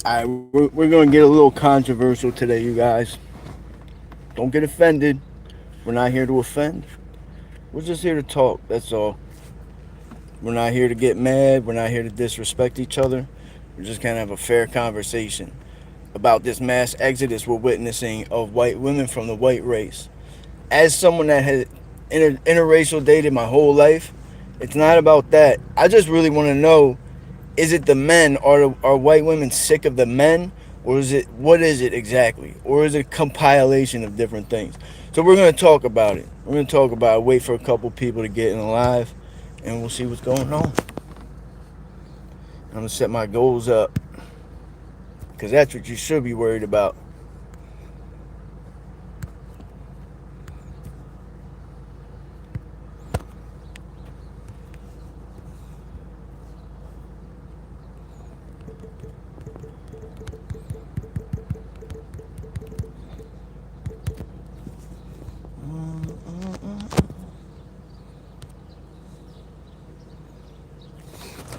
Alright, we're going to get a little controversial today, you guys. Don't get offended. We're not here to offend. We're just here to talk, that's all. We're not here to get mad. We're not here to disrespect each other. We're just going to have a fair conversation about this mass exodus we're witnessing of white women from the white race. As someone that has interracial dated my whole life, it's not about that. I just really want to know, is it the men? Are white women sick of the men? Or is it, what is it exactly? Or is it a compilation of different things? So we're going to talk about it. We're going to talk about it. Wait for a couple people to get in live, and we'll see what's going on. I'm going to set my goals up, because that's what you should be worried about.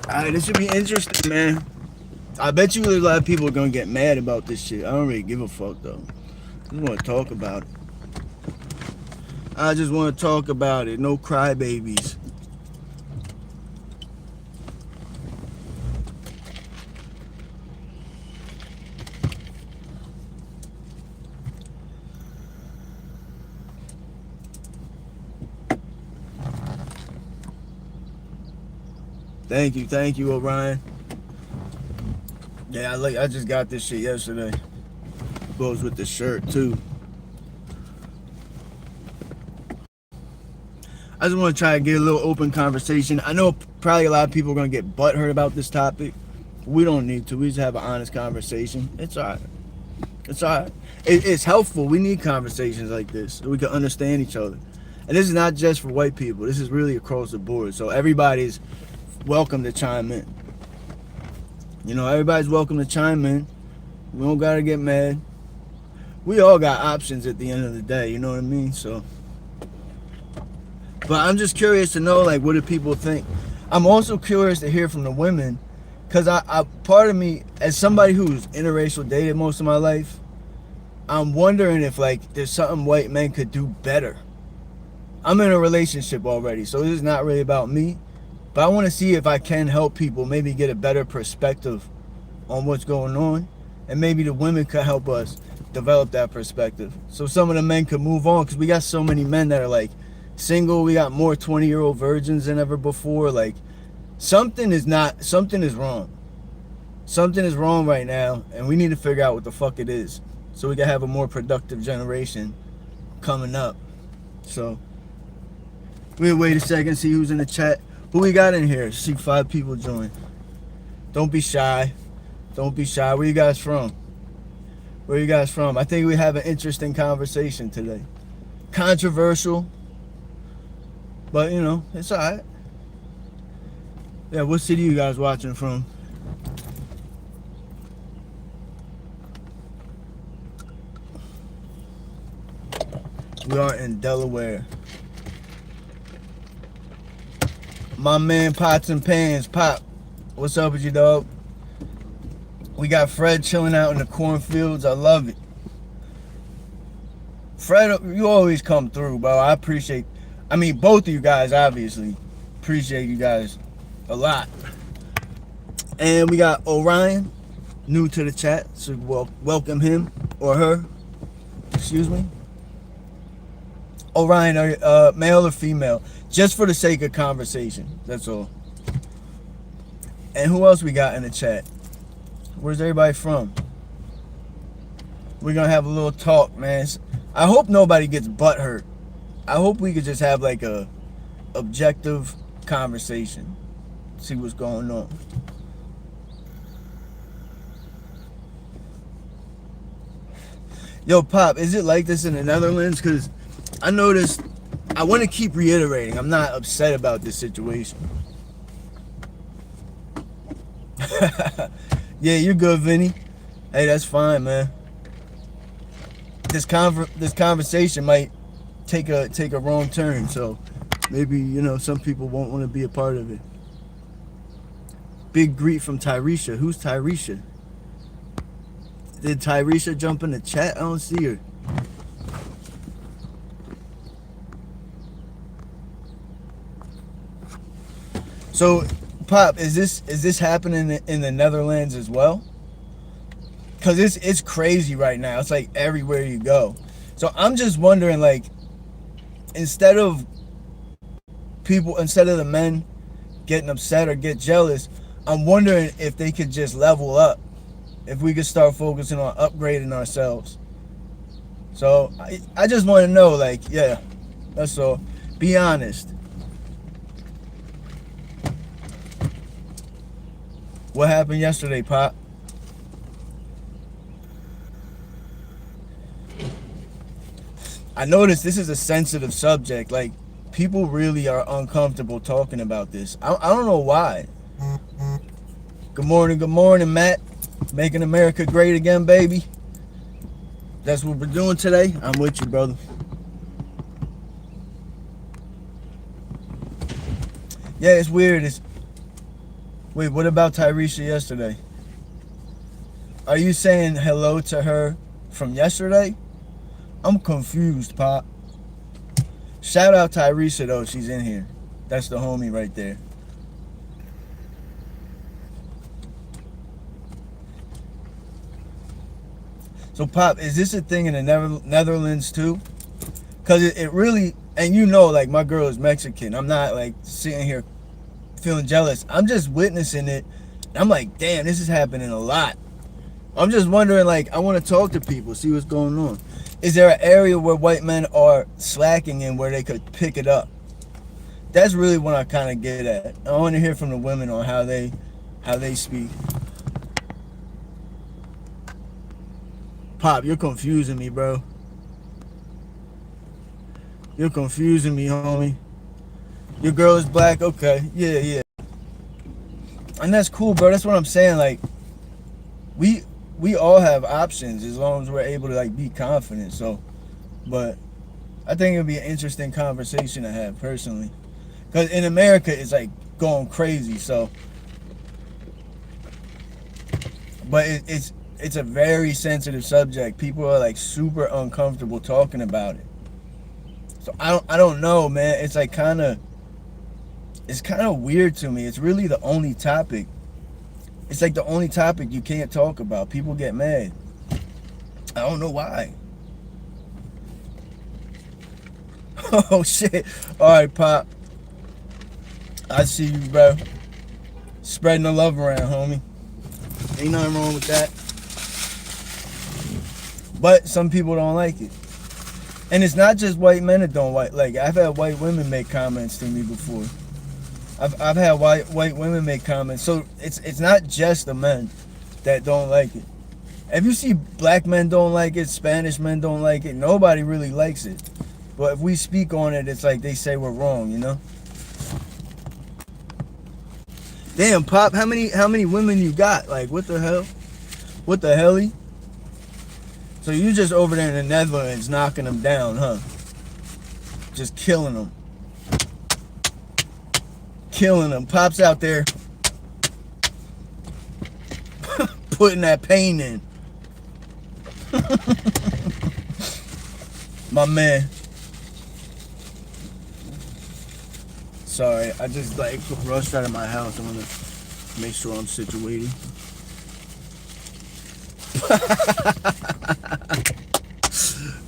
Alright, this should be interesting, man. I bet you a lot of people are gonna get mad about this shit. I don't really give a fuck though. I just want to talk about it. I just want to talk about it. No crybabies. Thank you, Orion. Yeah, I just got this shit yesterday. Goes with the shirt too. I just want to try to get a little open conversation. I know probably a lot of people are gonna get butthurt about this topic. We don't need to. We just have an honest conversation. It's alright. It's alright. It's helpful. We need conversations like this so we can understand each other. And this is not just for white people. This is really across the board. So everybody's welcome to chime in. You know, everybody's welcome to chime in. We don't gotta get mad. We all got options at the end of the day, you know what I mean? So, but I'm just curious to know, like, what do people think? I'm also curious to hear from the women, because I part of me, as somebody who's interracial dated most of my life, I'm wondering if, like, there's something white men could do better. I'm in a relationship already, so this is not really about me. But I want to see if I can help people maybe get a better perspective on what's going on. And maybe the women could help us develop that perspective. So some of the men could move on. Because we got so many men that are like single. We got more 20-year-old virgins than ever before. Like something is wrong. Something is wrong right now. And we need to figure out what the fuck it is. So we can have a more productive generation coming up. So we'll wait a second, see who's in the chat. Who we got in here? See 5 people join. Don't be shy. Don't be shy. Where you guys from? Where you guys from? I think we have an interesting conversation today. Controversial. But, you know, it's alright. Yeah, what city you guys watching from? We are in Delaware. My man Pots and Pans. Pop, what's up with you, dog? We got Fred chilling out in the cornfields. I love it. Fred, you always come through, bro. I appreciate, I mean, both of you guys, obviously. Appreciate you guys a lot. And we got Orion, new to the chat. So welcome him or her. Excuse me. Orion, male or female? Just for the sake of conversation. That's all. And who else we got in the chat? Where's everybody from? We're going to have a little talk, man. I hope nobody gets butthurt. I hope we could just have like a objective conversation. See what's going on. Yo, Pop, is it like this in the Netherlands? Because I noticed, I want to keep reiterating, I'm not upset about this situation. Yeah, you're good, Vinny. Hey, that's fine, man. This conversation might take a wrong turn, so maybe, you know, some people won't want to be a part of it. Big greet from Tyresha. Who's Tyresha? Did Tyresha jump in the chat? I don't see her. So, Pop, is this happening in the Netherlands as well? Cause it's crazy right now. It's like everywhere you go. So I'm just wondering, like, instead of the men getting upset or get jealous, I'm wondering if they could just level up. If we could start focusing on upgrading ourselves. So I just want to know, like, yeah, that's all. Be honest. What happened yesterday, Pop? I noticed this is a sensitive subject. Like, people really are uncomfortable talking about this. I don't know why. Good morning, Matt. Making America great again, baby. That's what we're doing today. I'm with you, brother. Yeah, it's weird. Wait, what about Tyresha yesterday? Are you saying hello to her from yesterday? I'm confused, Pop. Shout out Tyresha, though. She's in here. That's the homie right there. So, Pop, is this a thing in the Netherlands, too? Because it really, and you know, like, my girl is Mexican. I'm not, like, sitting here feeling jealous. I'm just witnessing it. I'm like, damn, this is happening a lot. I'm just wondering, like, I want to talk to people, see what's going on. Is there an area where white men are slacking in where they could pick it up? That's really what I kind of get at. I want to hear from the women on how they speak. Pop, you're confusing me, bro. You're confusing me, homie. Your girl is black? Okay. Yeah. And that's cool, bro. That's what I'm saying. Like, we all have options as long as we're able to, like, be confident. So, but I think it'd be an interesting conversation to have, personally. Because in America, it's, like, going crazy. So, but it's a very sensitive subject. People are, like, super uncomfortable talking about it. So I don't know, man. It's like kind of weird to me. It's really the only topic. It's like the only topic you can't talk about. People get mad. I don't know why. Oh shit. All right, Pop. I see you, bro. Spreading the love around, homie. Ain't nothing wrong with that. But some people don't like it. And it's not just white men that don't like. I've had white women make comments to me before. I've had white women make comments. So it's not just the men that don't like it. If you see black men don't like it, Spanish men don't like it, nobody really likes it. But if we speak on it, it's like they say we're wrong, you know? Damn, Pop, how many women you got? Like, what the hell? What the helly? So you just over there in the Netherlands knocking them down, huh? Just killing them. Killing them. Pop's out there putting that pain in. My man. Sorry, I just like rushed out of my house. I'm gonna make sure I'm situated.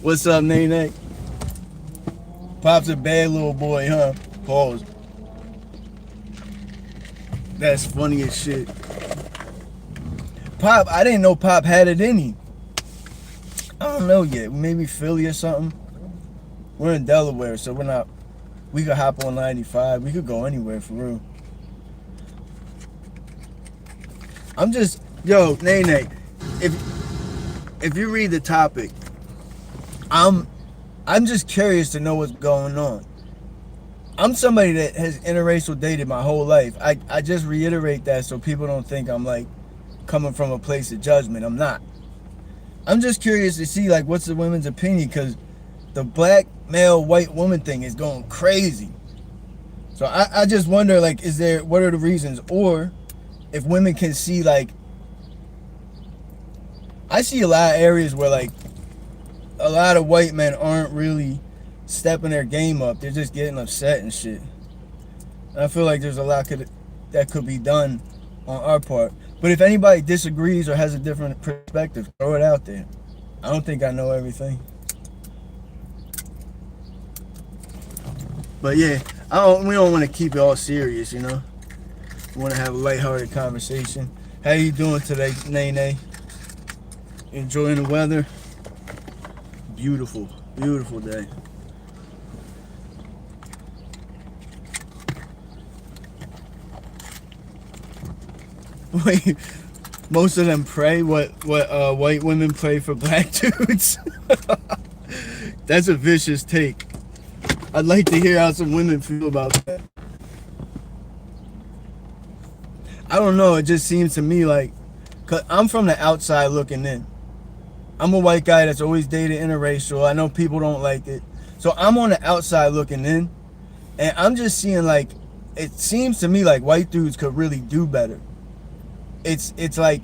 What's up, Nene? Pop's a bad little boy, huh? Pause. That's funny as shit. Pop, I didn't know Pop had it in him. I don't know yet. Maybe Philly or something. We're in Delaware, so we're not. We could hop on 95. We could go anywhere for real. I'm just, yo, Nene. If you read the topic, I'm just curious to know what's going on. I'm somebody that has interracial dated my whole life. I just reiterate that so people don't think I'm like coming from a place of judgment. I'm not. I'm just curious to see like what's the women's opinion, because the black male white woman thing is going crazy. So I just wonder, like, what are the reasons? Or if women can see, like, I see a lot of areas where like a lot of white men aren't really stepping their game up. They're just getting upset and shit. And I feel like there's a lot that could be done on our part. But if anybody disagrees or has a different perspective, throw it out there. I don't think I know everything. But yeah, we don't want to keep it all serious, you know. We want to have a lighthearted conversation. How you doing today, Nene? Enjoying the weather? Beautiful, beautiful day. Wait, most of them pray what white women pray for black dudes? That's a vicious take. I'd like to hear how some women feel about that. I don't know, it just seems to me like, cause I'm from the outside looking in. I'm a white guy that's always dated interracial. I know people don't like it. So I'm on the outside looking in, and I'm just seeing like, it seems to me like white dudes could really do better. It's like,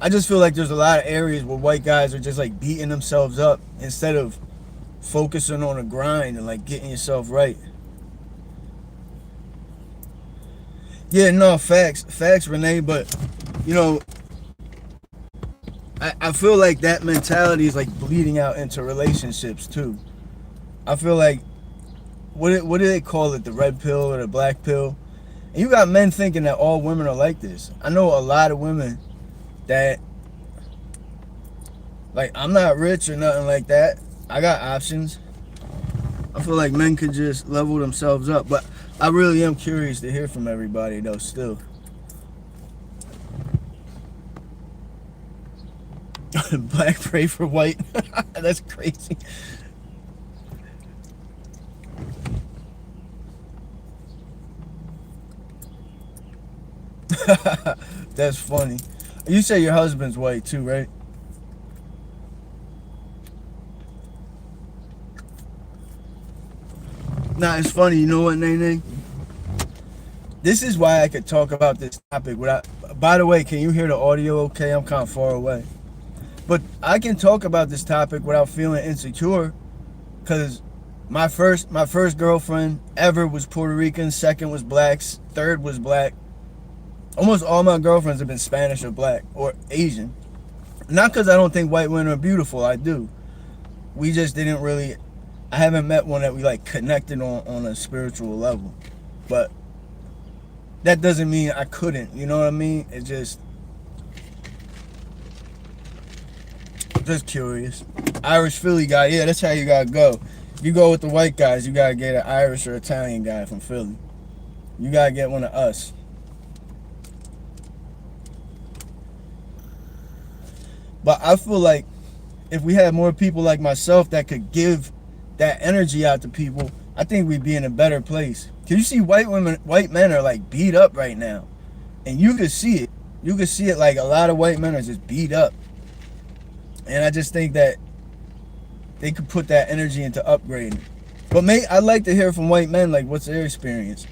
I just feel like there's a lot of areas where white guys are just like beating themselves up instead of focusing on a grind and like getting yourself right. Yeah, no, facts, Renee, but you know, I feel like that mentality is like bleeding out into relationships too. I feel like, what do they call it, the red pill or the black pill? And you got men thinking that all women are like this. I know a lot of women that, like, I'm not rich or nothing like that. I got options. I feel like men could just level themselves up. But I really am curious to hear from everybody, though, still. Black pray for white. That's crazy. That's funny. You say your husband's white too, right? Nah, it's funny. You know what, Nene? This is why I could talk about this topic without. By the way, can you hear the audio okay? I'm kind of far away. But I can talk about this topic without feeling insecure, because my first girlfriend ever was Puerto Rican, second was black, third was black. Almost all my girlfriends have been Spanish or black or Asian. Not because I don't think white women are beautiful, I do. We just didn't really, I haven't met one that we like connected on a spiritual level. But that doesn't mean I couldn't, you know what I mean? It's just curious. Irish Philly guy, yeah, that's how you gotta go. If you go with the white guys, you gotta get an Irish or Italian guy from Philly. You gotta get one of us. But I feel like if we had more people like myself that could give that energy out to people, I think we'd be in a better place. Cause you see white men are like beat up right now. And you could see it. You could see it, like a lot of white men are just beat up. And I just think that they could put that energy into upgrading. But I'd like to hear from white men, like, what's their experience?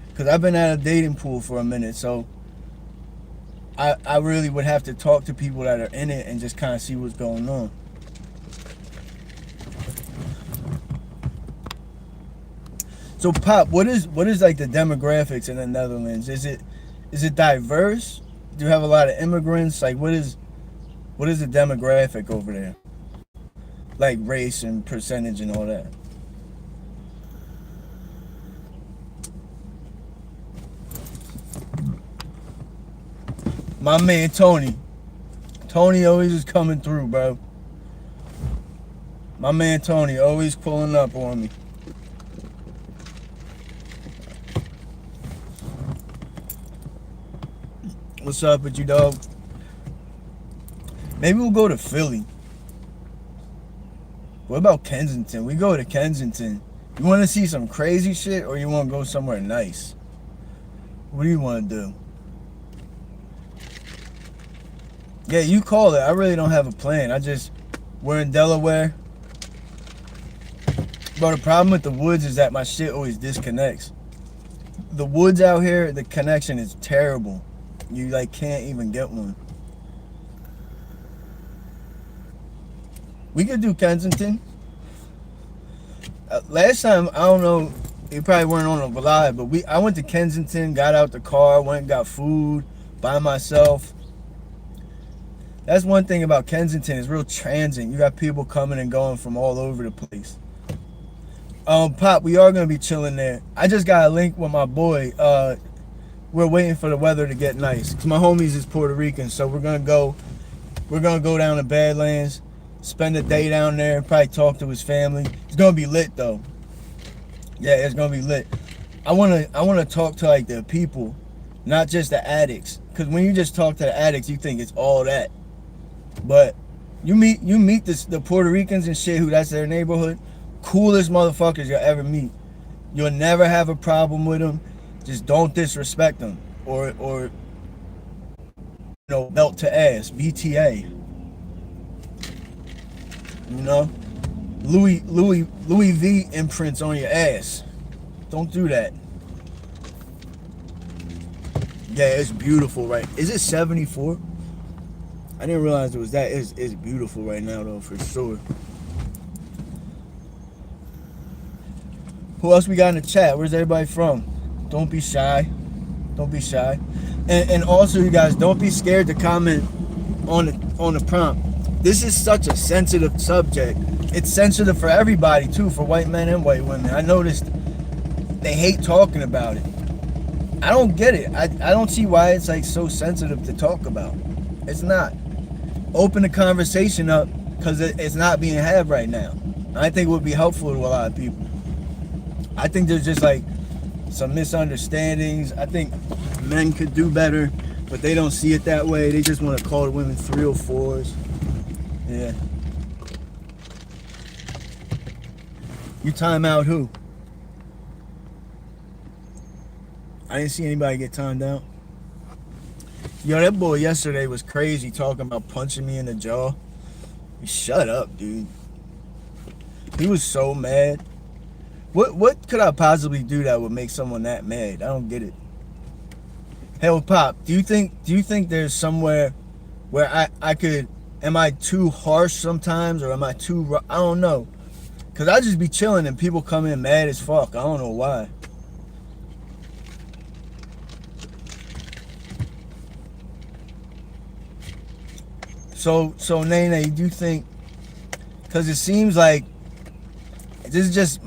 Because I've been at a dating pool for a minute, so I really would have to talk to people that are in it and just kind of see what's going on. So Pop, what is like the demographics in the Netherlands? Is it diverse? Do you have a lot of immigrants? Like what is the demographic over there? Like race and percentage and all that. My man Tony. Tony always is coming through, bro. My man Tony always pulling up on me. What's up with you, dog? Maybe we'll go to Philly. What about Kensington? We go to Kensington. You want to see some crazy shit or you want to go somewhere nice? What do you want to do? Yeah, you call it. I really don't have a plan. We're in Delaware. But the problem with the woods is that my shit always disconnects. The woods out here, the connection is terrible. You like can't even get one. We could do Kensington. Last time, I don't know, you probably weren't on a live, but I went to Kensington, got out the car, went and got food by myself. That's one thing about Kensington, it's real transient. You got people coming and going from all over the place. Pop, we are gonna be chilling there. I just got a link with my boy. We're waiting for the weather to get nice. Cause my homies is Puerto Rican, so we're gonna go down to Badlands, spend the day down there, probably talk to his family. It's gonna be lit though. Yeah, it's gonna be lit. I wanna talk to like the people, not just the addicts. Cause when you just talk to the addicts, you think it's all that. But you meet the Puerto Ricans and shit who that's their neighborhood. Coolest motherfuckers you'll ever meet. You'll never have a problem with them. Just don't disrespect them or belt to ass, BTA. Louis V imprints on your ass. Don't do that. Yeah, it's beautiful, right? Is it 74? I didn't realize it was that. It's beautiful right now though, for sure. Who else we got in the chat? Where's everybody from? Don't be shy. Don't be shy. And also, you guys, don't be scared to comment on the prompt. This is such a sensitive subject. It's sensitive for everybody, too, for white men and white women. I noticed they hate talking about it. I don't get it. I don't see why it's like so sensitive to talk about. It's not. Open the conversation up because it's not being had right now. I think it would be helpful to a lot of people. I think there's just like some misunderstandings. I think men could do better, but they don't see it that way. They just want to call the women 304s. Yeah. You time out who? I didn't see anybody get timed out. Yo, that boy yesterday was crazy talking about punching me in the jaw. Shut up, dude. He was so mad. What could I possibly do that would make someone that mad? I don't get it. Hell, Pop, do you think there's somewhere where I could, am I too harsh sometimes or am I too, I don't know. Cause I just be chilling and people come in mad as fuck. I don't know why. So Nene, do you think, cause it seems like, this is just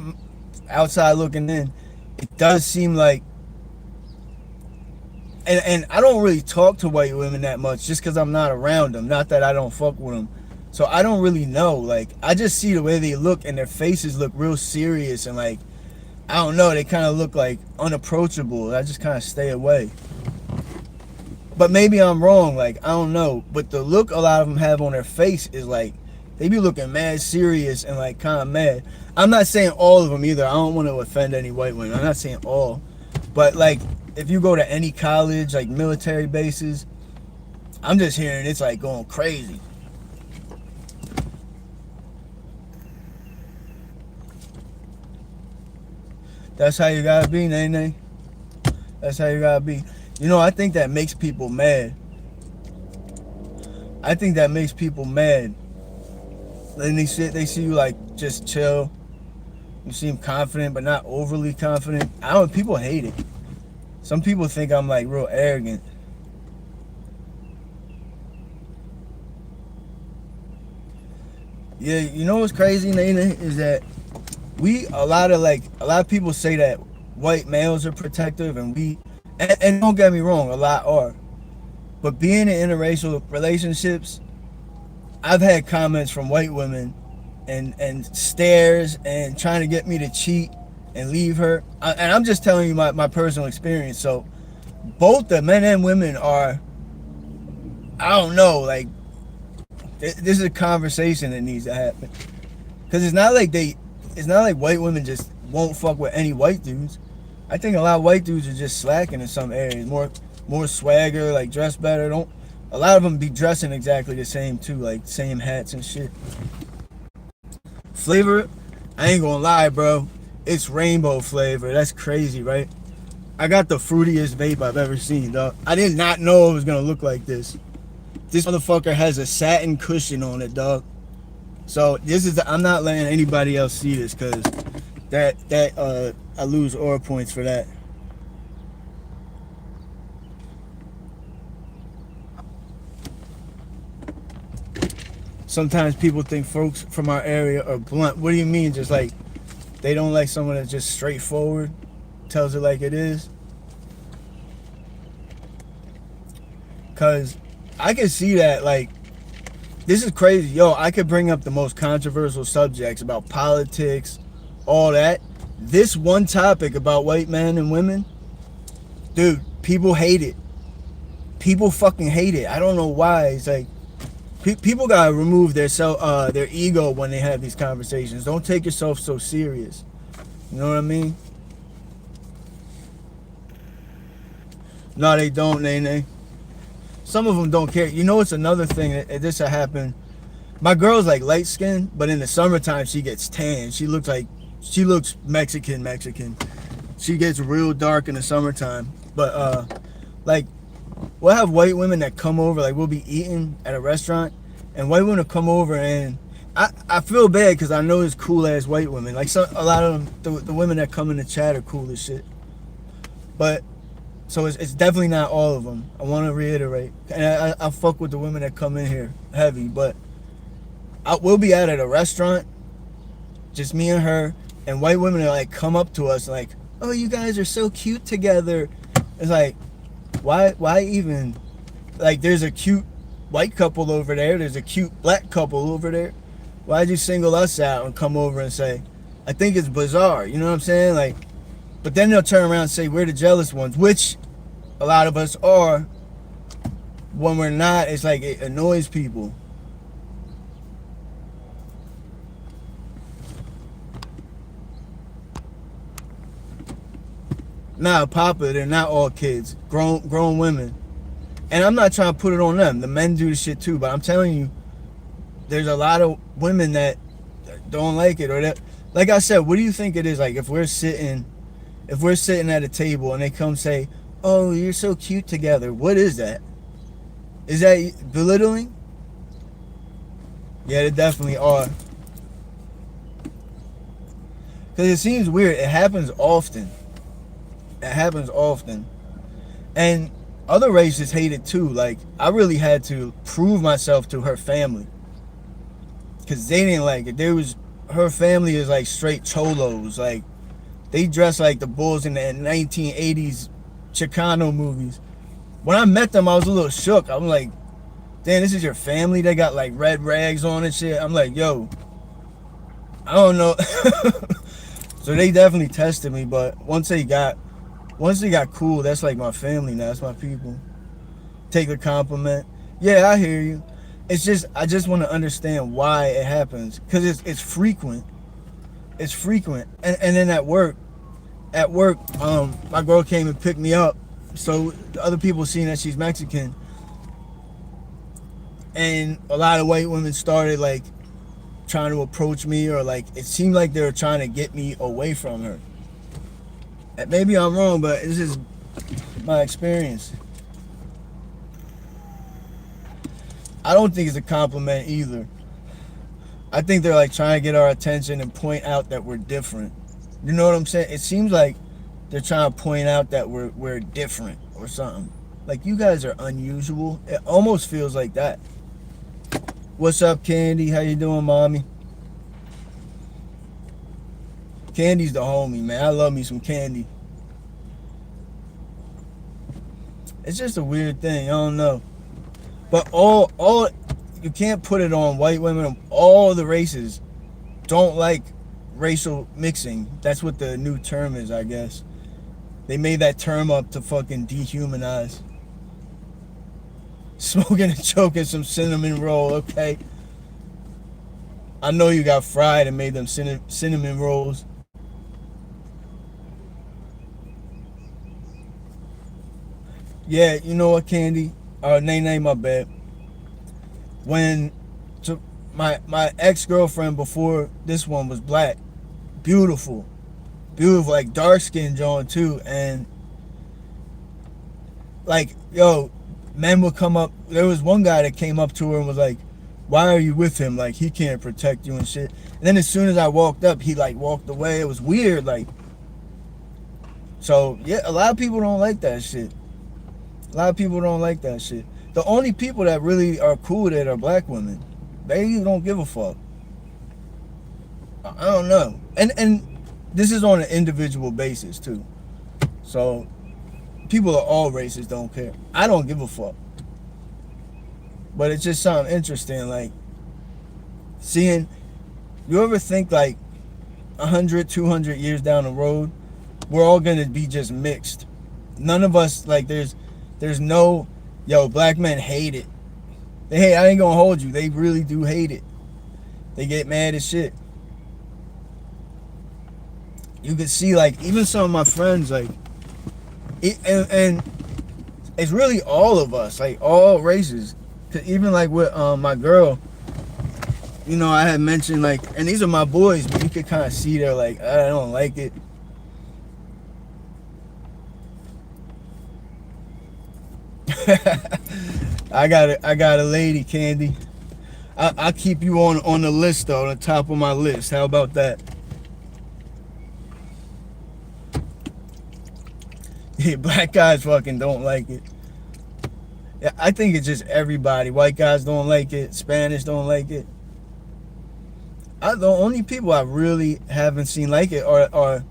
outside looking in, it does seem like, and I don't really talk to white women that much just because I'm not around them. Not that I don't fuck with them. So I don't really know. Like, I just see the way they look and their faces look real serious and like, I don't know, they kind of look like unapproachable. I just kind of stay away. But maybe I'm wrong, like, I don't know. But the look a lot of them have on their face is like, they be looking mad serious and like kind of mad. I'm not saying all of them either. I don't want to offend any white women. I'm not saying all. But like, if you go to any college, like military bases, I'm just hearing it's like going crazy. That's how you gotta be, Nene. That's how you gotta be. You know, I think that makes people mad. I think that makes people mad. Then they see you like just chill. You seem confident, but not overly confident. People hate it. Some people think I'm like real arrogant. Yeah, you know what's crazy, Nene, is that a lot of people say that white males are protective and don't get me wrong, a lot are. But being in interracial relationships, I've had comments from white women and stares and trying to get me to cheat and leave her. And I'm just telling you my personal experience. So both the men and women are, I don't know, like, this is a conversation that needs to happen. Because it's not like white women just won't fuck with any white dudes. I think a lot of white dudes are just slacking in some areas. More swagger, like dress better. A lot of them be dressing exactly the same too, like same hats and shit. Flavor, I ain't gonna lie, bro. It's rainbow flavor. That's crazy, right? I got the fruitiest vape I've ever seen, dog. I did not know it was gonna look like this. This motherfucker has a satin cushion on it, dog. So this is I'm not letting anybody else see this because I lose aura points for that. Sometimes people think folks from our area are blunt. What do you mean? Just like they don't like someone that's just straightforward, tells it like it is? Cause I can see that, like, this is crazy. Yo, I could bring up the most controversial subjects about politics, all that. This one topic about white men and women, dude, people hate it. People fucking hate it. I don't know why. It's like people gotta remove their ego when they have these conversations. Don't take yourself so serious. You know what I mean? No, they don't, Nene. Some of them don't care. You know, it's another thing that this happened. My girl's like light skinned, but in the summertime she gets tan. She looks Mexican. She gets real dark in the summertime. But like, we'll have white women that come over. Like, we'll be eating at a restaurant, and white women will come over, and I feel bad because I know it's cool ass white women. Like, a lot of them, the women that come in the chat are cool as shit. But so it's definitely not all of them. I want to reiterate, and I fuck with the women that come in here heavy, but we'll be out at a restaurant, just me and her, and white women are like come up to us like, "Oh, you guys are so cute together." It's like, why even? Like, there's a cute white couple over there. There's a cute black couple over there. Why'd you single us out and come over and say? I think it's bizarre. You know what I'm saying? Like. But then they'll turn around and say, we're the jealous ones, which a lot of us are. When we're not, it's like it annoys people. Nah, Papa, they're not all kids. Grown women. And I'm not trying to put it on them. The men do the shit too. But I'm telling you, there's a lot of women that don't like it. Or that, like I said, what do you think it is? Like, if we're sitting at a table and they come say, "Oh, you're so cute together," what is that? Is that belittling? Yeah, they definitely are. Because it seems weird. It happens often. And other races hate it too. Like, I really had to prove myself to her family. Because they didn't like it. Her family is like straight cholos. Like, they dress like the bulls in the 1980s Chicano movies. When I met them, I was a little shook. I'm like, damn, this is your family? They got like red rags on and shit. I'm like, yo, I don't know. So they definitely tested me, but once they got cool, that's like my family now. That's my people. Take the compliment. Yeah, I hear you. It's just, I just want to understand why it happens. Because it's frequent. It's frequent. And then at work, my girl came and picked me up. So the other people seeing that she's Mexican. And a lot of white women started like trying to approach me, or like it seemed like they were trying to get me away from her. Maybe I'm wrong, but this is my experience. I don't think it's a compliment either. I think they're like trying to get our attention and point out that we're different. You know what I'm saying? It seems like they're trying to point out that we're different or something. Like, you guys are unusual. It almost feels like that. What's up, Candy? How you doing, mommy? Candy's the homie, man. I love me some Candy. It's just a weird thing. I don't know. But all you can't put it on white women. All the races don't like racial mixing. That's what the new term is, I guess. They made that term up to fucking dehumanize. Smoking and choking some cinnamon roll, okay? I know you got fried and made them cinnamon rolls. Yeah, you know what, Candy? Name my bad. My ex-girlfriend before this one was black. Beautiful, like dark skinned John too, and like, yo, men would come up. There was one guy that came up to her and was like, why are you with him? Like, he can't protect you and shit. And then as soon as I walked up, he like walked away. It was weird. Like, so yeah, a lot of people don't like that shit. A lot of people don't like that shit. The only people that really are cool with it are black women. They don't give a fuck. I don't know. And this is on an individual basis too. So people of all races don't care. I don't give a fuck. But it's just something interesting, like seeing. You ever think like 100, 200 years down the road, we're all gonna be just mixed. None of us, like, there's no, yo, black men hate it. They hate. I ain't gonna hold you. They really do hate it. They get mad as shit. You could see, like, even some of my friends, like, and it's really all of us, like, all races. 'Cause even like with my girl, you know, I had mentioned, like, and these are my boys, but you could kind of see they're like, I don't like it. I got a lady, Candy. I'll keep you on the list though, on the top of my list. How about that? Yeah, black guys fucking don't like it. Yeah, I think it's just everybody. White guys don't like it. Spanish don't like it. The only people I really haven't seen like it are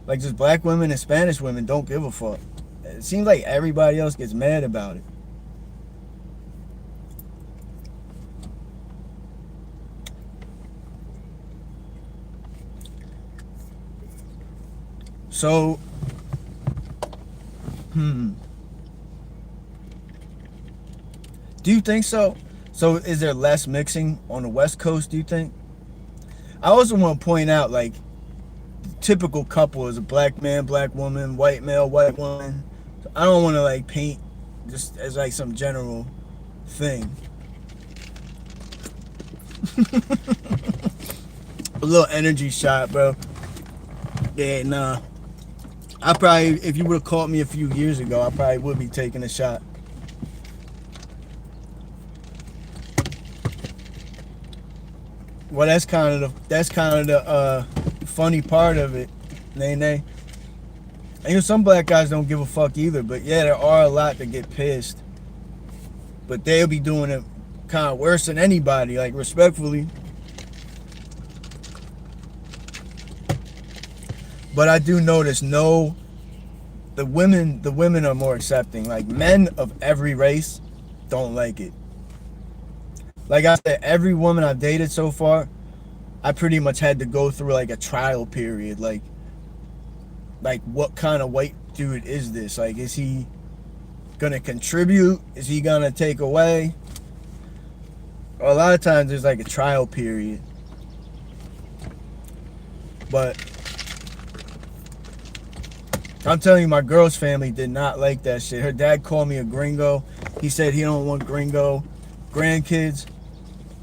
like just black women and Spanish women don't give a fuck. It seems like everybody else gets mad about it. So, do you think so? So is there less mixing on the West Coast, do you think? I also want to point out, like, the typical couple is a black man, black woman, white male, white woman. I don't want to, like, paint just as, like, some general thing. A little energy shot, bro. Yeah, nah. I probably, if you would have caught me a few years ago, I probably would be taking a shot. Well, that's kind of the funny part of it, Nene. And you know, some black guys don't give a fuck either, but yeah, there are a lot that get pissed. But they'll be doing it kind of worse than anybody, like, respectfully. But I do notice the women are more accepting. Like, men of every race don't like it. Like I said, every woman I've dated so far, I pretty much had to go through like a trial period. Like what kind of white dude is this? Like, is he gonna contribute? Is he gonna take away? A lot of times there's like a trial period. But I'm telling you, my girl's family did not like that shit. Her dad called me a gringo. He said he don't want gringo grandkids.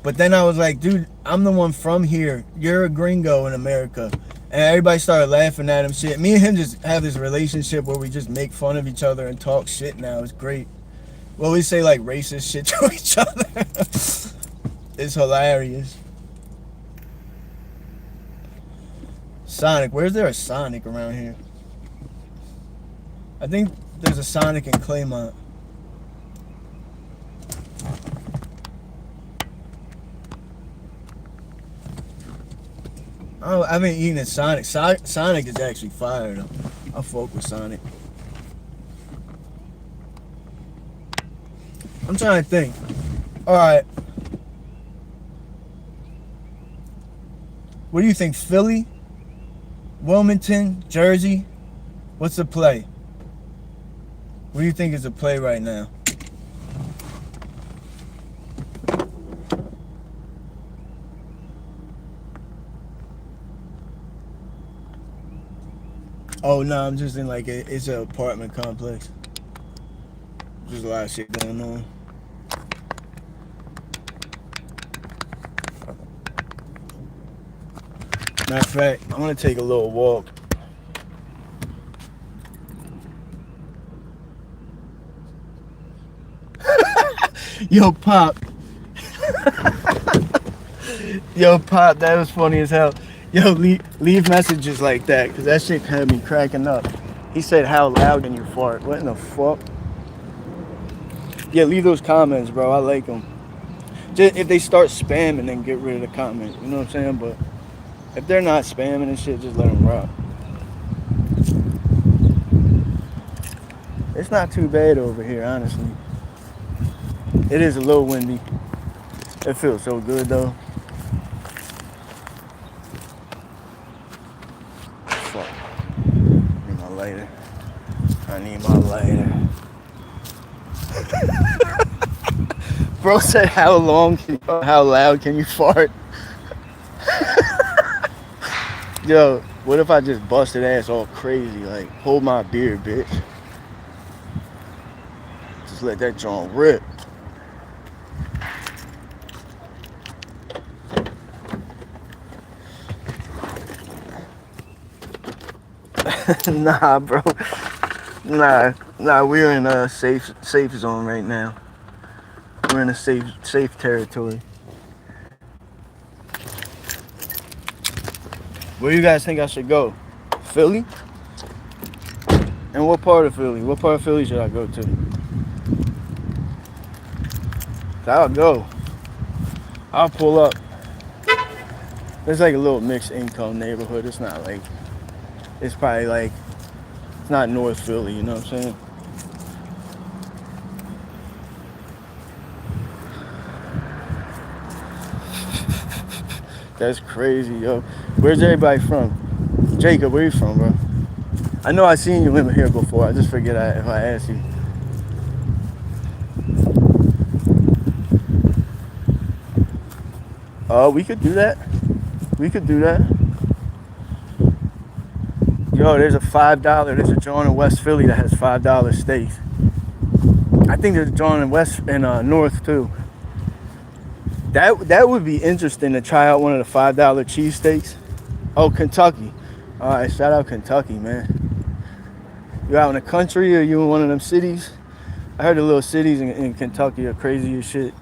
But then I was like, dude, I'm the one from here. You're a gringo in America. And everybody started laughing at him shit. Me and him just have this relationship where we just make fun of each other and talk shit now. It's great. Well, we say like racist shit to each other. It's hilarious. Sonic. Where's there a Sonic around here? I think there's a Sonic in Claymont. Oh, I haven't eaten at Sonic. Sonic is actually fire though. I fuck with Sonic. I'm trying to think. Alright. What do you think? Philly? Wilmington? Jersey? What's the play? What do you think is the play right now? Oh no, I'm just in like it's an apartment complex. There's a lot of shit going on. Matter of fact, I'm gonna take a little walk. Yo, Pop. Yo, Pop, that was funny as hell. Yo, leave messages like that, because that shit had me cracking up. He said, how loud can you fart? What in the fuck? Yeah, leave those comments, bro. I like them. Just if they start spamming, then get rid of the comment. You know what I'm saying? But if they're not spamming and shit, just let them rock. It's not too bad over here, honestly. It is a little windy. It feels so good, though. Fuck. I need my lighter. I need my lighter. Bro said, how loud can you fart? Yo, what if I just busted ass all crazy? Like, hold my beer, bitch. Just let that joint rip. Nah, bro. Nah, we're in a safe zone right now. We're in a safe territory. Where do you guys think I should go? Philly? And what part of Philly? What part of Philly should I go to? I'll go. I'll pull up. It's like a little mixed income neighborhood. It's not like, it's probably like, it's not North Philly, you know what I'm saying? That's crazy, yo. Where's everybody from? Jacob, where you from, bro? I know I seen you living here before. I just forget if I asked you. We could do that. We could do that. Yo, there's a $5. There's a joint in West Philly that has $5 steaks. I think there's a joint in West and North too. That would be interesting to try out one of the $5 cheesesteaks. Oh, Kentucky. All right, shout out Kentucky, man. You out in the country or you in one of them cities? I heard the little cities in Kentucky are crazy as shit.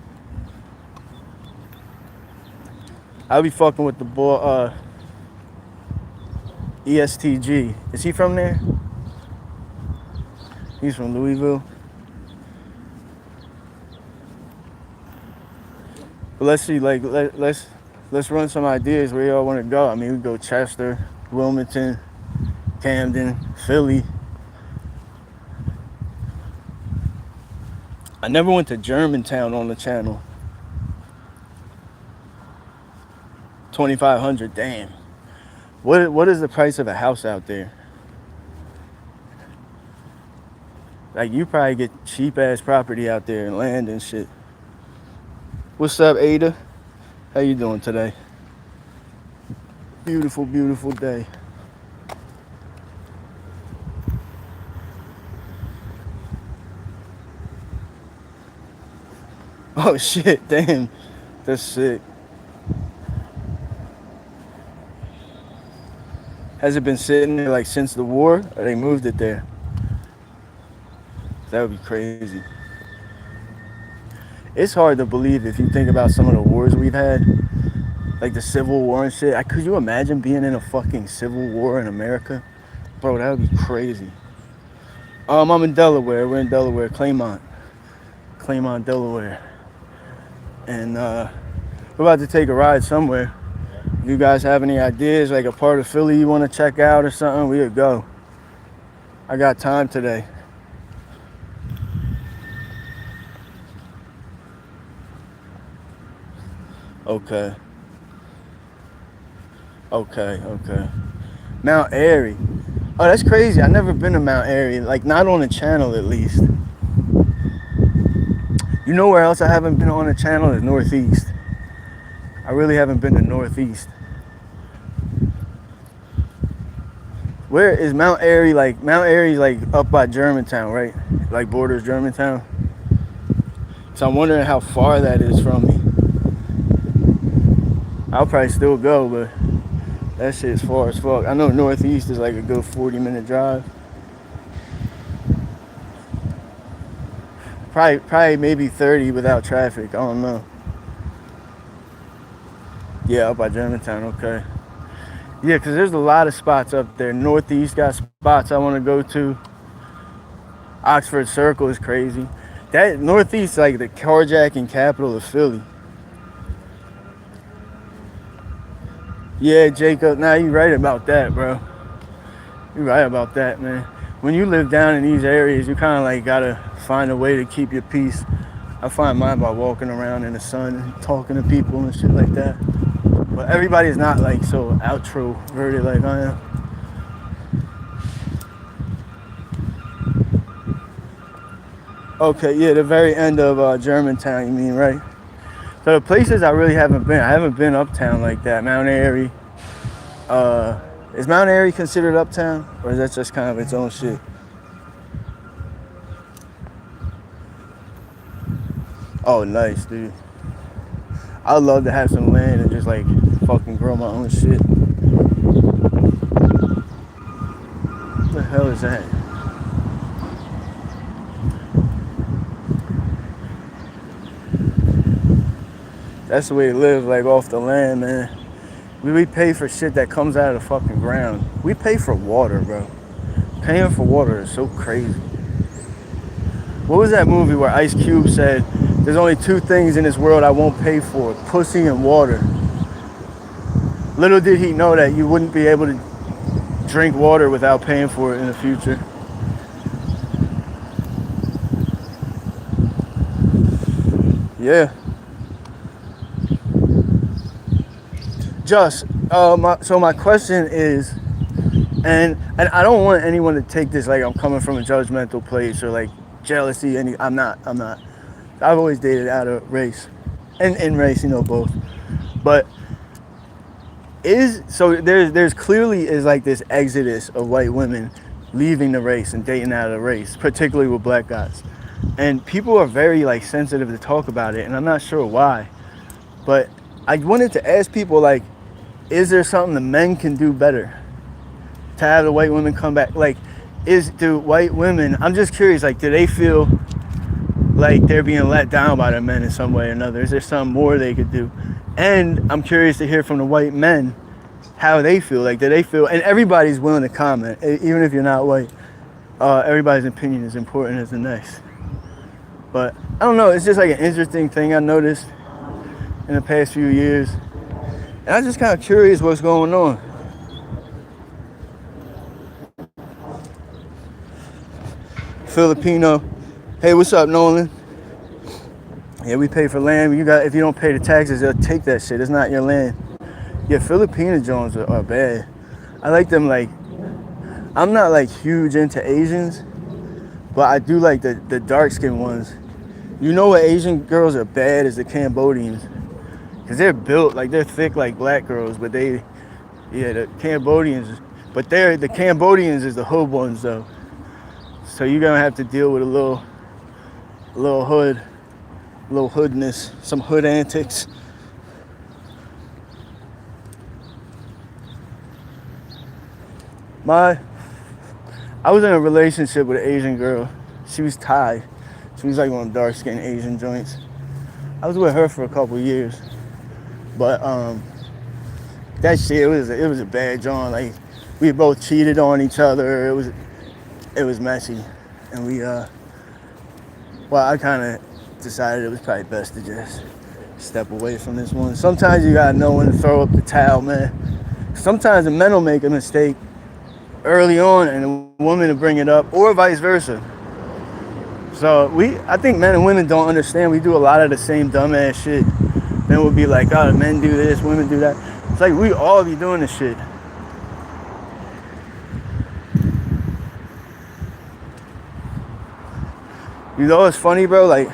I'll be fucking with the boy, ESTG. Is he from there? He's from Louisville. But let's see, like, let's run some ideas where y'all want to go. I mean, we go Chester, Wilmington, Camden, Philly. I never went to Germantown on the channel. 2,500, damn. What is the price of a house out there? Like, you probably get cheap ass property out there and land and shit. What's up, Ada? How you doing today? Beautiful, beautiful day. Oh shit, damn. That's sick. Has it been sitting there like since the war, or they moved it there? That would be crazy. It's hard to believe if you think about some of the wars we've had, like the Civil War and shit. Could you imagine being in a fucking Civil War in America? Bro, that would be crazy. I'm in Delaware. We're in Delaware, Claymont, Delaware. And we're about to take a ride somewhere. If you guys have any ideas, like a part of Philly you want to check out or something, we could go. I got time today. Okay. Mount Airy. Oh, that's crazy. I've never been to Mount Airy. Like, not on the channel, at least. You know where else I haven't been on the channel is Northeast. I really haven't been to Northeast. Where is Mount Airy? Like, Mount Airy's like up by Germantown, right? Like borders Germantown. So I'm wondering how far that is from me. I'll probably still go, but that shit's far as fuck. I know Northeast is like a good 40-minute drive. Probably maybe 30 without traffic. I don't know. Yeah, up by Germantown, okay. Yeah, because there's a lot of spots up there. Northeast got spots I want to go to. Oxford Circle is crazy. That Northeast, like the carjacking capital of Philly. Yeah, Jacob, nah, you right about that, bro. You're right about that, man. When you live down in these areas, you kind of like gotta find a way to keep your peace. I find mine by walking around in the sun and talking to people and shit like that. But everybody's not like so outroverted like I am. Okay, yeah, the very end of Germantown, you mean, right? So the places I really I haven't been uptown like that. Mount Airy. Is Mount Airy considered uptown, or is that just kind of its own shit? Oh, nice, dude. I'd love to have some land and just like fucking grow my own shit. What the hell is that? That's the way to live, like off the land, man. We pay for shit that comes out of the fucking ground. We pay for water, bro. Paying for water is so crazy. What was that movie where Ice Cube said, there's only two things in this world I won't pay for, pussy and water. Little did he know that you wouldn't be able to drink water without paying for it in the future. Yeah. Just, so my question is, and I don't want anyone to take this like I'm coming from a judgmental place or like jealousy. I'm not. I've always dated out of race, and in race, both. But there's clearly is like this exodus of white women leaving the race and dating out of the race, particularly with black guys, and people are very like sensitive to talk about it, and I'm not sure why. But I wanted to ask people like, is there something the men can do better to have the white women come back? Like, do white women, I'm just curious, like, do they feel like they're being let down by their men in some way or another? Is there something more they could do? And I'm curious to hear from the white men how they feel. Like, do they feel, and everybody's willing to comment, even if you're not white. Everybody's opinion is important as the next. But I don't know, it's just like an interesting thing I noticed in the past few years. And I'm just kind of curious what's going on. Filipino. Hey, what's up, Nolan? Yeah, we pay for land. If you don't pay the taxes, they'll take that shit. It's not your land. Yeah, Filipino Jones are bad. I like them. Like, I'm not like huge into Asians, but I do like the dark skinned ones. You know what Asian girls are bad is the Cambodians. Cause they're built like they're thick like black girls, but the Cambodians, the Cambodians is the hood ones though. So you're gonna have to deal with a little hoodness, some hood antics. I was in a relationship with an Asian girl. She was Thai. She was like one of them dark skinned Asian joints. I was with her for a couple years. But that shit, it was a bad joint. Like, we both cheated on each other. It was messy, and I kind of decided it was probably best to just step away from this one. Sometimes you gotta know when to throw up the towel, man. Sometimes the men will make a mistake early on, and the woman will bring it up, or vice versa. So I think men and women don't understand. We do a lot of the same dumbass shit. Men would be like, oh, men do this, women do that. It's like we all be doing this shit. You know what's funny, bro? Like,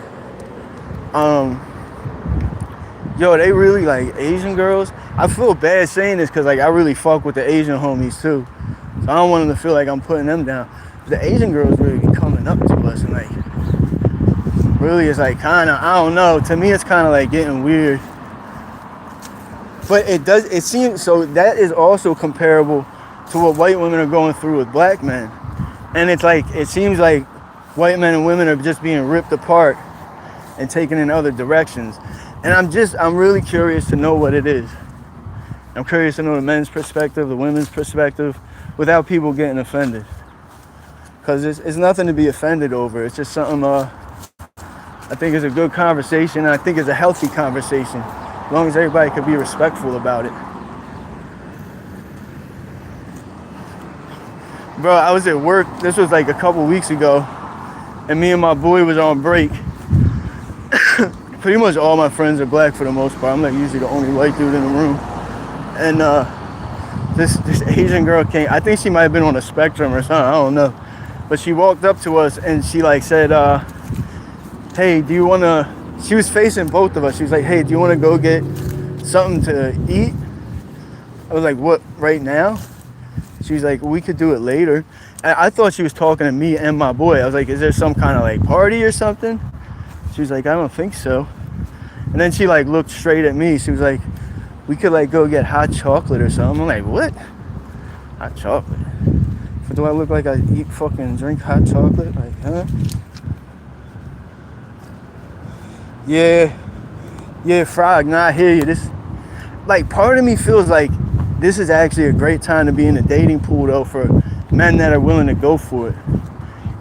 they really like Asian girls. I feel bad saying this because like I really fuck with the Asian homies too. So I don't want them to feel like I'm putting them down. But the Asian girls really be coming up to us and like, really it's like kind of, I don't know. To me, it's kind of like getting weird. But it seems, so that is also comparable to what white women are going through with black men. And it's like, it seems like white men and women are just being ripped apart and taken in other directions. And I'm really curious to know what it is. I'm curious to know the men's perspective, the women's perspective, without people getting offended. Because it's nothing to be offended over. It's just something I think is a good conversation, and I think it's a healthy conversation, as long as everybody could be respectful about it. Bro, I was at work, this was like a couple weeks ago, and me and my boy was on break. Pretty much all my friends are black for the most part. I'm like usually the only white dude in the room. And this Asian girl came, I think she might have been on a spectrum or something, I don't know. But she walked up to us and she like said, hey, do you wanna, she was facing both of us. She was like, hey, do you wanna go get something to eat? I was like, what, right now? She was like, we could do it later. And I thought she was talking to me and my boy. I was like, is there some kind of like party or something? She was like, I don't think so. And then she like looked straight at me. She was like, we could like go get hot chocolate or something. I'm like, what? Hot chocolate? Do I look like I eat fucking drink hot chocolate? Like, huh? Yeah, Frog, nah, I hear you. This, like, part of me feels like this is actually a great time to be in the dating pool though for men that are willing to go for it.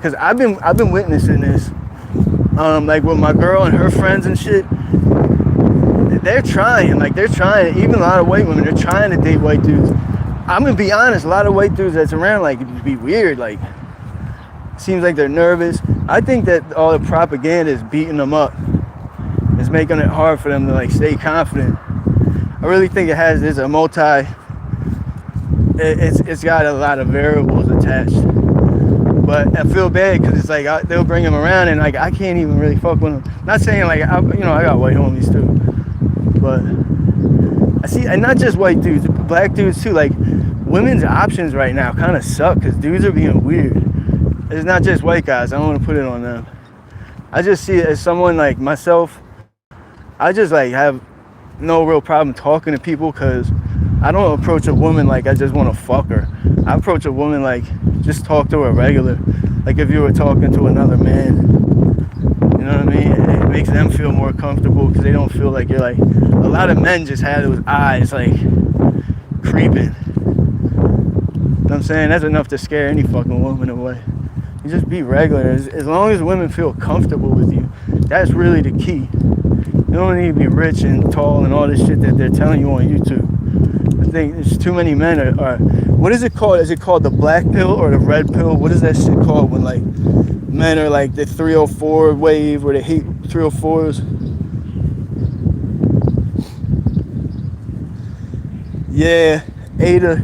Cause I've been witnessing this. Like with my girl and her friends and shit, they're trying, even a lot of white women, they're trying to date white dudes. I'm gonna be honest, a lot of white dudes that's around, like, it'd be weird, like, seems like they're nervous. I think that all the propaganda is beating them up. It's making it hard for them to, like, stay confident. I really think it's got a lot of variables attached. But I feel bad because it's like they'll bring them around and like I can't even really fuck with them. Not saying like I got white homies too, but I see, and not just white dudes, black dudes too. Like women's options right now kind of suck because dudes are being weird. It's not just white guys. I don't want to put it on them. I just see it as someone like myself. I just like have no real problem talking to people because I don't approach a woman like I just want to fuck her. I approach a woman like just talk to her regular, like if you were talking to another man. You know what I mean? It makes them feel more comfortable because they don't feel like you're like, a lot of men just have those eyes like creeping. You know what I'm saying? That's enough to scare any fucking woman away. You just be regular. As long as women feel comfortable with you, that's really the key. You don't need to be rich and tall and all this shit that they're telling you on YouTube. I think there's too many men are what is it called? Is it called the black pill or the red pill? What is that shit called when like men are like the 304 wave where they hate 304s? Yeah, Ada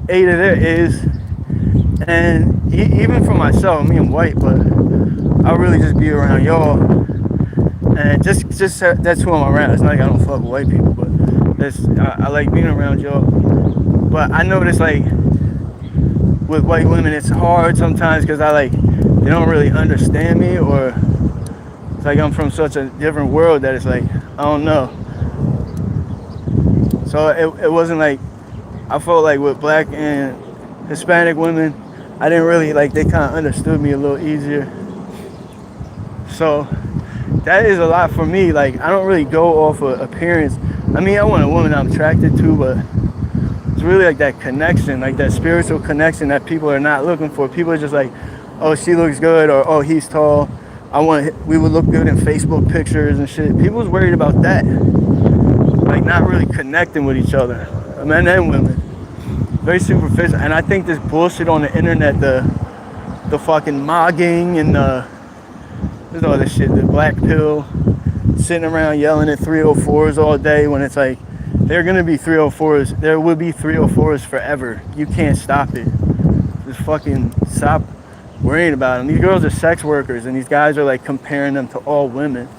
there is. And even for myself, me I'm white, but I'll really just be around y'all. And just that's who I'm around. It's not like I don't fuck with white people, but I like being around y'all. But I notice like with white women it's hard sometimes because they don't really understand me, or it's like I'm from such a different world that it's like I don't know. So it wasn't like, I felt like with black and Hispanic women, I didn't really like, they kind of understood me a little easier. So that is a lot for me. Like I don't really go off of appearance. I mean, I want a woman I'm attracted to, but it's really like that connection, like that spiritual connection that people are not looking for. People are just like, oh, she looks good, or oh, he's tall. We would look good in Facebook pictures and shit. People's worried about that. Like not really connecting with each other, men and women. Very superficial. And I think this bullshit on the internet, the fucking mogging and there's all this shit, the black pill, sitting around yelling at 304s all day when it's like, there are gonna be 304s, there will be 304s forever. You can't stop it. Just fucking stop worrying about them. These girls are sex workers and these guys are like comparing them to all women.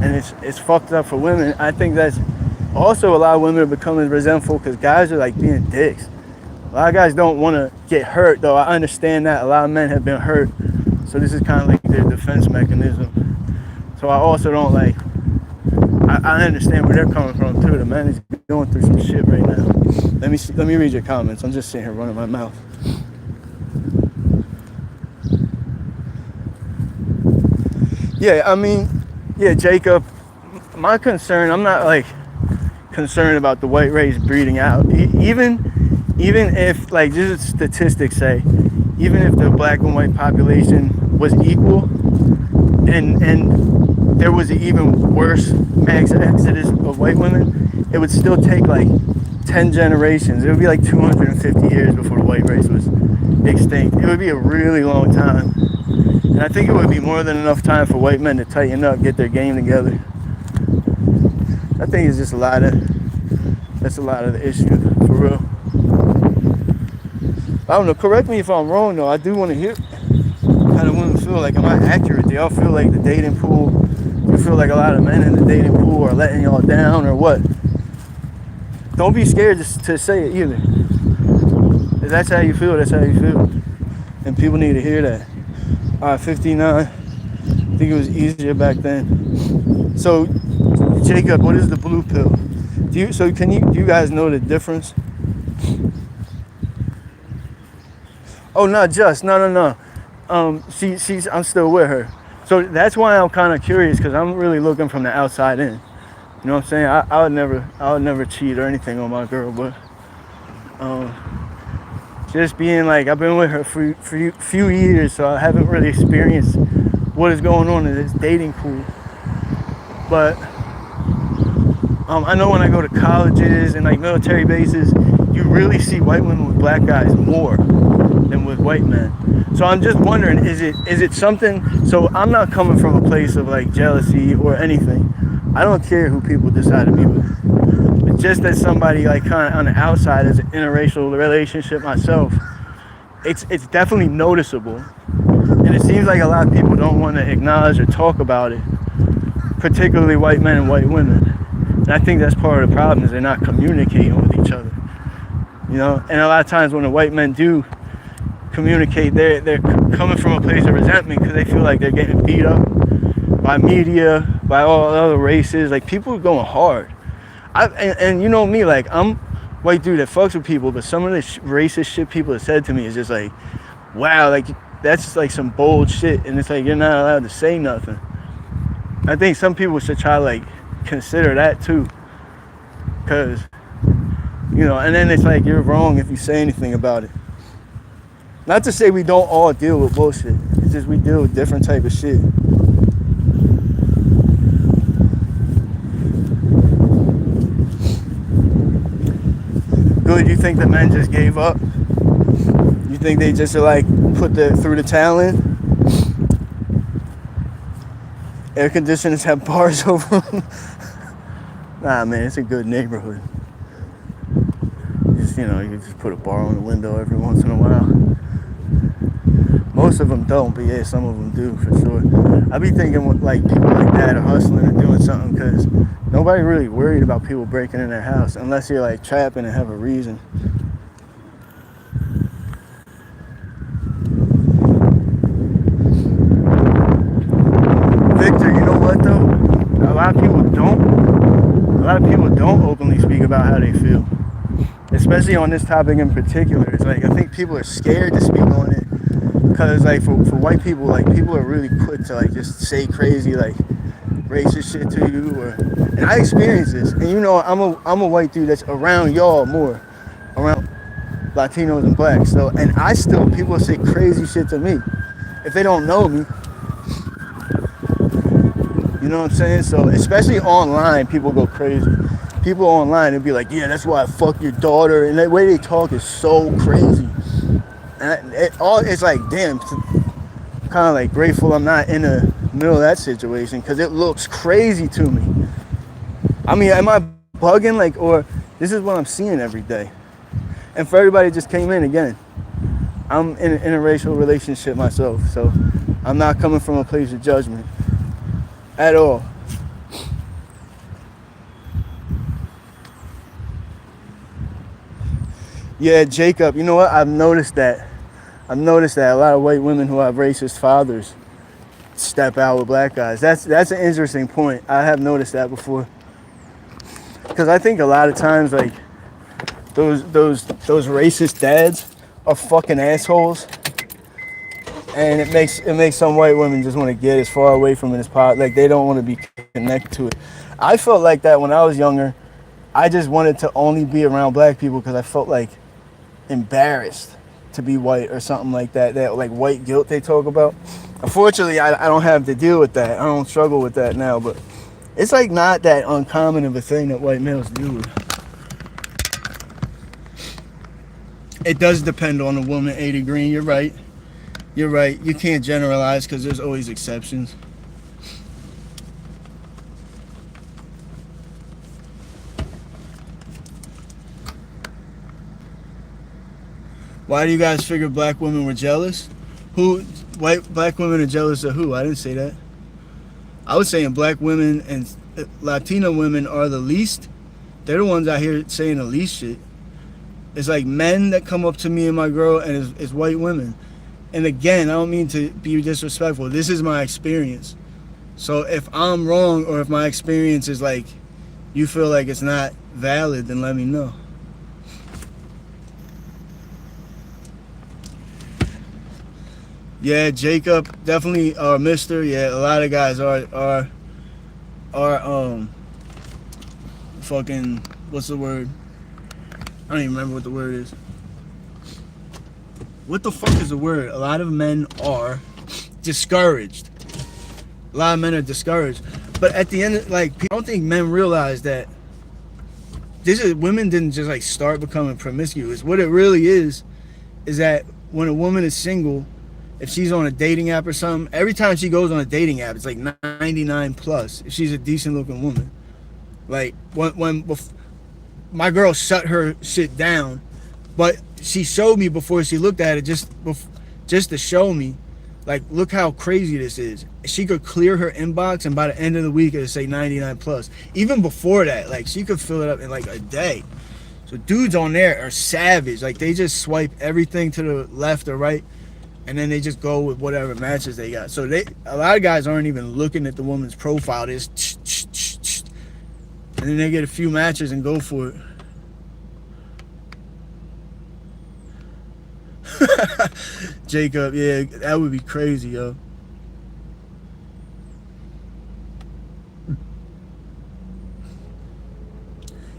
And it's fucked up for women. I think that's also a lot of women are becoming resentful because guys are like being dicks. A lot of guys don't want to get hurt though. I understand that. A lot of men have been hurt. So this is kind of like their defense mechanism. So I also don't like, I understand where they're coming from too. The man is going through some shit right now. Let me read your comments. I'm just sitting here running my mouth. Yeah, I mean, yeah, Jacob, my concern, I'm not like concerned about the white race breeding out. Even if, like, just statistics say, even if the black and white population was equal, and there was an even worse mass exodus of white women, it would still take like 10 generations. It would be like 250 years before the white race was extinct. It would be a really long time. And I think it would be more than enough time for white men to tighten up, get their game together. I think it's just that's a lot of the issue, for real. I don't know, correct me if I'm wrong though. I do want to hear how the women feel. Like, am I accurate? Do y'all feel like the dating pool, you feel like a lot of men in the dating pool are letting y'all down or what? Don't be scared to say it either. If that's how you feel, that's how you feel. And people need to hear that. All right, 59. I think it was easier back then. So, Jacob, what is the blue pill? Do you guys know the difference? Oh, not just. No. She's. I'm still with her. So that's why I'm kind of curious, because I'm really looking from the outside in. You know what I'm saying? I would never cheat or anything on my girl, but just being like, I've been with her for few years, so I haven't really experienced what is going on in this dating pool. But I know when I go to colleges and like military bases, you really see white women with black guys more than with white men. So I'm just wondering, is it something? So I'm not coming from a place of like jealousy or anything. I don't care who people decide to be with. But just as somebody like kind of on the outside as an interracial relationship myself, it's definitely noticeable. And it seems like a lot of people don't want to acknowledge or talk about it, particularly white men and white women. And I think that's part of the problem, is they're not communicating with each other. You know, and a lot of times when the white men do communicate, they're coming from a place of resentment because they feel like they're getting beat up by media, by all other races. Like, people are going hard. And you know me, like, I'm white dude that fucks with people, but some of the racist shit people have said to me is just like, wow, like, that's like some bold shit, and it's like, you're not allowed to say nothing. I think some people should try to like consider that too, because, you know, and then it's like, you're wrong if you say anything about it. Not to say we don't all deal with bullshit, it's just we deal with different type of shit. Good, you think the men just gave up? You think they just like threw the towel in? Air conditioners have bars over them. Nah, man, it's a good neighborhood. Just, you know, you just put a bar on the window every once in a while. Most of them don't, but yeah, some of them do for sure. I be thinking like people like that are hustling and doing something, because nobody really worried about people breaking in their house unless you're like trapping and have a reason. Victor, you know what though? A lot of people don't openly speak about how they feel, especially on this topic in particular. It's like, I think people are scared to speak on it, because like for white people, like, people are really quick to like just say crazy like racist shit to you, and I experience this, and you know, I'm a white dude that's around y'all more, around Latinos and blacks, so, and people say crazy shit to me if they don't know me. You know what I'm saying? So, especially online, people go crazy. People online, they'll be like, yeah, that's why I fucked your daughter. And the way they talk is so crazy. And it's like, damn, kind of like grateful I'm not in the middle of that situation, because it looks crazy to me. I mean, am I bugging? Like, or this is what I'm seeing every day. And for everybody that just came in again, I'm in an interracial relationship myself, so I'm not coming from a place of judgment at all. Yeah, Jacob, you know what? I've noticed that a lot of white women who have racist fathers step out with black guys. That's an interesting point. I have noticed that before. Because I think a lot of times, like, those racist dads are fucking assholes. And it makes some white women just want to get as far away from it as possible. Like, they don't want to be connected to it. I felt like that when I was younger. I just wanted to only be around black people because I felt like embarrassed to be white or something like that. That like white guilt they talk about. Unfortunately, I don't have to deal with that. I don't struggle with that now, but it's like not that uncommon of a thing that white males deal with. It does depend on the woman, 80 Green. You're right. You're right. You can't generalize because there's always exceptions. Why do you guys figure black women were jealous? Who, white black women are jealous of who? I didn't say that. I was saying black women and Latina women are the least. They're the ones out here saying the least shit. It's like men that come up to me and my girl, and it's white women. And again, I don't mean to be disrespectful. This is my experience. So if I'm wrong or if my experience is like, you feel like it's not valid, then let me know. Yeah, Jacob, definitely, Mister. Yeah, a lot of guys are fucking, what's the word? I don't even remember what the word is. What the fuck is the word? A lot of men are discouraged. A lot of men are discouraged. But at the end, like, I don't think men realize that women didn't just like start becoming promiscuous. What it really is that when a woman is single, if she's on a dating app or something, every time she goes on a dating app, it's like 99 plus. If she's a decent looking woman, like when my girl shut her shit down, but she showed me before she looked at it just to show me, like, look how crazy this is. She could clear her inbox, and by the end of the week, it'd say 99 plus. Even before that, like, she could fill it up in like a day. So dudes on there are savage. Like, they just swipe everything to the left or right, and then they just go with whatever matches they got. So a lot of guys aren't even looking at the woman's profile. They just and then they get a few matches and go for it. Jacob, yeah, that would be crazy, yo.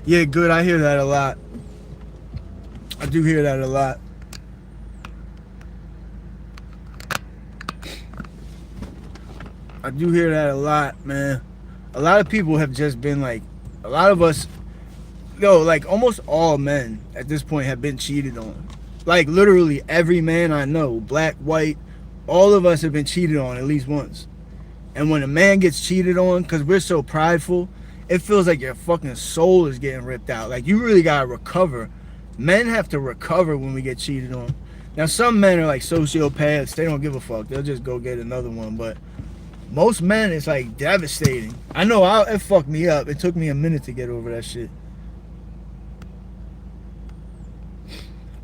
Yeah, good. I hear that a lot. I do hear that a lot. I do hear that a lot, man. A lot of people have just been like, a lot of us, like almost all men at this point have been cheated on. Like literally every man I know, black, white, all of us have been cheated on at least once. And when a man gets cheated on, because we're so prideful, it feels like your fucking soul is getting ripped out. Like you really gotta recover. Men have to recover when we get cheated on. Now some men are like sociopaths, they don't give a fuck. They'll just go get another one, but most men, it's like devastating. I know it fucked me up. It took me a minute to get over that shit.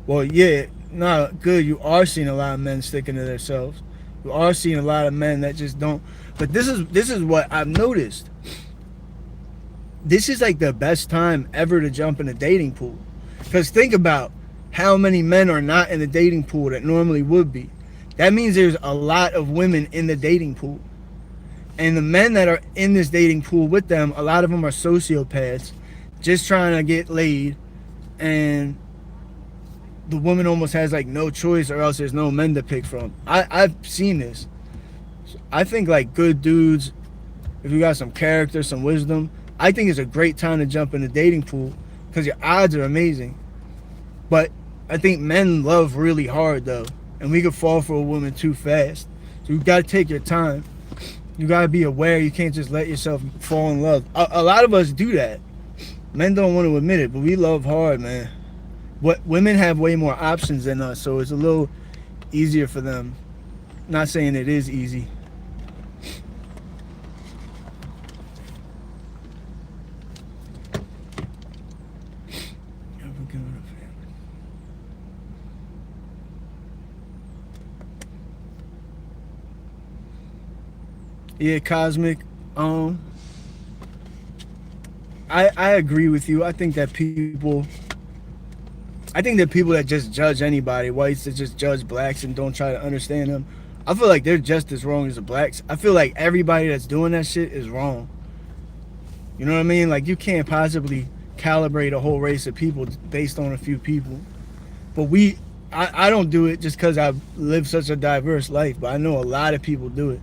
Well, yeah, no, good. You are seeing a lot of men sticking to themselves. You are seeing a lot of men that just don't. But this is what I've noticed. This is like the best time ever to jump in a dating pool. Because think about how many men are not in the dating pool that normally would be. That means there's a lot of women in the dating pool. And the men that are in this dating pool with them, a lot of them are sociopaths, just trying to get laid, and the woman almost has like no choice, or else there's no men to pick from. I've seen this. I think like good dudes, if you got some character, some wisdom, I think it's a great time to jump in the dating pool because your odds are amazing. But I think men love really hard though, and we could fall for a woman too fast. So you gotta take your time. You gotta be aware. You can't just let yourself fall in love. A lot of us do that. Men don't want to admit it, but we love hard, man. Women have way more options than us, so it's a little easier for them. Not saying it is easy. Yeah, Cosmic. I agree with you. I think that people that just judge anybody, whites that just judge blacks and don't try to understand them, I feel like they're just as wrong as the blacks. I feel like everybody that's doing that shit is wrong. You know what I mean? Like you can't possibly calibrate a whole race of people based on a few people. But I don't do it just because I've lived such a diverse life, but I know a lot of people do it.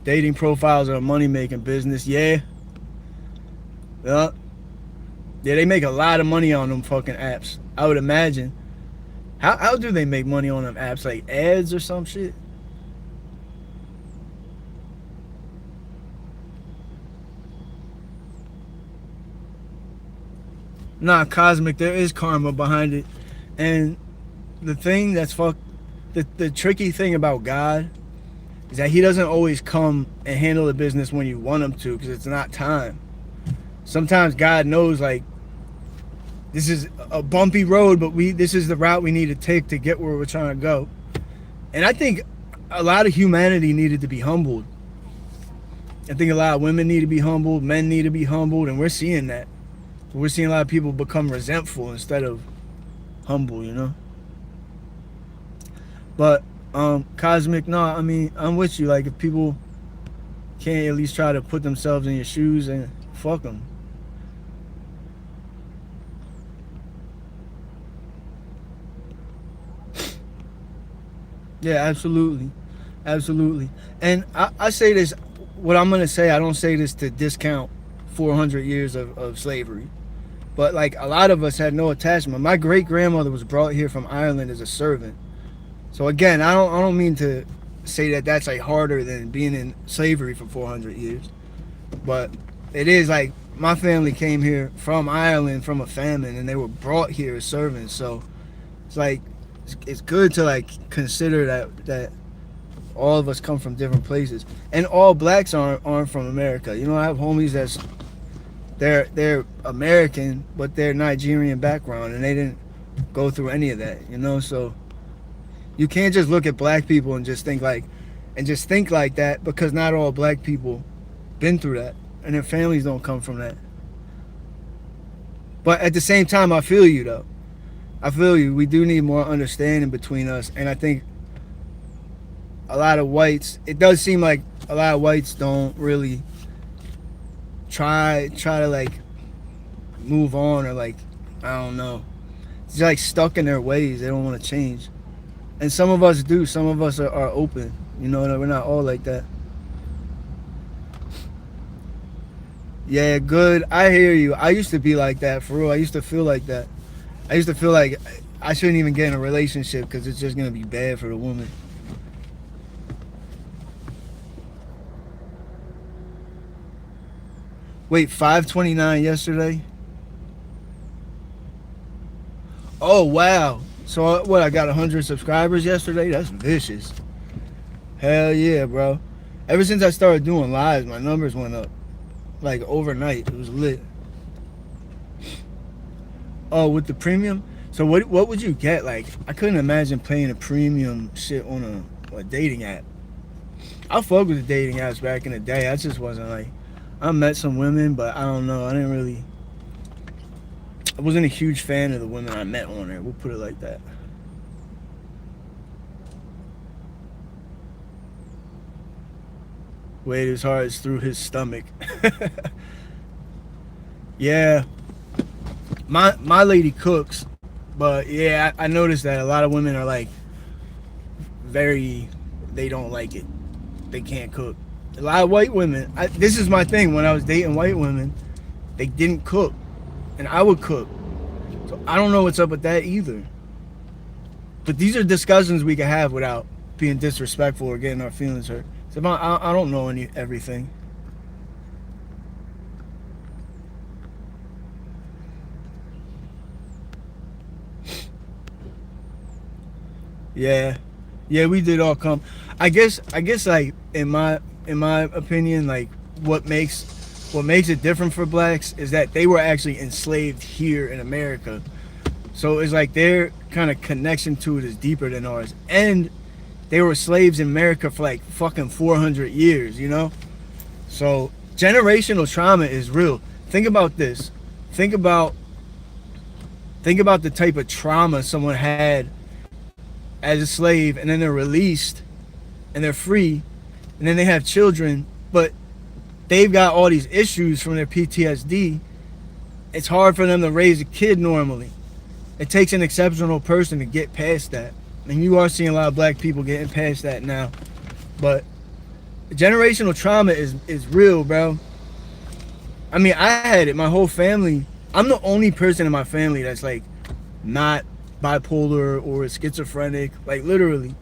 Dating profiles are a money making business. Yeah. Yeah. Yeah, they make a lot of money on them fucking apps. I would imagine. How do they make money on them apps? Like ads or some shit? Nah, cosmic. There is karma behind it. And the thing that's the tricky thing about God is that he doesn't always come and handle the business when you want him to because it's not time. Sometimes God knows like this is a bumpy road, but this is the route we need to take to get where we're trying to go. And I think a lot of humanity needed to be humbled. I think a lot of women need to be humbled, men need to be humbled, and we're seeing that. We're seeing a lot of people become resentful instead of humble, you know? But cosmic, no, I mean, I'm with you. Like if people can't at least try to put themselves in your shoes, and fuck them. Yeah, absolutely. Absolutely. And I say this, what I'm going to say, I don't say this to discount 400 years of slavery. But like a lot of us had no attachment. My great grandmother was brought here from Ireland as a servant. So again, I don't mean to say that that's like harder than being in slavery for 400 years. But it is like my family came here from Ireland from a famine and they were brought here as servants. So it's like it's good to like consider that all of us come from different places, and all blacks aren't from America. You know, I have homies that's they're American, but they're Nigerian background, and they didn't go through any of that. You know, so you can't just look at black people and just think like that because not all black people been through that, and their families don't come from that. But at the same time, I feel you though. I feel you. We do need more understanding between us, and I think a lot of whites. It does seem like a lot of whites don't really try to like move on, or like I don't know. It's like stuck in their ways. They don't want to change, and some of us do. Some of us are open. You know, we're not all like that. Yeah, good. I hear you. I used to be like that for real. I used to feel like that. I used to feel like I shouldn't even get in a relationship because it's just gonna be bad for the woman. Wait, 529 yesterday? Oh wow! So what? I got 100 subscribers yesterday. That's vicious. Hell yeah, bro! Ever since I started doing lives, my numbers went up like overnight. It was lit. Oh, with the premium. So what would you get? Like I couldn't imagine paying a premium shit on a dating app. I fucked with the dating apps back in the day. I just wasn't like. I met some women, but I don't know. I wasn't a huge fan of the women I met on there. We'll put it like that. Wait, his heart is through his stomach. Yeah, my lady cooks, but yeah, I noticed that a lot of women are like very, they don't like it. They can't cook. A lot of white women. This is my thing. When I was dating white women, they didn't cook, and I would cook. So I don't know what's up with that either. But these are discussions we can have without being disrespectful or getting our feelings hurt. So I don't know everything. Yeah, yeah, we did all come. I guess like in my opinion, like what makes it different for blacks is that they were actually enslaved here in America. So it's like their kind of connection to it is deeper than ours. And they were slaves in America for like fucking 400 years, you know? So generational trauma is real. Think about this. Think about the type of trauma someone had as a slave, and then they're released and they're free, and then they have children, but they've got all these issues from their PTSD. It's hard for them to raise a kid normally. It takes an exceptional person to get past that. And you are seeing a lot of black people getting past that now. But generational trauma is real, bro. I mean, I had it. My whole family. I'm the only person in my family that's like not bipolar or schizophrenic, like literally.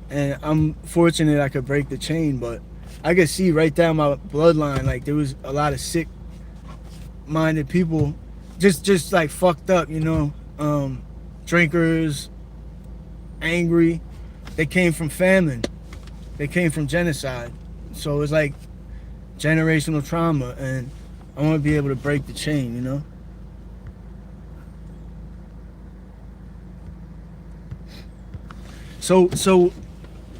And I'm fortunate I could break the chain, but I could see right down my bloodline, like there was a lot of sick-minded people, just like fucked up, you know, drinkers, angry. They came from famine. They came from genocide. So it's like generational trauma, and I want to be able to break the chain, you know? So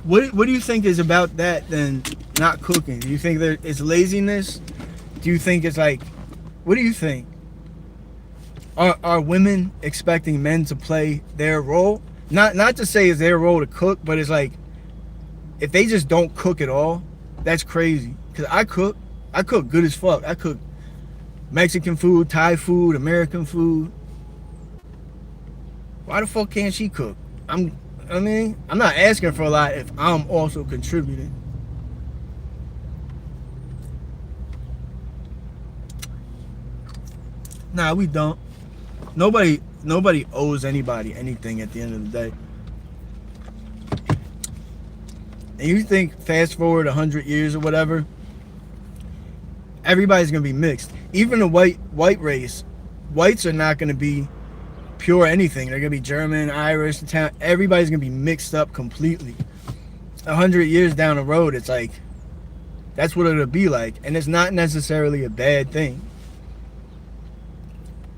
what do you think is about that then not cooking? Do you think that it's laziness? Do you think it's like, what do you think? Are women expecting men to play their role? Not to say it's their role to cook, but it's like, if they just don't cook at all, that's crazy. Cause I cook good as fuck. I cook Mexican food, Thai food, American food. Why the fuck can't she cook? I'm not asking for a lot if I'm also contributing. Nah, we don't. Nobody owes anybody anything at the end of the day. And you think fast forward 100 years or whatever, everybody's gonna be mixed. Even the white race, whites are not gonna be pure anything. They're gonna be German, Irish, Italian. Everybody's gonna be mixed up completely. 100 years down the road, it's like that's what it'll be like, and it's not necessarily a bad thing.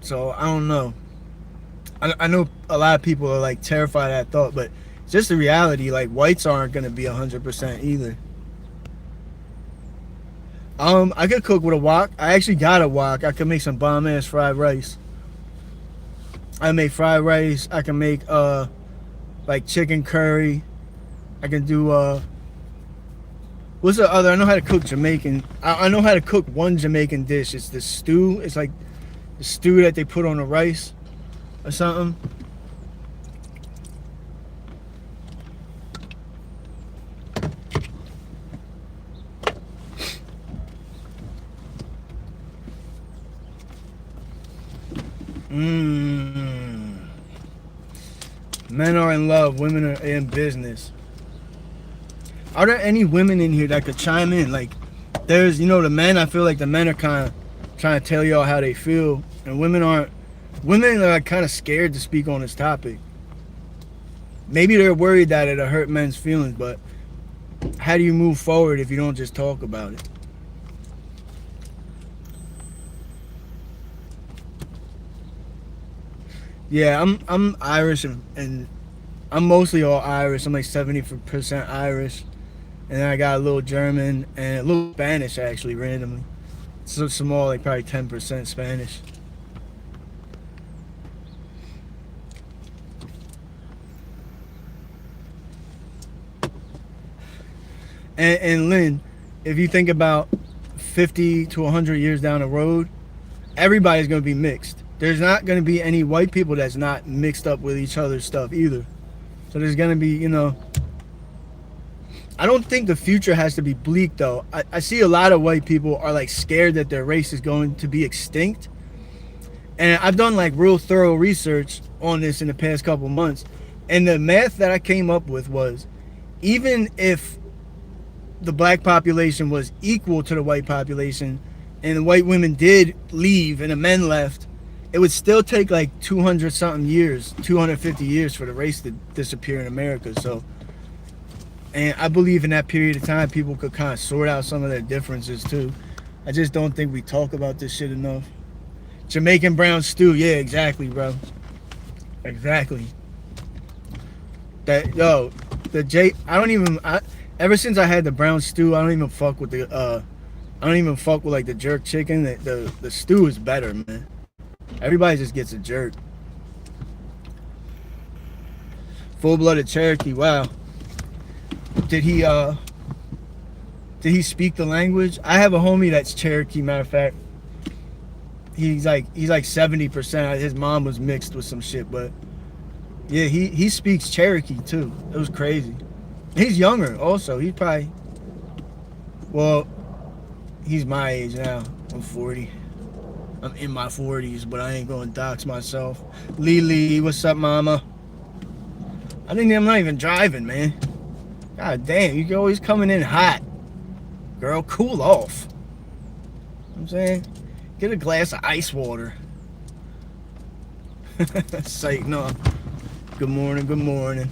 So I don't know. I know a lot of people are like terrified of that thought, but it's just the reality. Like whites aren't gonna be 100% either. I could cook with a wok. I actually got a wok. I could make some bomb ass fried rice. I make fried rice. I can make like chicken curry. I can do what's the other? I know how to cook Jamaican. I know how to cook one Jamaican dish. It's the stew. It's like the stew that they put on the rice or something. Men are in love, women are in business. Are there any women in here that could chime in? Like, there's, you know, the men, I feel like the men are kind of trying to tell y'all how they feel, and women aren't. Women are kind of scared to speak on this topic. Maybe they're worried that it'll hurt men's feelings, but how do you move forward if you don't just talk about it? Yeah, I'm Irish, and I'm mostly all Irish. I'm like 70% Irish, and then I got a little German and a little Spanish actually randomly. So small, like probably 10% Spanish. And Lynn, if you think about 50 to 100 years down the road, everybody's gonna be mixed. There's not going to be any white people that's not mixed up with each other's stuff either. So there's going to be, you know, I don't think the future has to be bleak though. I see a lot of white people are like scared that their race is going to be extinct. And I've done like real thorough research on this in the past couple months. And the math that I came up with was, even if the black population was equal to the white population and the white women did leave and the men left, it would still take like 200 something years, 250 years for the race to disappear in America. So, and I believe in that period of time, people could kind of sort out some of their differences too. I just don't think we talk about this shit enough. Jamaican brown stew, yeah, exactly, bro. Exactly. That, yo, ever since I had the brown stew, I don't even fuck with like the jerk chicken. The stew is better, man. Everybody just gets a jerk. Full-blooded Cherokee, wow. Did Did he speak the language? I have a homie that's Cherokee. Matter of fact, he's like 70%. His mom was mixed with some shit, but yeah, he speaks Cherokee too. It was crazy. He's younger also. He's probably, well, he's my age now. I'm 40. I'm in my 40s, but I ain't gonna dox myself. Lily, what's up, mama? I think I'm not even driving, man. God damn, you always coming in hot. Girl, cool off. You know what I'm saying? Get a glass of ice water. Psych, no. Good morning, good morning.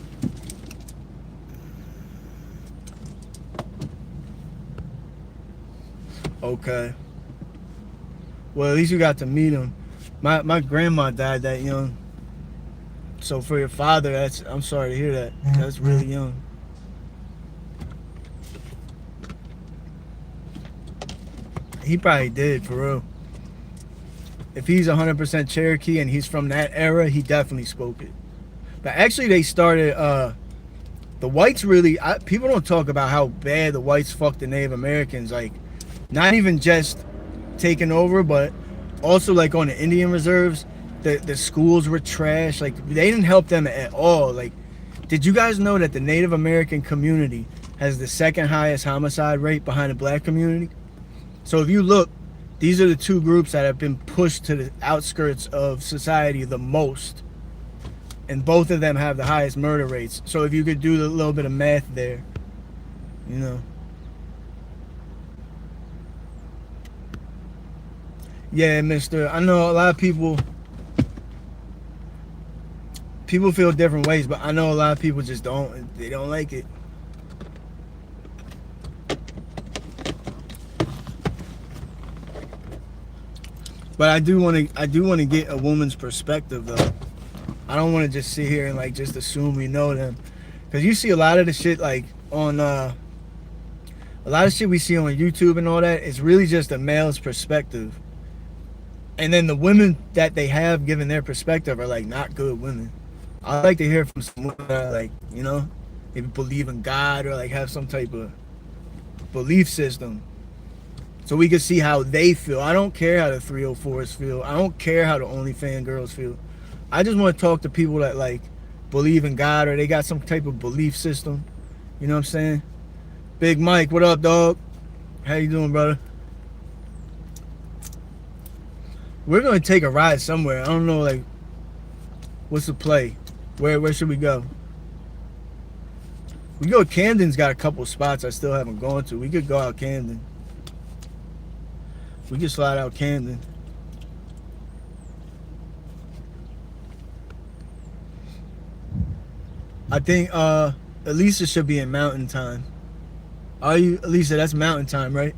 Okay. Well, at least you got to meet him. My grandma died that young. So for your father, I'm sorry to hear that. That's really young. He probably did, for real. If he's 100% Cherokee and he's from that era, he definitely spoke it. But actually, they started, the whites really, people don't talk about how bad the whites fucked the Native Americans. Like, not even just taking over, but also like on the Indian reserves, the schools were trash. Like, they didn't help them at all. Like, did you guys know that the Native American community has the second highest homicide rate behind the black community? So if you look, these are the two groups that have been pushed to the outskirts of society the most. And both of them have the highest murder rates. So if you could do a little bit of math there, you know. Yeah, mister, I know a lot of people feel different ways, but I know a lot of people just they don't like it. But I do want to get a woman's perspective though. I don't want to just sit here and like just assume we know them, because you see a lot of the shit like on a lot of shit we see on YouTube and all that. It's really just a male's perspective, and then the women that they have given their perspective are like not good women. I like to hear from some women that are like, you know, maybe believe in God or like have some type of belief system, so we can see how they feel. I don't care how the 304s feel. I don't care how the OnlyFans girls feel. I just want to talk to people that like believe in God or they got some type of belief system. You know what I'm saying? Big Mike, what up, dog? How you doing, brother? We're gonna take a ride somewhere. I don't know, like, what's the play? Where should we go? We go. Camden's got a couple spots I still haven't gone to. We could go out Camden. We could slide out Camden. I think Elisa should be in Mountain Time. Are you, Elisa? That's Mountain Time, right?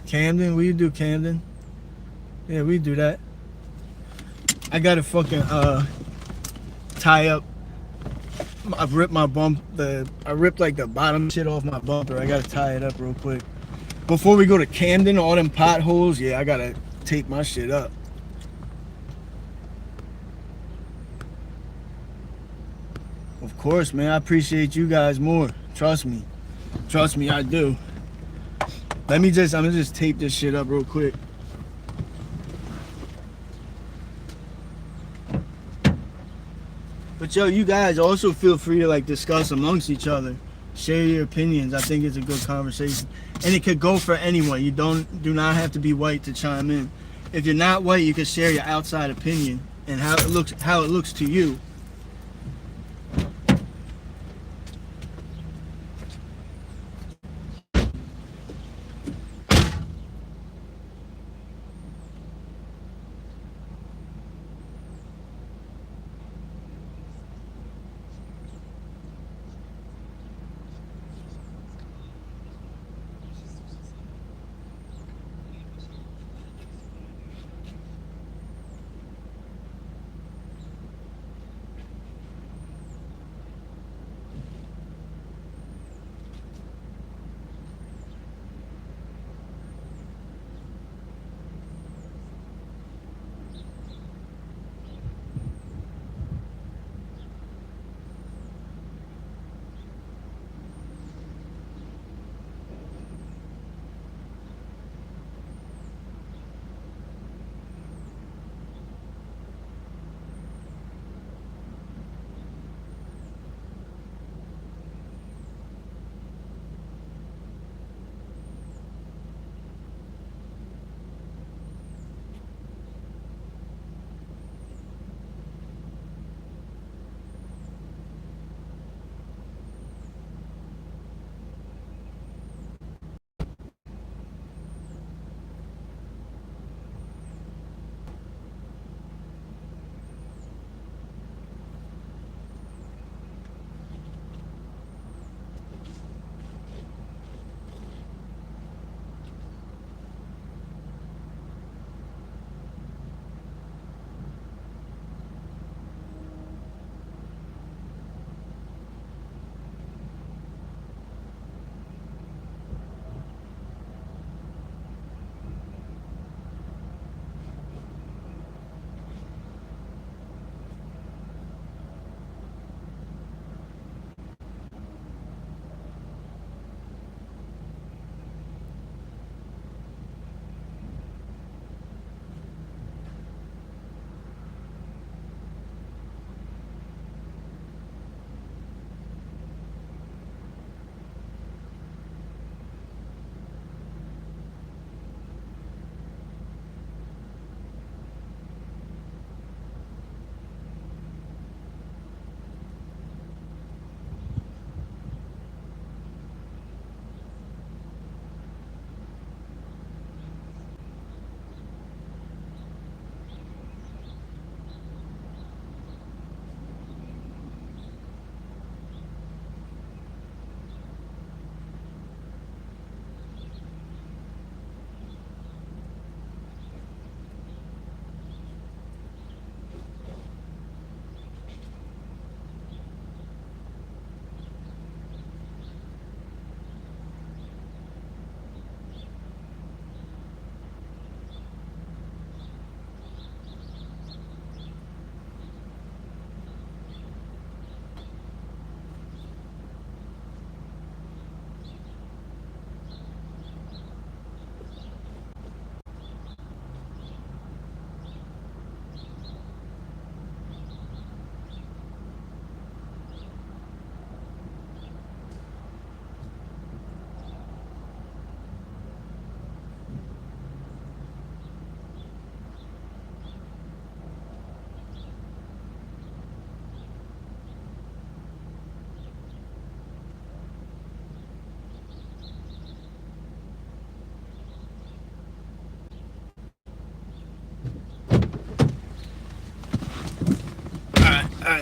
Camden? We do Camden. Yeah, we do that. I gotta fucking tie up. I ripped my I ripped like the bottom shit off my bumper. I gotta tie it up real quick. Before we go to Camden, all them potholes, yeah, I gotta tape my shit up. Of course, man. I appreciate you guys more. Trust me. Trust me, I do. I'm gonna just tape this shit up real quick. But yo, you guys also feel free to like discuss amongst each other. Share your opinions. I think it's a good conversation. And it could go for anyone. You do not have to be white to chime in. If you're not white, you can share your outside opinion and how it looks to you.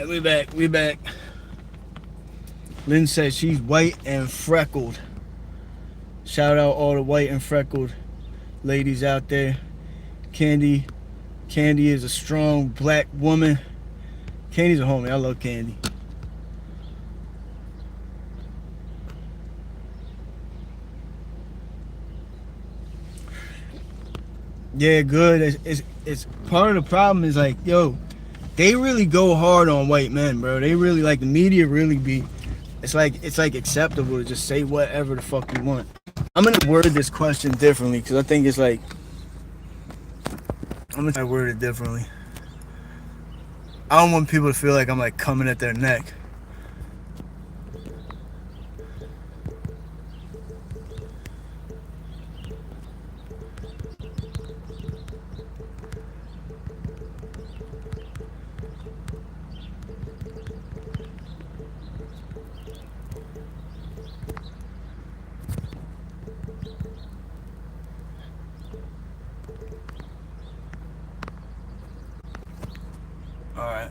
Alright, we back. We back. Lynn says she's white and freckled. Shout out all the white and freckled ladies out there. Candy is a strong black woman. Candy's a homie. I love Candy. Yeah, good. It's part of the problem is like, yo, they really go hard on white men, bro. They really like the media really be. It's like acceptable to just say whatever the fuck you want. I'm gonna word this question differently because I think it's like I'm gonna try to word it differently. I don't want people to feel like I'm like coming at their neck. Alright.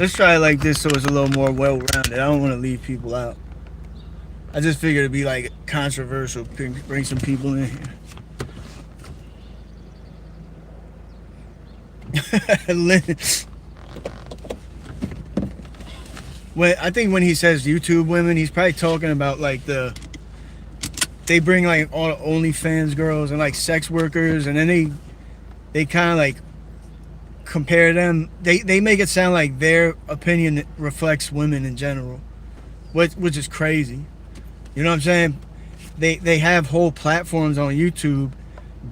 Let's try it like this so it's a little more well-rounded. I don't want to leave people out. I just figured it'd be like controversial. Bring some people in here. I think when he says YouTube women, he's probably talking about like they bring like all the OnlyFans girls and like sex workers, and then they kind of like compare them. They make it sound like their opinion reflects women in general, which is crazy. You know what I'm saying? They have whole platforms on YouTube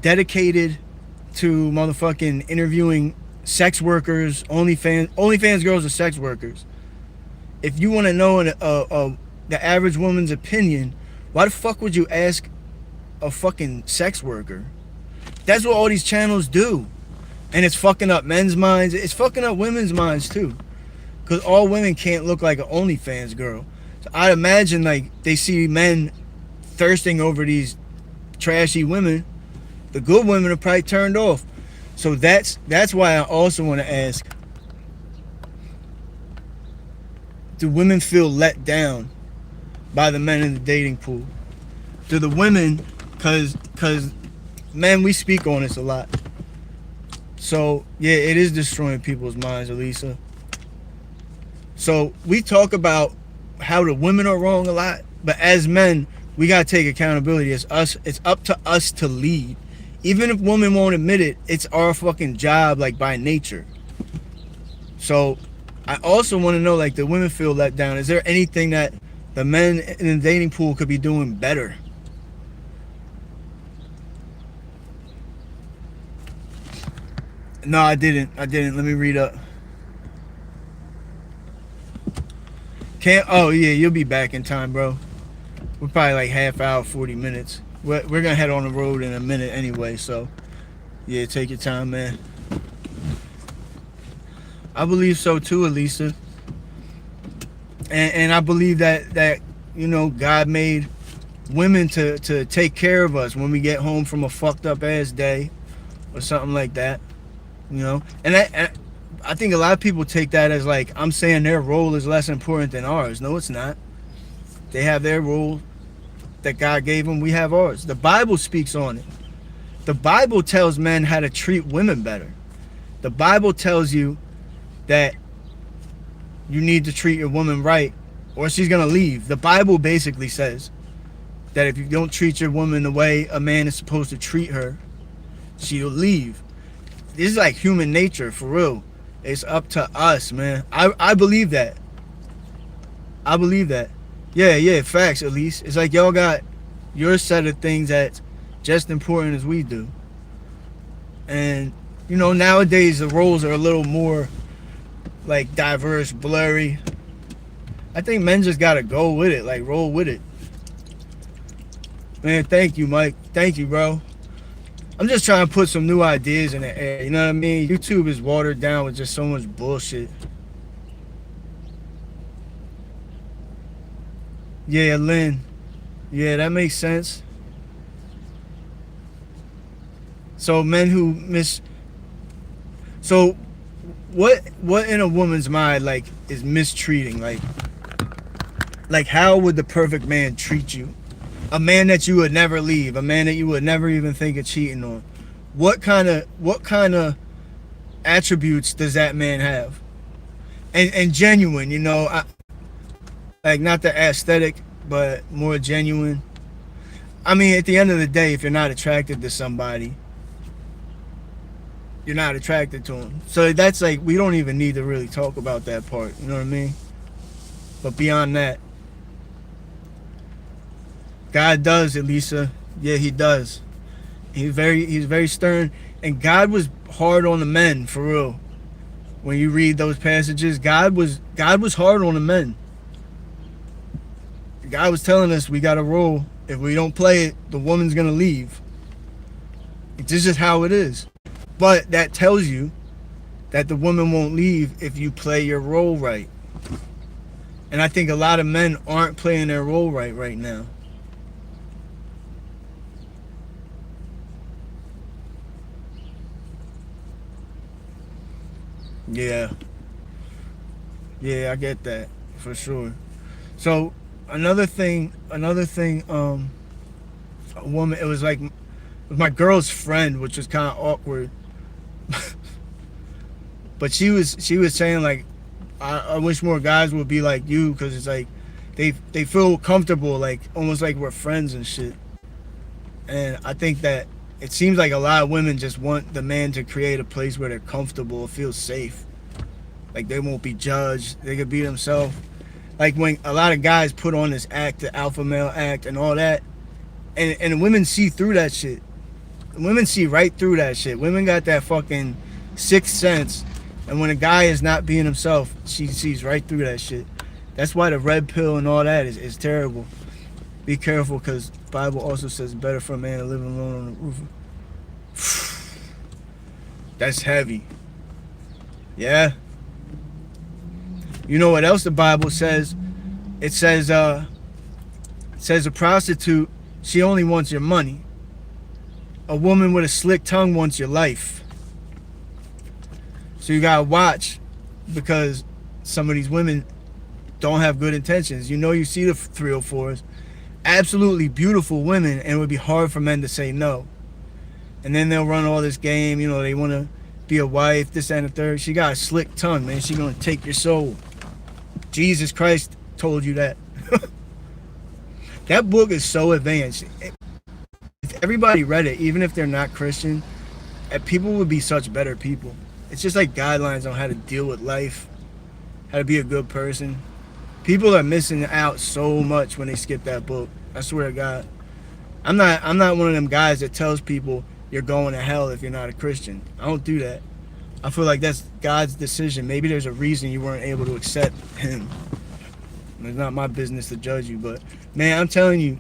dedicated to motherfucking interviewing sex workers. OnlyFans girls are sex workers. If you want to know the average woman's opinion, why the fuck would you ask a fucking sex worker? That's what all these channels do. And it's fucking up men's minds. It's fucking up women's minds too. Because all women can't look like an OnlyFans girl. So I'd imagine like they see men thirsting over these trashy women. The good women are probably turned off. So that's why I also want to ask, do women feel let down by the men in the dating pool? Do the women, cause men, we speak on this a lot. So yeah, it is destroying people's minds, Elisa. So we talk about how the women are wrong a lot, but as men, we gotta take accountability. It's up to us to lead. Even if women won't admit it, it's our fucking job, like by nature. So I also want to know, like, the women feel let down. Is there anything that the men in the dating pool could be doing better? No, I didn't. Let me read up. Oh yeah, you'll be back in time, bro. We're probably like half hour, 40 minutes. We're gonna head on the road in a minute anyway, so yeah, take your time, man. I believe so too, Elisa. And I believe that you know, God made women to take care of us when we get home from a fucked up ass day or something like that. You know, and I think a lot of people take that as like I'm saying their role is less important than ours. No, it's not. They have their role that God gave them. We have ours. The Bible speaks on it. The Bible tells men how to treat women better. The Bible tells you that you need to treat your woman right or she's gonna leave. The Bible basically says that if you don't treat your woman the way a man is supposed to treat her, she'll leave. This is like human nature, for real. It's up to us, man. I believe that. I believe that. Yeah, facts, at least. It's like y'all got your set of things that's just important as we do. And, you know, nowadays the roles are a little more like diverse, blurry. I think men just gotta go with it, like roll with it. Man, thank you, Mike. Thank you, bro. I'm just trying to put some new ideas in the air, you know what I mean? YouTube is watered down with just so much bullshit. Yeah, Lynn. Yeah, that makes sense. So men who So what in a woman's mind like is mistreating? Like how would the perfect man treat you? A man that you would never leave, a man that you would never even think of cheating on. What kind of attributes does that man have? And genuine, like not the aesthetic, but more genuine. I mean, at the end of the day, if you're not attracted to somebody, you're not attracted to them. So that's like, we don't even need to really talk about that part. You know what I mean? But beyond that, God does, Elisa. Yeah, he does. He's very stern. And God was hard on the men, for real. When you read those passages, God was hard on the men. God was telling us we got to roll. If we don't play it, the woman's going to leave. This is how it is. But that tells you that the woman won't leave if you play your role right. And I think a lot of men aren't playing their role right now. Yeah. Yeah, I get that for sure. So another thing, a woman, it was like my girl's friend, which was kind of awkward. But she was saying like, I wish more guys would be like you, because it's like they feel comfortable, like almost like we're friends and shit. And I think that it seems like a lot of women just want the man to create a place where they're comfortable, feel safe, like they won't be judged, they could be themselves. Like when a lot of guys put on this act, the alpha male act and all that, and women see through that shit. Women see right through that shit. Women got that fucking sixth sense, and when a guy is not being himself, she sees right through that shit. That's why the red pill and all that is terrible. Be careful, because the Bible also says better for a man to live alone on the roof. That's heavy. Yeah. You know what else the Bible says? It says a prostitute, she only wants your money. A woman with a slick tongue wants your life. So you gotta watch, because some of these women don't have good intentions. You see the 304s, absolutely beautiful women, and it would be hard for men to say no. And then they'll run all this game, they want to be a wife, this and the third. She got a slick tongue, man. She gonna take your soul. Jesus Christ told you that. That book is so advanced. If everybody read it, even if they're not Christian, people would be such better people. It's just like guidelines on how to deal with life, how to be a good person. People are missing out so much when they skip that book. I swear to God. I'm not one of them guys that tells people you're going to hell if you're not a Christian. I don't do that. I feel like that's God's decision. Maybe there's a reason you weren't able to accept him. It's not my business to judge you, but man, I'm telling you,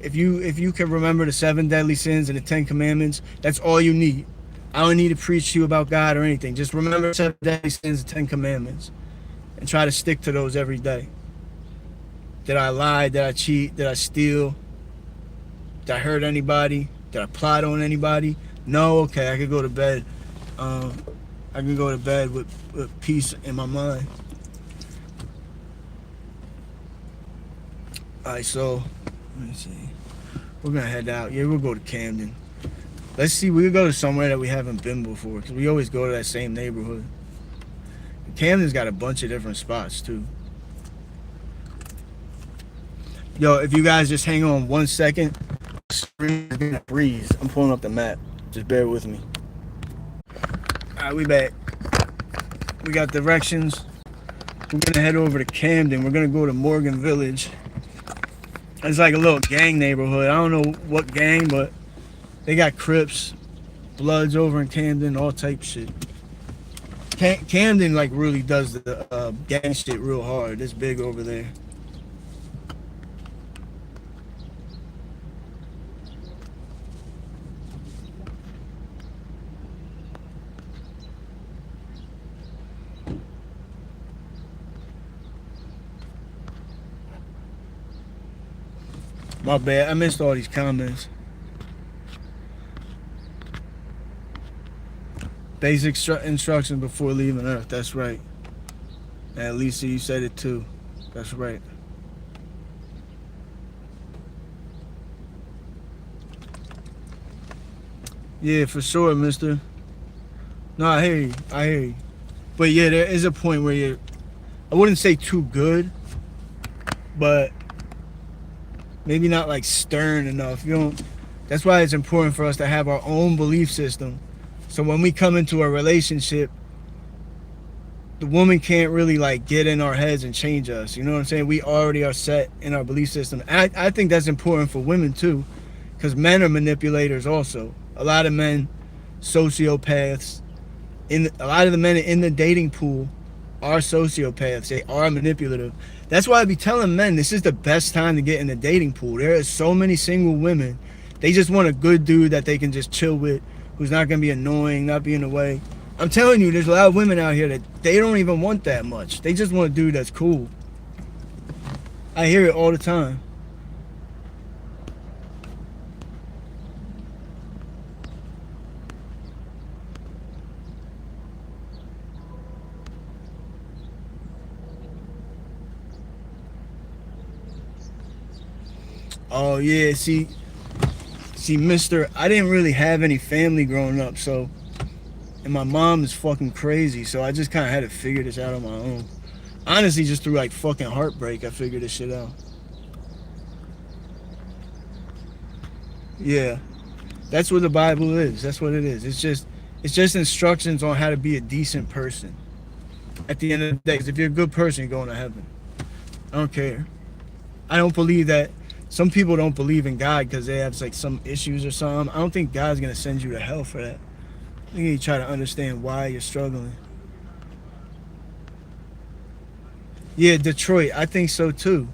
if you can remember the 7 deadly sins and the 10 commandments, that's all you need. I don't need to preach to you about God or anything. Just remember the 7 deadly sins and 10 commandments, and try to stick to those every day. Did I lie? Did I cheat? Did I steal? Did I hurt anybody? Did I plot on anybody? No. Okay, I could go to bed. I can go to bed with peace in my mind. Alright, so let me see. We're gonna head out. Yeah, we'll go to Camden. Let's see, we'll go to somewhere that we haven't been before, because we always go to that same neighborhood. Camden's got a bunch of different spots too. Yo, if you guys just hang on 1 second, breeze. I'm pulling up the map. Just bear with me. Alright, we back. We got directions. We're gonna head over to Camden. We're gonna go to Morgan Village. It's like a little gang neighborhood. I don't know what gang, but they got Crips, Bloods over in Camden, all type shit. Camden like really does the gang shit real hard. It's big over there. My bad. I missed all these comments. Basic instructions before leaving Earth. That's right. And Lisa, you said it too. That's right. Yeah, for sure, Mister. No, I hear you. I hear you. But yeah, there is a point where you're. I wouldn't say too good, but maybe not like stern enough. You don't. That's why it's important for us to have our own belief system. So when we come into a relationship, the woman can't really like get in our heads and change us. You know what I'm saying? We already are set in our belief system. And I think that's important for women too, because men are manipulators also. A lot of men, sociopaths. A lot of the men in the dating pool are sociopaths. They are manipulative. That's why I be telling men this is the best time to get in the dating pool. There are so many single women. They just want a good dude that they can just chill with, who's not gonna be annoying, not be in the way. I'm telling you, there's a lot of women out here that they don't even want that much. They just want a dude that's cool. I hear it all the time. Oh yeah, see, Mister, I didn't really have any family growing up, so, and my mom is fucking crazy, so I just kind of had to figure this out on my own. Honestly, just through like fucking heartbreak, I figured this shit out. Yeah, that's what the Bible is. That's what it is. It's just instructions on how to be a decent person. At the end of the day, 'cause if you're a good person, you're going to heaven. I don't care. I don't believe that. Some people don't believe in God because they have like some issues or something. I don't think God's gonna send you to hell for that. I think you try to understand why you're struggling. Yeah, Detroit. I think so too.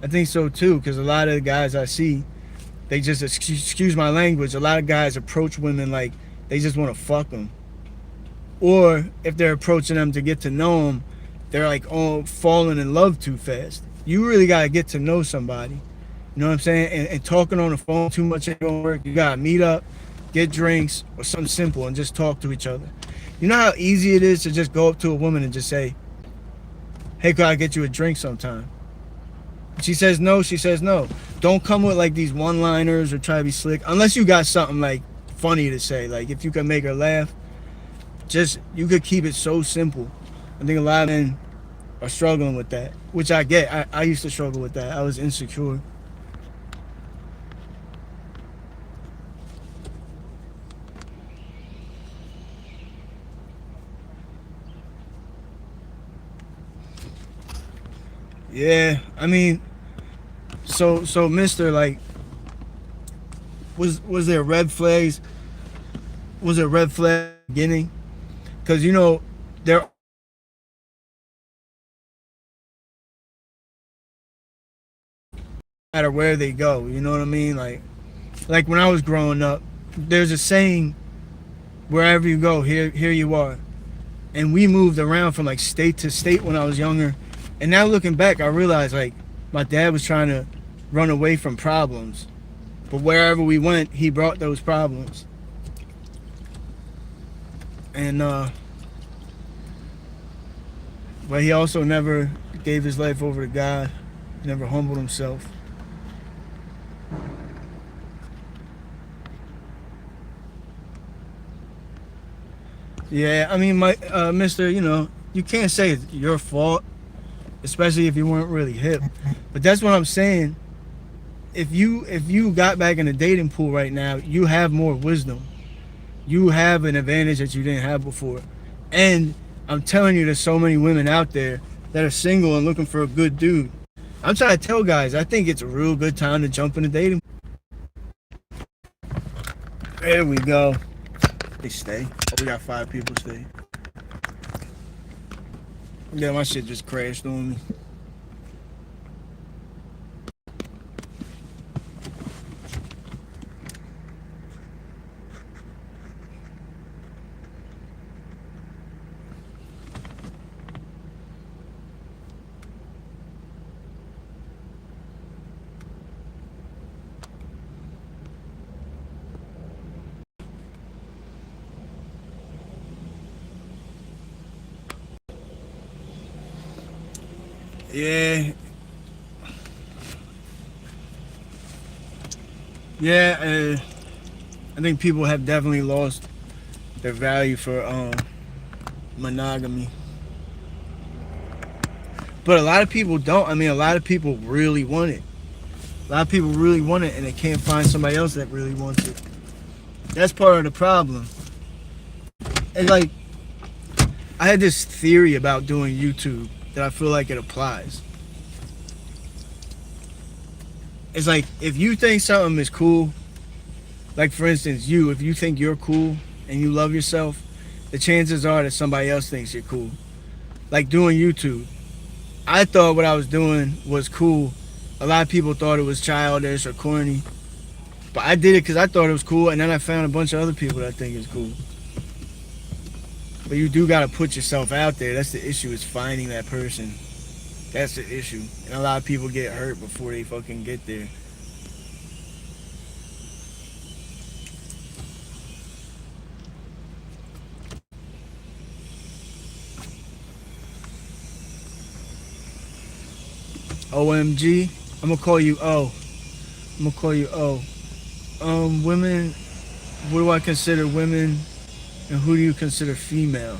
I think so too because a lot of the guys I see, they just excuse my language. A lot of guys approach women like they just want to fuck them, or if they're approaching them to get to know them, they're like oh falling in love too fast. You really gotta get to know somebody. You know what I'm saying? And talking on the phone too much ain't gonna work. You gotta meet up, get drinks, or something simple and just talk to each other. You know how easy it is to just go up to a woman and just say, hey, could I get you a drink sometime? She says no, she says no. Don't come with like these one-liners or try to be slick. Unless you got something like funny to say. Like if you can make her laugh, just you could keep it so simple. I think a lot of men are struggling with that, which I get. I used to struggle with that. I was insecure. Yeah, I mean, so Mister, like, was there red flags? Was there red flag at the beginning? Because you know, there no matter where they go. You know what I mean? Like when I was growing up, there's a saying, wherever you go, here you are. And we moved around from like state to state when I was younger. And now looking back, I realized like my dad was trying to run away from problems. But wherever we went, he brought those problems. And but he also never gave his life over to God. He never humbled himself. Yeah, I mean, my Mister, you know, you can't say it's your fault, especially if you weren't really hip. But that's what I'm saying. If you got back in the dating pool right now, you have more wisdom. You have an advantage that you didn't have before. And I'm telling you, there's so many women out there that are single and looking for a good dude. I'm trying to tell guys, I think it's a real good time to jump in the dating. There we go. They stay. Oh, we got 5 people stay. Yeah, my shit just crashed on me. Yeah, yeah. I think people have definitely lost their value for monogamy. But a lot of people don't. I mean, a lot of people really want it. A lot of people really want it, and they can't find somebody else that really wants it. That's part of the problem. And like, I had this theory about doing YouTube that I feel like it applies. It's like, if you think something is cool, like for instance, if you think you're cool and you love yourself, the chances are that somebody else thinks you're cool. Like doing YouTube. I thought what I was doing was cool. A lot of people thought it was childish or corny. But I did it because I thought it was cool, and then I found a bunch of other people that think it's cool. But you do got to put yourself out there. That's the issue, is finding that person. That's the issue. And a lot of people get hurt before they fucking get there. OMG, I'm gonna call you O. I'm gonna call you O. Women, what do I consider women, and who do you consider female?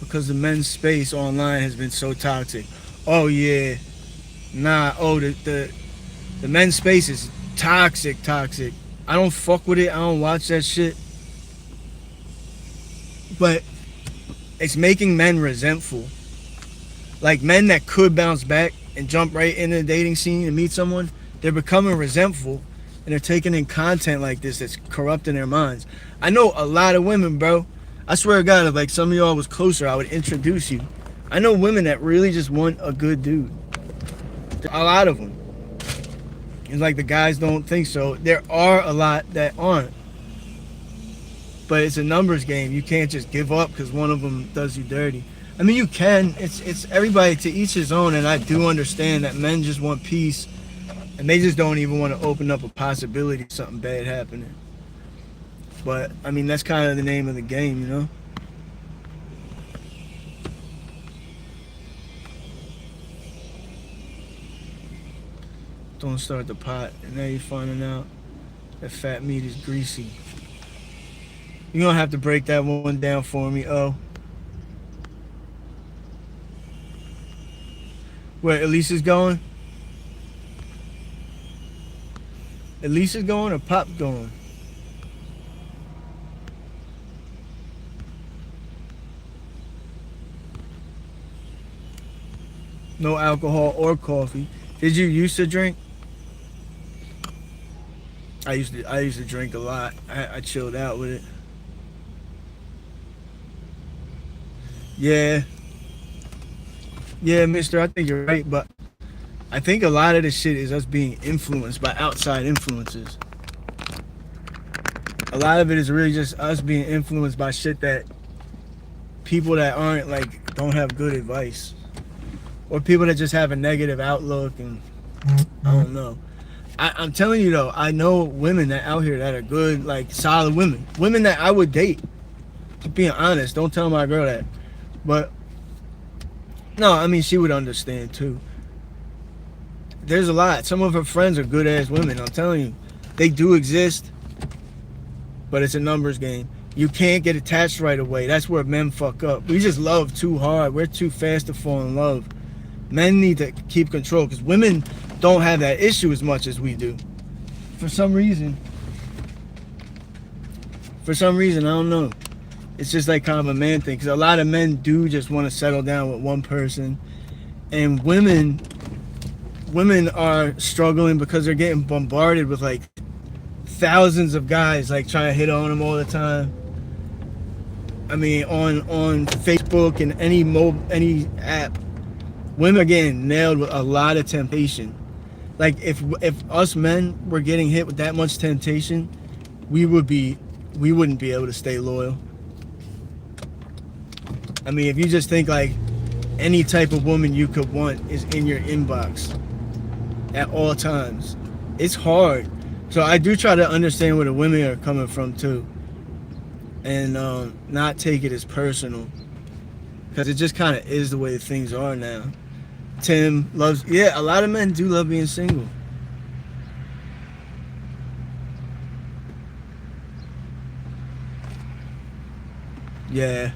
Because the men's space online has been so toxic. Oh yeah, nah. Oh, the men's space is toxic. I don't fuck with it. I don't watch that shit. But it's making men resentful. Like, men that could bounce back and jump right into the dating scene and meet someone, they're becoming resentful, and they're taking in content like this that's corrupting their minds. I know a lot of women, bro. I swear to God, if like some of y'all was closer, I would introduce you. I know women that really just want a good dude. A lot of them. It's like the guys don't think so. There are a lot that aren't. But it's a numbers game. You can't just give up because one of them does you dirty. I mean, you can. It's everybody to each his own, and I do understand that men just want peace, and they just don't even want to open up a possibility of something bad happening. But I mean, that's kind of the name of the game, you know. Don't start the pot, and now you're finding out that fat meat is greasy. You're gonna have to break that one down for me, oh. Where Elise is going? Elise is going or Pop's going? No alcohol or coffee. Did you used to drink? I used to drink a lot. I chilled out with it. Yeah, mister, I think you're right, but I think a lot of this shit is us being influenced by outside influences. A lot of it is really just us being influenced by shit that people that aren't like, don't have good advice. Or people that just have a negative outlook, and I don't know. I'm telling you though, I know women that out here that are good, like solid women. Women that I would date. Just being honest, don't tell my girl that. But no, I mean, she would understand too. There's a lot. Some of her friends are good ass women, I'm telling you. They do exist, but it's a numbers game. You can't get attached right away. That's where men fuck up. We just love too hard. We're too fast to fall in love. Men need to keep control, because women don't have that issue as much as we do. For some reason, I don't know. It's just like kind of a man thing, because a lot of men do just want to settle down with one person, and women are struggling because they're getting bombarded with like thousands of guys like trying to hit on them all the time. I mean, on Facebook and any app, women are getting nailed with a lot of temptation. Like if us men were getting hit with that much temptation, we wouldn't be able to stay loyal. I mean, if you just think like any type of woman you could want is in your inbox at all times, it's hard. So I do try to understand where the women are coming from too, and not take it as personal. because it just kind of is the way things are now. Tim loves, yeah, a lot of men do love being single. Yeah.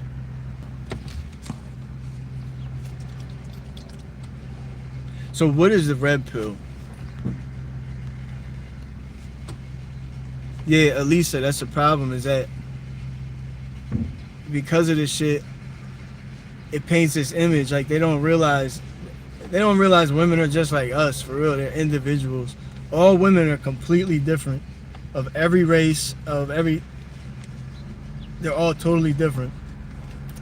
So what is the red pill? Yeah, Elisa, that's the problem, is that because of this shit, it paints this image like they don't realize women are just like us, for real. They're individuals. All women are completely different, of every race, they're all totally different.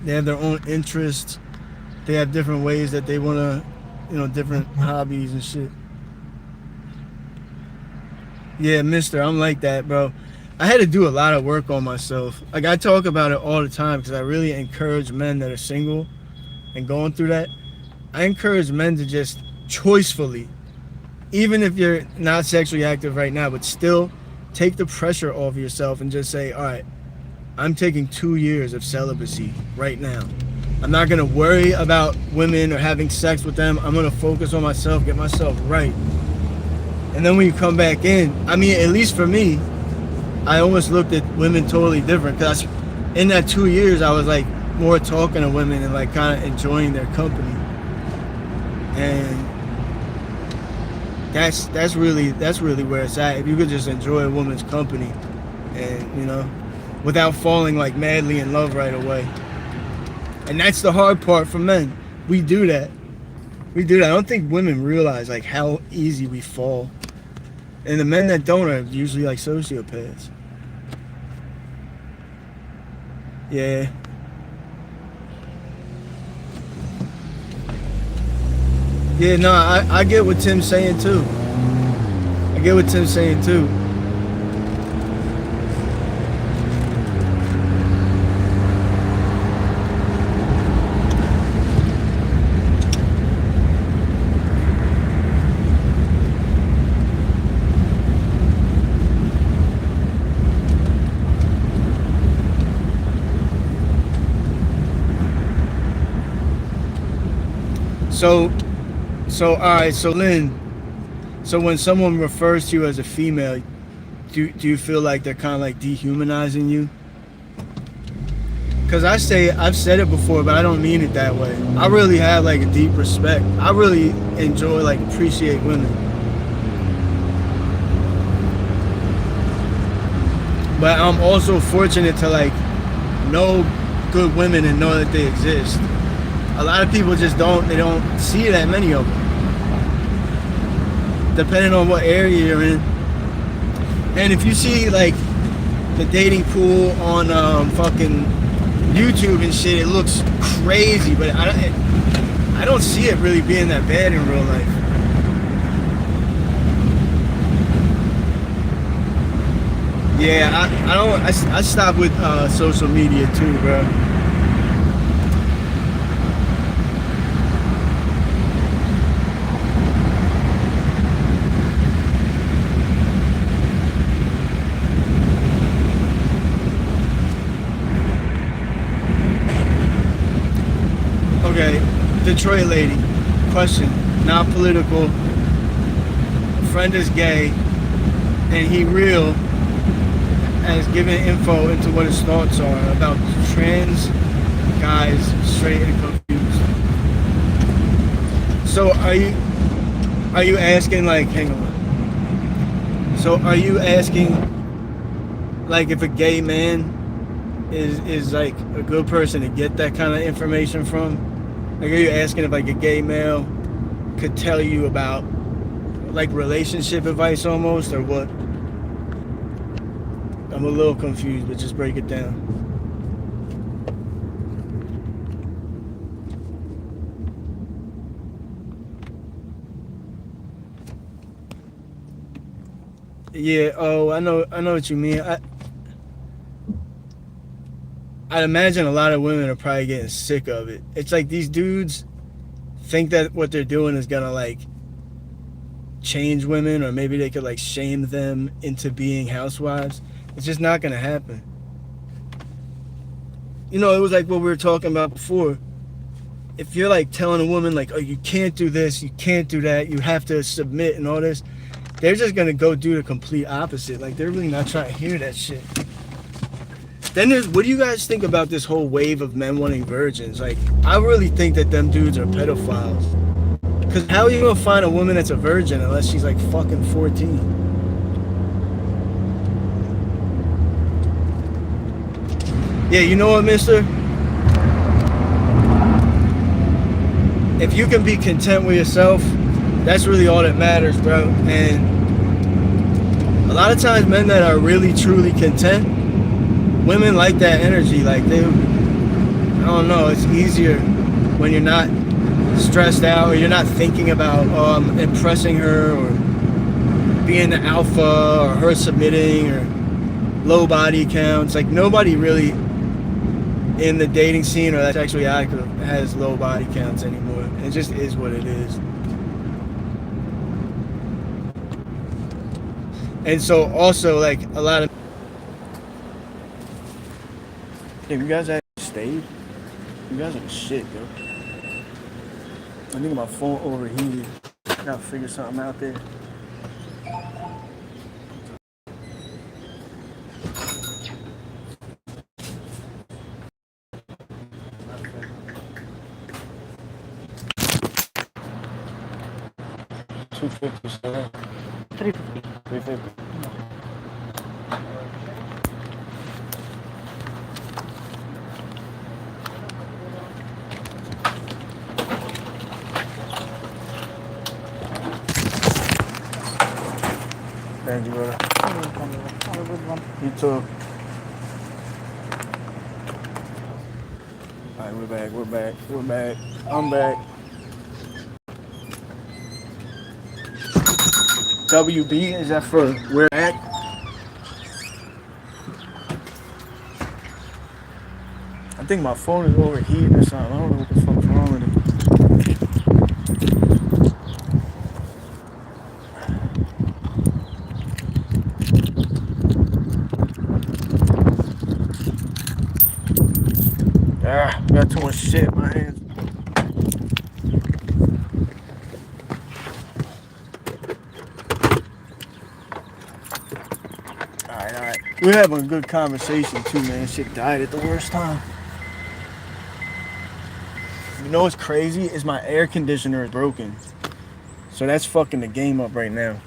They have their own interests. They have different ways that they want to, different hobbies and shit. Yeah, mister, I'm like that, bro. I had to do a lot of work on myself. Like, I talk about it all the time because I really encourage men that are single and going through that. I encourage men to just choicefully, even if you're not sexually active right now, but still take the pressure off yourself and just say, all right, I'm taking 2 years of celibacy right now. I'm not going to worry about women or having sex with them. I'm going to focus on myself, get myself right. And then when you come back in, I mean, at least for me, I almost looked at women totally different, because in that 2 years, I was like more talking to women and like kind of enjoying their company. And that's really where it's at. If you could just enjoy a woman's company and, without falling like madly in love right away. And that's the hard part for men. We do that. I don't think women realize like how easy we fall. And the men that don't are usually like sociopaths. Yeah. Yeah, no, I get what Tim's saying too. So all right, so Lynn, so when someone refers to you as a female, do you feel like they're kind of like dehumanizing you? Because I've said it before, but I don't mean it that way. I really have like a deep respect. I really enjoy, like, appreciate women. But I'm also fortunate to like know good women and know that they exist. A lot of people just don't see that many of them, depending on what area you're in. And if you see like the dating pool on fucking YouTube and shit, it looks crazy, but I don't see it really being that bad in real life. Yeah, I stopped with social media too, bro. Okay, Detroit lady, question, not political. A friend is gay, and he real has given info into what his thoughts are about trans guys, straight and confused. So are you asking, like, hang on. So are you asking, like, if a gay man is like a good person to get that kind of information from? Like, are you asking if like a gay male could tell you about like relationship advice almost, or what? I'm a little confused, but just break it down. Yeah, oh, I know what you mean. I'd imagine a lot of women are probably getting sick of it. It's like these dudes think that what they're doing is gonna like change women, or maybe they could like shame them into being housewives. It's just not gonna happen. It was like what we were talking about before. if you're like telling a woman like, oh, you can't do this, you can't do that, you have to submit and all this, they're just gonna go do the complete opposite. Like they're really not trying to hear that shit. Then there's, what do you guys think about this whole wave of men wanting virgins? Like, I really think that them dudes are pedophiles. Cause how are you gonna find a woman that's a virgin unless she's like fucking 14? Yeah, you know what, mister? If you can be content with yourself, that's really all that matters, bro. And a lot of times men that are really truly content, women like that energy. Like they, I don't know, it's easier when you're not stressed out or you're not thinking about impressing her or being the alpha or her submitting or low body counts. Like nobody really in the dating scene or that's actually active has low body counts anymore. It just is what it is. And so also like a lot of Damn, you guys actually stayed? You guys are the shit, yo. I think my phone overheated. Gotta figure something out there. $250. 350. 350. Thank you, brother. Have a good one. You too. Alright, we're back. I'm back. WB, is that for where at? I think my phone is overheating or something. I don't know what the fuck's wrong with it. Ah, got too much shit in my hands. Alright. We're having a good conversation too, man. Shit died at the worst time. You know what's crazy? Is my air conditioner is broken. So that's fucking the game up right now.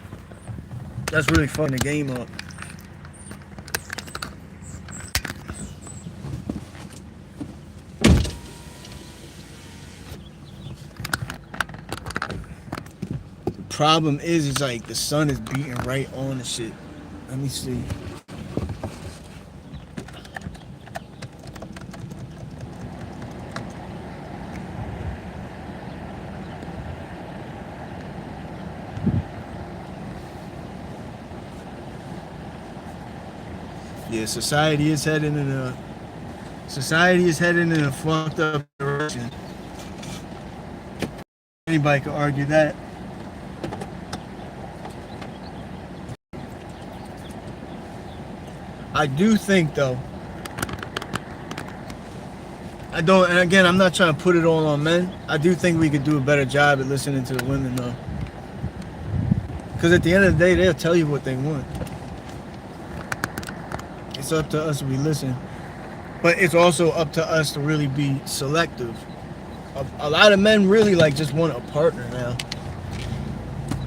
That's really fucking the game up. Problem is like the sun is beating right on the shit. Let me see. Yeah, society is heading in a fucked up direction. Anybody could argue that. I do think though, and again, I'm not trying to put it all on men. I do think we could do a better job at listening to the women though. Because at the end of the day, they'll tell you what they want. It's up to us if we listen. But it's also up to us to really be selective. A lot of men really like just want a partner now.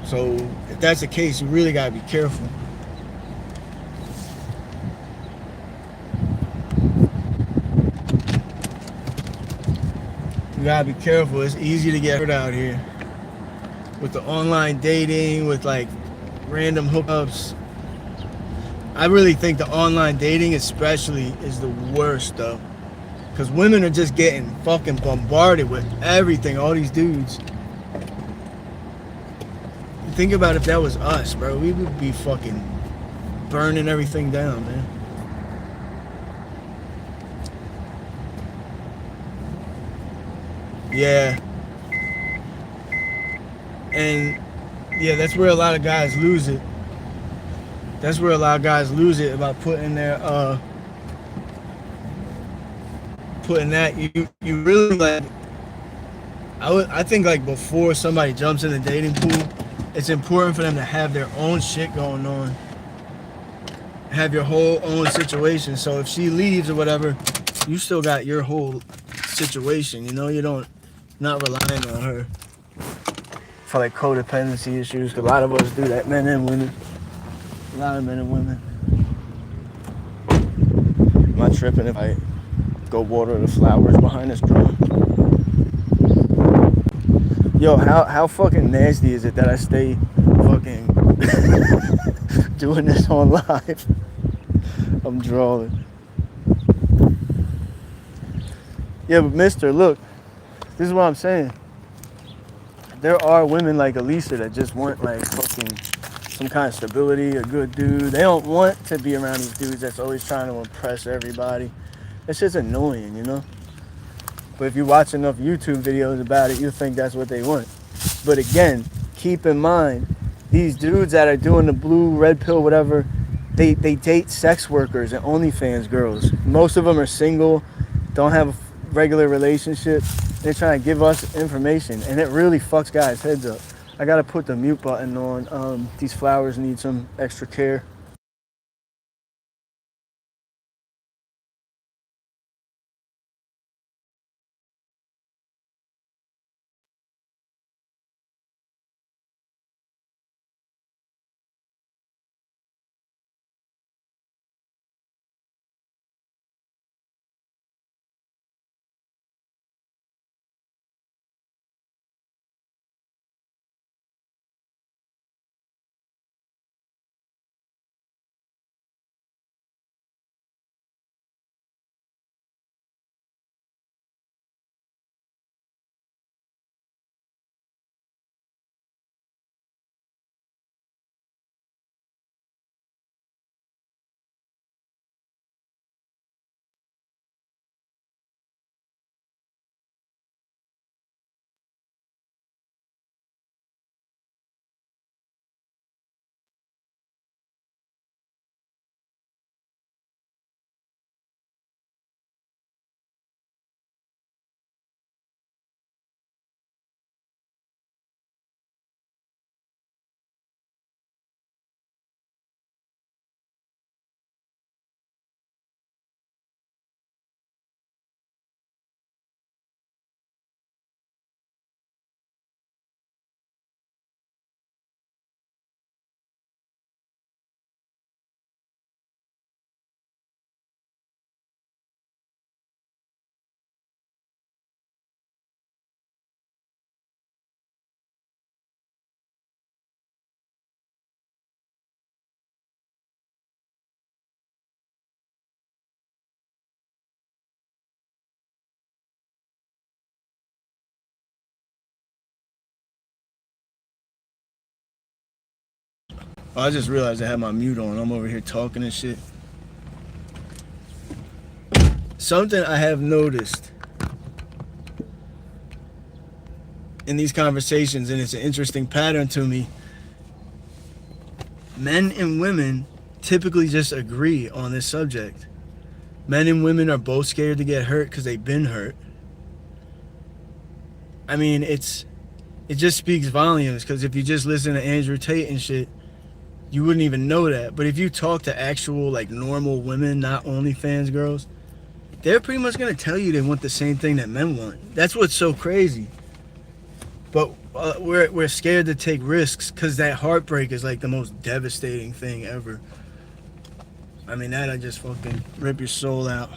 So if that's the case, you really gotta be careful. You gotta be careful. It's easy to get hurt out here with the online dating, with like random hookups. I really think the online dating especially is the worst though, because women are just getting fucking bombarded with everything. All these dudes. Think about if that was us, bro. We would be fucking burning everything down, man. Yeah. And yeah, that's where a lot of guys lose it. That's where a lot of guys lose it about putting that you really like I think like before somebody jumps in the dating pool, it's important for them to have their own shit going on. Have your whole own situation. So if she leaves or whatever, you still got your whole situation. You know, you don't not relying on her for like codependency issues. 'Cause a lot of us do that, men and women. A lot of men and women. Am I tripping if I go water the flowers behind this drum? Yo, how fucking nasty is it that I stay fucking doing this on live? I'm drawing. Yeah, but mister, look, this is what I'm saying. There are women like Elisa that just want like fucking some kind of stability, a good dude. They don't want to be around these dudes that's always trying to impress everybody. It's just annoying, you know? But if you watch enough YouTube videos about it, you'll think that's what they want. But again, keep in mind, these dudes that are doing the blue, red pill, whatever, they date sex workers and OnlyFans girls. Most of them are single, don't have a regular relationship. They're trying to give us information, and it really fucks guys' heads up. I gotta put the mute button on. These flowers need some extra care. Oh, I just realized I had my mute on. I'm over here talking and shit. Something I have noticed in these conversations, and it's an interesting pattern to me. Men and women typically just agree on this subject. Men and women are both scared to get hurt because they've been hurt. I mean, it just speaks volumes, because if you just listen to Andrew Tate and shit, you wouldn't even know that. But if you talk to actual like normal women, not OnlyFans girls, they're pretty much gonna tell you they want the same thing that men want. That's what's so crazy. But we're scared to take risks because that heartbreak is like the most devastating thing ever. I mean, that'll just fucking rip your soul out.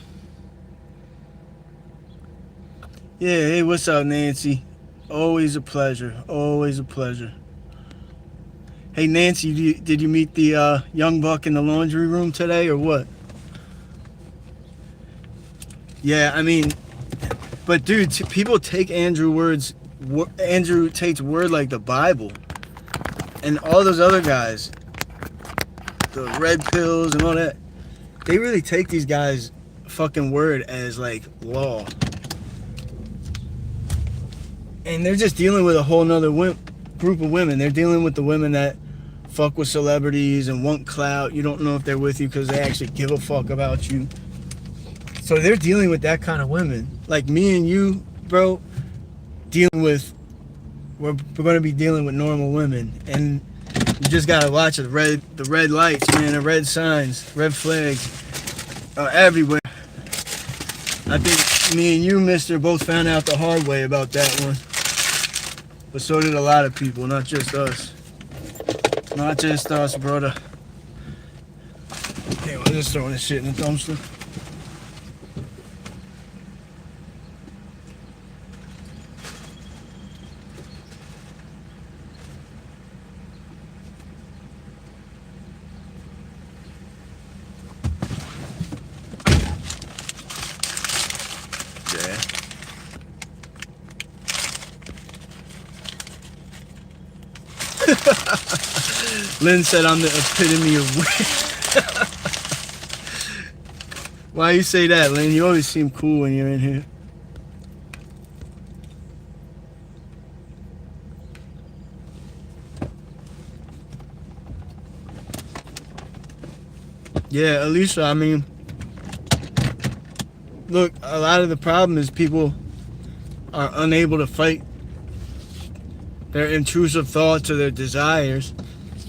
Yeah, hey, what's up, Nancy? Always a pleasure. Always a pleasure. Hey, Nancy, did you meet the young buck in the laundry room today or what? Yeah, I mean, but dude, people take Andrew Tate's word like the Bible. And all those other guys, the red pills and all that, they really take these guys' fucking word as like law. And they're just dealing with a whole nother group of women. They're dealing with the women that fuck with celebrities and want clout. You don't know if they're with you because they actually give a fuck about you. So they're dealing with that kind of women. Like me and you, bro, dealing with, we're going to be dealing with normal women, and you just gotta watch the red lights, man, the red signs, red flags are everywhere. I think me and you, mister, both found out the hard way about that one. But so did a lot of people, not just us. Not just us, brother. Damn, I'm just throwing this shit in the dumpster. Lynn said I'm the epitome of weird. Why you say that, Lynn? You always seem cool when you're in here. Yeah, Alicia, I mean, look, a lot of the problem is people are unable to fight their intrusive thoughts or their desires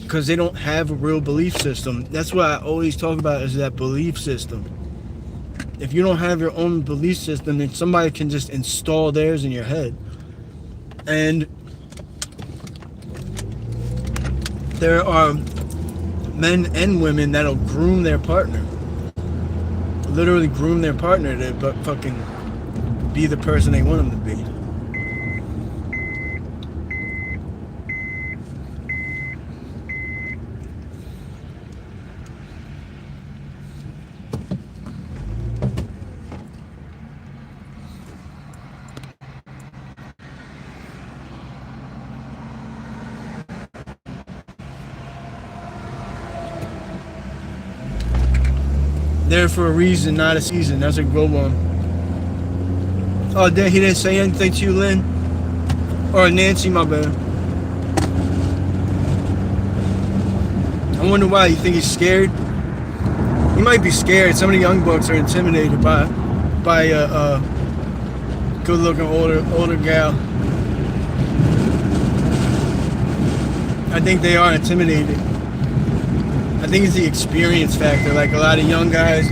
because they don't have a real belief system. That's what I always talk about, is that belief system. If you don't have your own belief system, then somebody can just install theirs in your head. And there are men and women that'll groom their partner. Literally groom their partner to fucking be the person they want them to be. There for a reason, not a season. That's a good one. Oh, he didn't say anything to you, Lynn? Or Nancy, my bad. I wonder why. You think he's scared? He might be scared. Some of the young bucks are intimidated by a good-looking older gal. I think they are intimidated. I think it's the experience factor. Like, a lot of young guys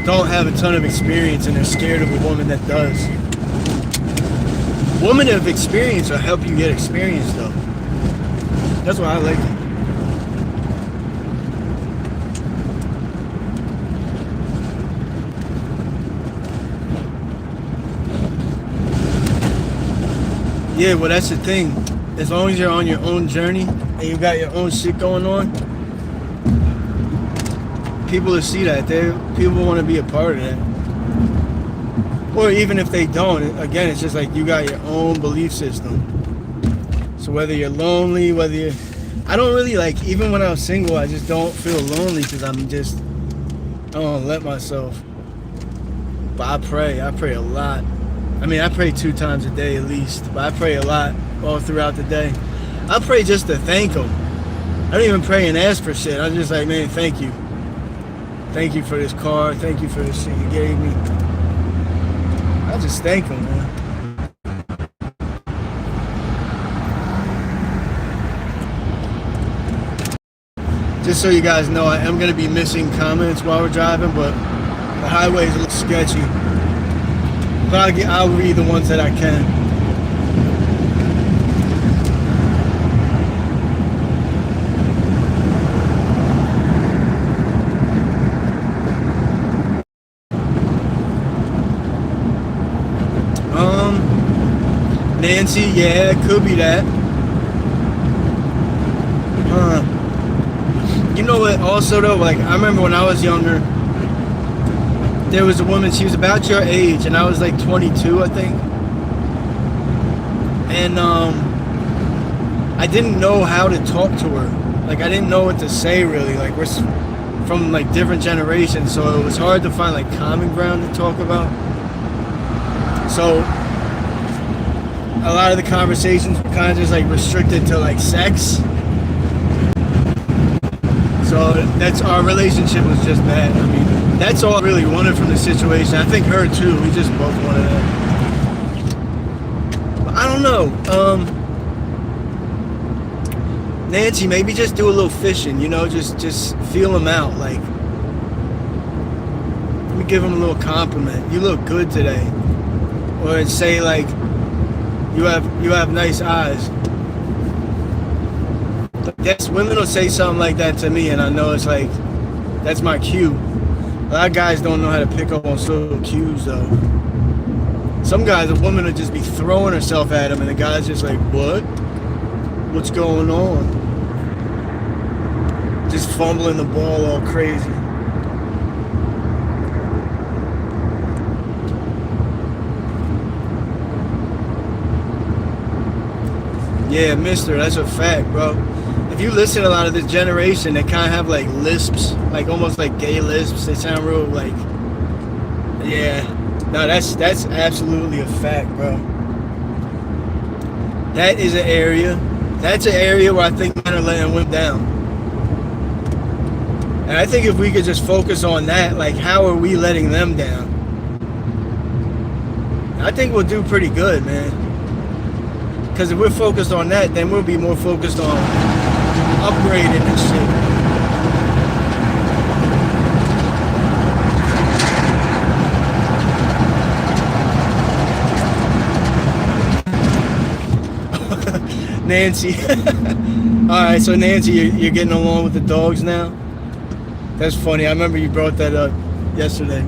don't have a ton of experience and they're scared of a woman that does. Women of experience will help you get experience, though. That's why I like it. Yeah, well, that's the thing. As long as you're on your own journey and you got your own shit going on, people will see that. People want to be a part of that. Or even if they don't, again, it's just like you got your own belief system. So whether you're lonely, I don't really, like, even when I was single, I just don't feel lonely because I don't let myself. But I pray a lot. I mean, I pray 2 times a day at least, but I pray a lot all throughout the day. I pray just to thank them. I don't even pray and ask for shit. I'm just like, man, thank you. Thank you for this car. Thank you for this shit you gave me. I just thank him, man. Just so you guys know, I am going to be missing comments while we're driving, but the highways look sketchy. But I'll read the ones that I can. Nancy, yeah, it could be that. You know what, also though, like, I remember when I was younger, there was a woman, she was about your age, and I was like 22, I think. And I didn't know how to talk to her. Like, I didn't know what to say, really. Like, we're from, like, different generations, so it was hard to find, like, common ground to talk about. So a lot of the conversations were kind of just, like, restricted to, like, sex. So that's, our relationship was just bad. I mean, that's all I really wanted from the situation. I think her too. We just both wanted that. But don't know. Nancy, maybe just do a little fishing, you know, just feel him out. Like, let me give him a little compliment. You look good today. Or say like, you have nice eyes. I guess women will say something like that to me, and I know it's like, that's my cue. A lot of guys don't know how to pick up on little cues though. Some guys, a woman will just be throwing herself at him, and the guy's just like, what? What's going on? Just fumbling the ball all crazy. Yeah, mister, that's a fact, bro. If you listen to a lot of this generation, they kind of have like lisps, like almost like gay lisps. They sound real like, yeah. No, that's absolutely a fact, bro. That is an area. That's an area where I think men are letting women down. And I think if we could just focus on that, like how are we letting them down? I think we'll do pretty good, man. Because if we're focused on that, then we'll be more focused on upgrading and shit. Nancy. Alright, so Nancy, you're getting along with the dogs now? That's funny. I remember you brought that up yesterday.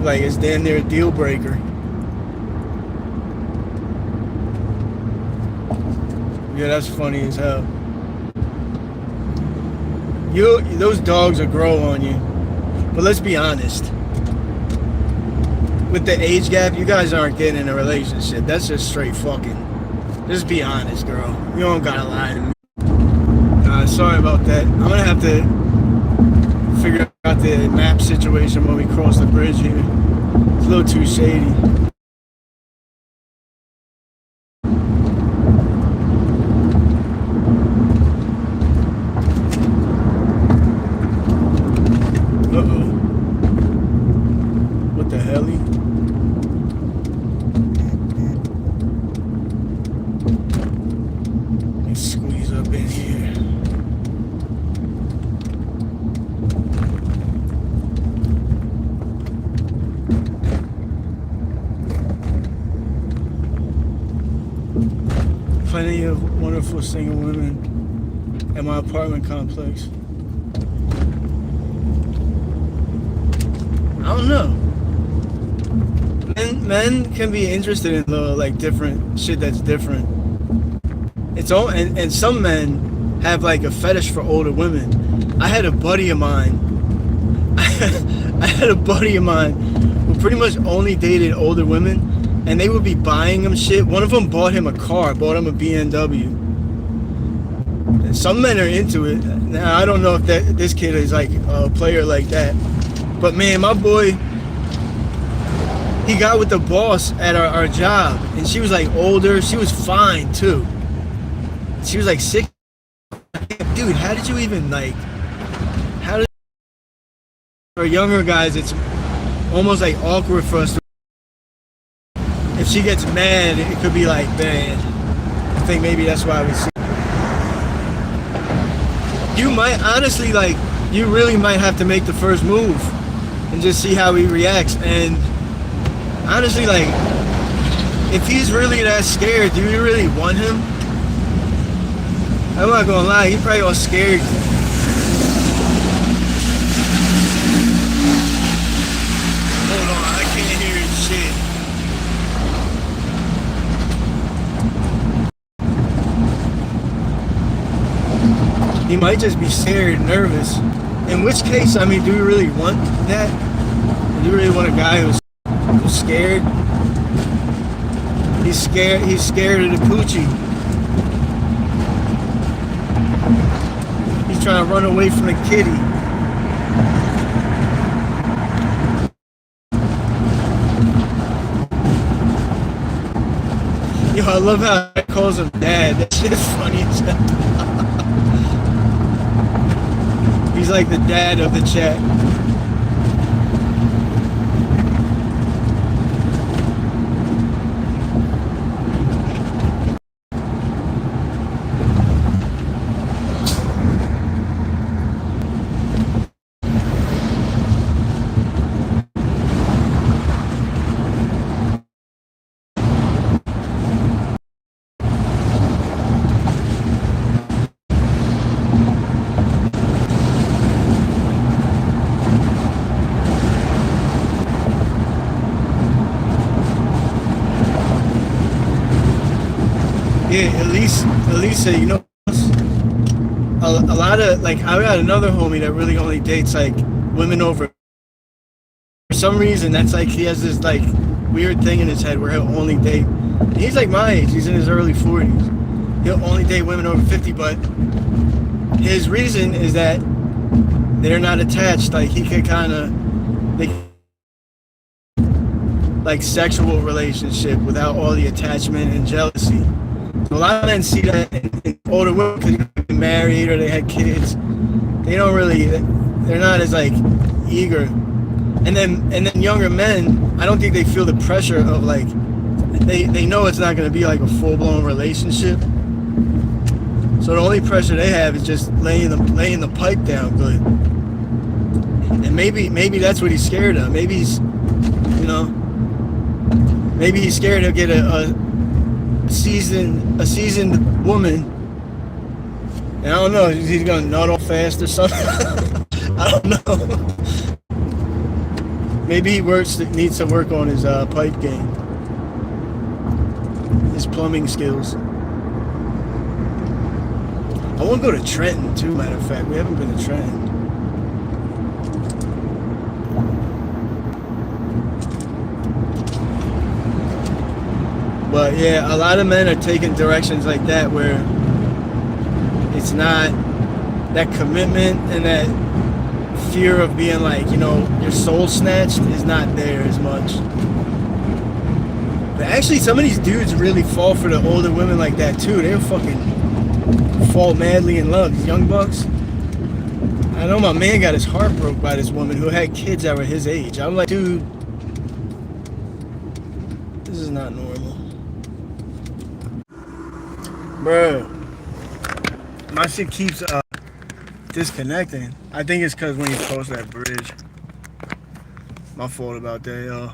Like, it's damn near a deal breaker. Yeah, that's funny as hell. Those dogs will grow on you. But let's be honest. With the age gap, you guys aren't getting in a relationship. That's just straight fucking. Just be honest, girl. You don't gotta lie to me. Sorry about that. I'm gonna have to figure out the map situation when we cross the bridge here. It's a little too shady. Uh-oh. What the hell? Let's squeeze up in here. Plenty of wonderful single women at my apartment complex. I don't know. Men can be interested in like different shit that's different. It's all and some men have like a fetish for older women. I had a buddy of mine. I had a buddy of mine who pretty much only dated older women, and they would be buying him shit. One of them bought him a car, bought him a BMW. And some men are into it. Now I don't know if this kid is like a player like that. But man, my boy, he got with the boss at our job, and she was like older. She was fine too. She was like 6. Dude, how did you even like? How did for younger guys? It's almost like awkward for us. If she gets mad, it could be like bad. I think maybe that's why we see. You might honestly like. You really might have to make the first move. And just see how he reacts. And honestly, like, if he's really that scared, do you really want him? I'm not gonna lie, he probably all scared. Hold on, I can't hear his shit. He might just be scared and nervous. In which case, I mean, do we really want that? Do you really want a guy who's scared? He's scared of the poochie. He's trying to run away from the kitty. Yo, I love how he calls him dad. That shit is funny as hell. He's like the dad of the chat. Elisa, you know, a lot of like I got another homie that really only dates like women over. For some reason, that's like he has this like weird thing in his head where he'll only date. He's like my age. He's in his early 40s. He'll only date women over 50, but his reason is that they're not attached. Like he could kind of like sexual relationship without all the attachment and jealousy. So a lot of men see that in older women because they're married or they had kids. They don't really. They're not as like eager. And then younger men, I don't think they feel the pressure of like they know it's not going to be like a full-blown relationship. So the only pressure they have is just laying the pipe down good. And maybe that's what he's scared of. Maybe he's, you know, maybe he's scared he'll get a seasoned woman. And I don't know, he's gonna nut off fast or something. I don't know. Maybe he needs to work on his pipe game, his plumbing skills. I want to go to Trenton too. Matter of fact, we haven't been to Trenton. But yeah, a lot of men are taking directions like that where it's not that commitment and that fear of being like, you know, your soul snatched is not there as much. But actually, some of these dudes really fall for the older women like that too. They'll fucking fall madly in love. These young bucks. I know my man got his heart broke by this woman who had kids that were his age. I'm like, dude, this is not normal. Bro, my shit keeps disconnecting. I think it's because when you cross that bridge. My fault about that, y'all.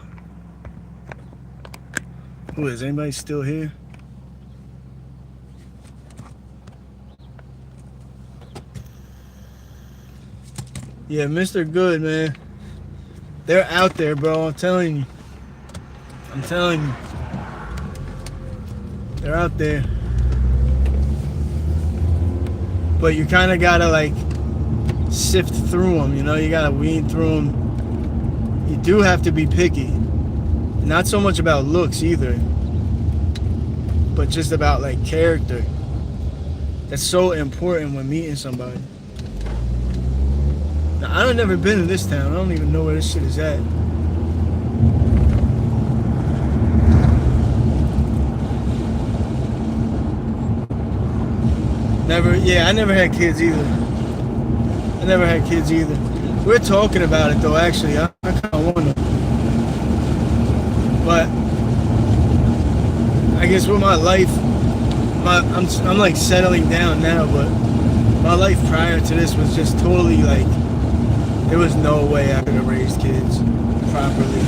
Who is? Anybody still here? Yeah, Mr. Good, man. They're out there, bro. I'm telling you. They're out there. But you kind of gotta like sift through them, you know? You gotta weed through them. You do have to be picky. Not so much about looks either, but just about like character. That's so important when meeting somebody. Now, I've never been to this town. I don't even know where this shit is at. I never had kids either. We're talking about it though, actually. I kind of want to. But I guess with my life, I'm like settling down now, but my life prior to this was just totally like, there was no way I could have raised kids properly.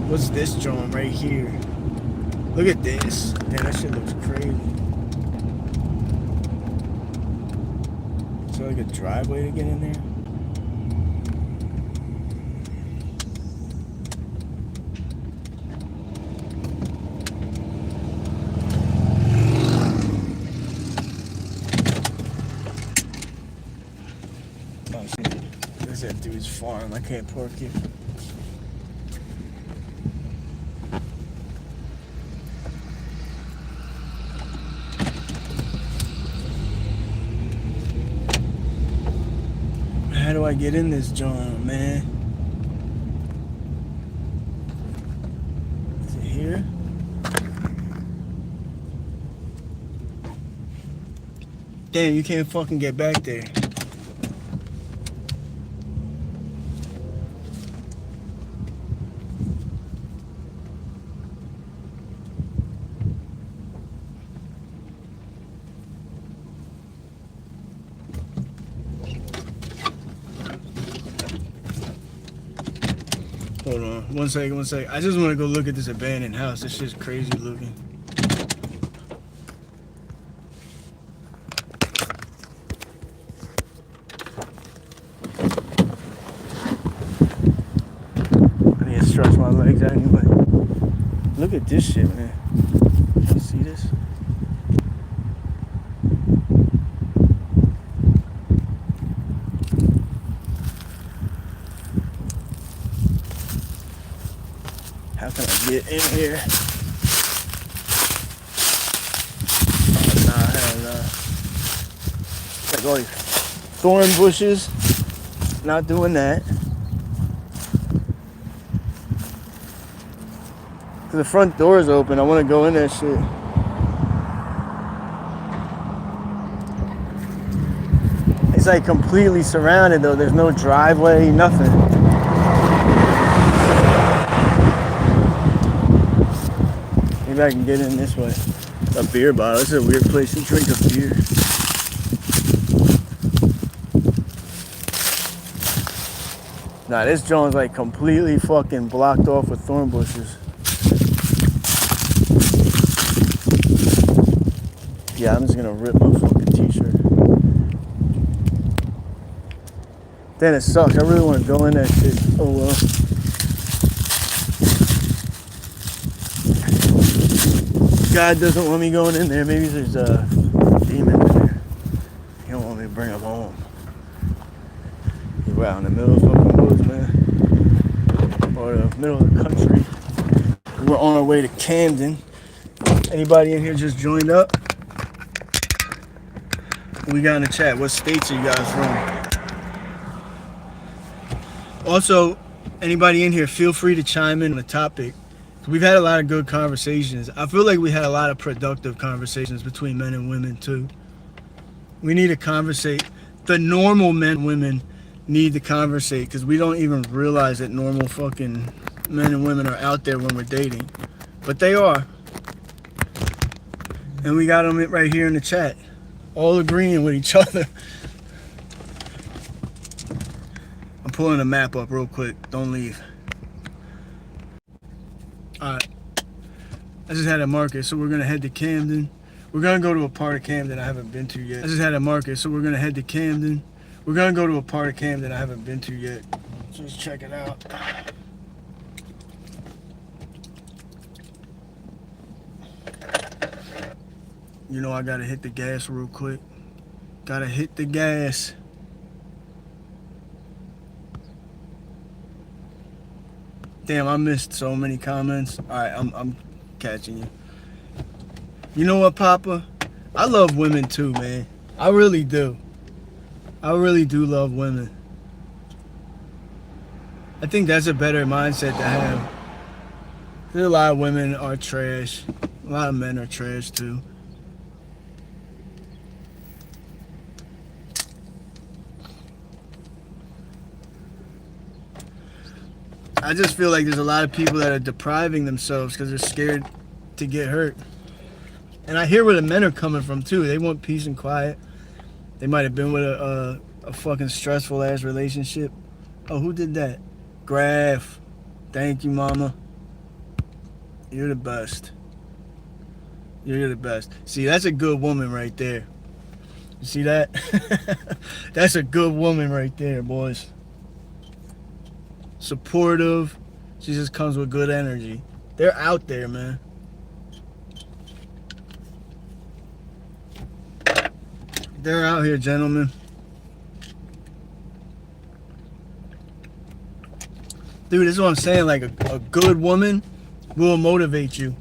What's this joint right here? Look at this. Damn, that shit looks crazy. Is there like a driveway to get in there? Oh shit. There's that dude's farm. I can't park here. How do I get in this joint, man? Is it here? Damn, you can't fucking get back there. Hold on, one second. I just want to go look at this abandoned house. This shit's crazy looking. I need to stretch my legs out anyway. Look at this shit, man. get in here. Oh, nah, hell nah. Like all these thorn bushes. Not doing that. The front door is open. I want to go in that shit. It's like completely surrounded though. There's no driveway, nothing. Maybe I can get in this way. A beer bottle. This is a weird place to drink a beer. Nah, this joint's like completely fucking blocked off with thorn bushes. Yeah, I'm just gonna rip my fucking t-shirt. Damn, it sucks. I really want to go in that shit. Oh well. God doesn't want me going in there. Maybe there's a demon in there. He don't want me to bring him home. We're out in the middle of fucking woods, man. Or the middle of the country. We're on our way to Camden. Anybody in here just joined up? We got in the chat. What states are you guys from? Also, anybody in here, feel free to chime in on the topic. We've had a lot of good conversations. I feel like we had a lot of productive conversations between men and women too. We need to conversate. The normal men and women need to conversate because we don't even realize that normal fucking men and women are out there when we're dating. But they are. And we got them right here in the chat. All agreeing with each other. I'm pulling a map up real quick. Don't leave. Alright. I just had a market, so we're going to head to Camden. We're going to go to a part of Camden I haven't been to yet. I just had a market, so we're going to head to Camden. We're going to go to a part of Camden I haven't been to yet. So let's check it out. You know I gotta hit the gas real quick. Gotta hit the gas. Damn, I missed so many comments. Alright, I'm catching you. You know what, Papa? I love women too, man. I really do. I really do love women. I think that's a better mindset to have. There's a lot of women are trash. A lot of men are trash too. I just feel like there's a lot of people that are depriving themselves because they're scared to get hurt. And I hear where the men are coming from too. They want peace and quiet. They might have been with a fucking stressful ass relationship. Oh, who did that? Graf. Thank you, mama. You're the best. You're the best. See, that's a good woman right there. You see that? That's a good woman right there, boys. Supportive. She just comes with good energy. They're out there, man. They're out here, gentlemen. Dude, this is what I'm saying. Like a good woman will motivate you.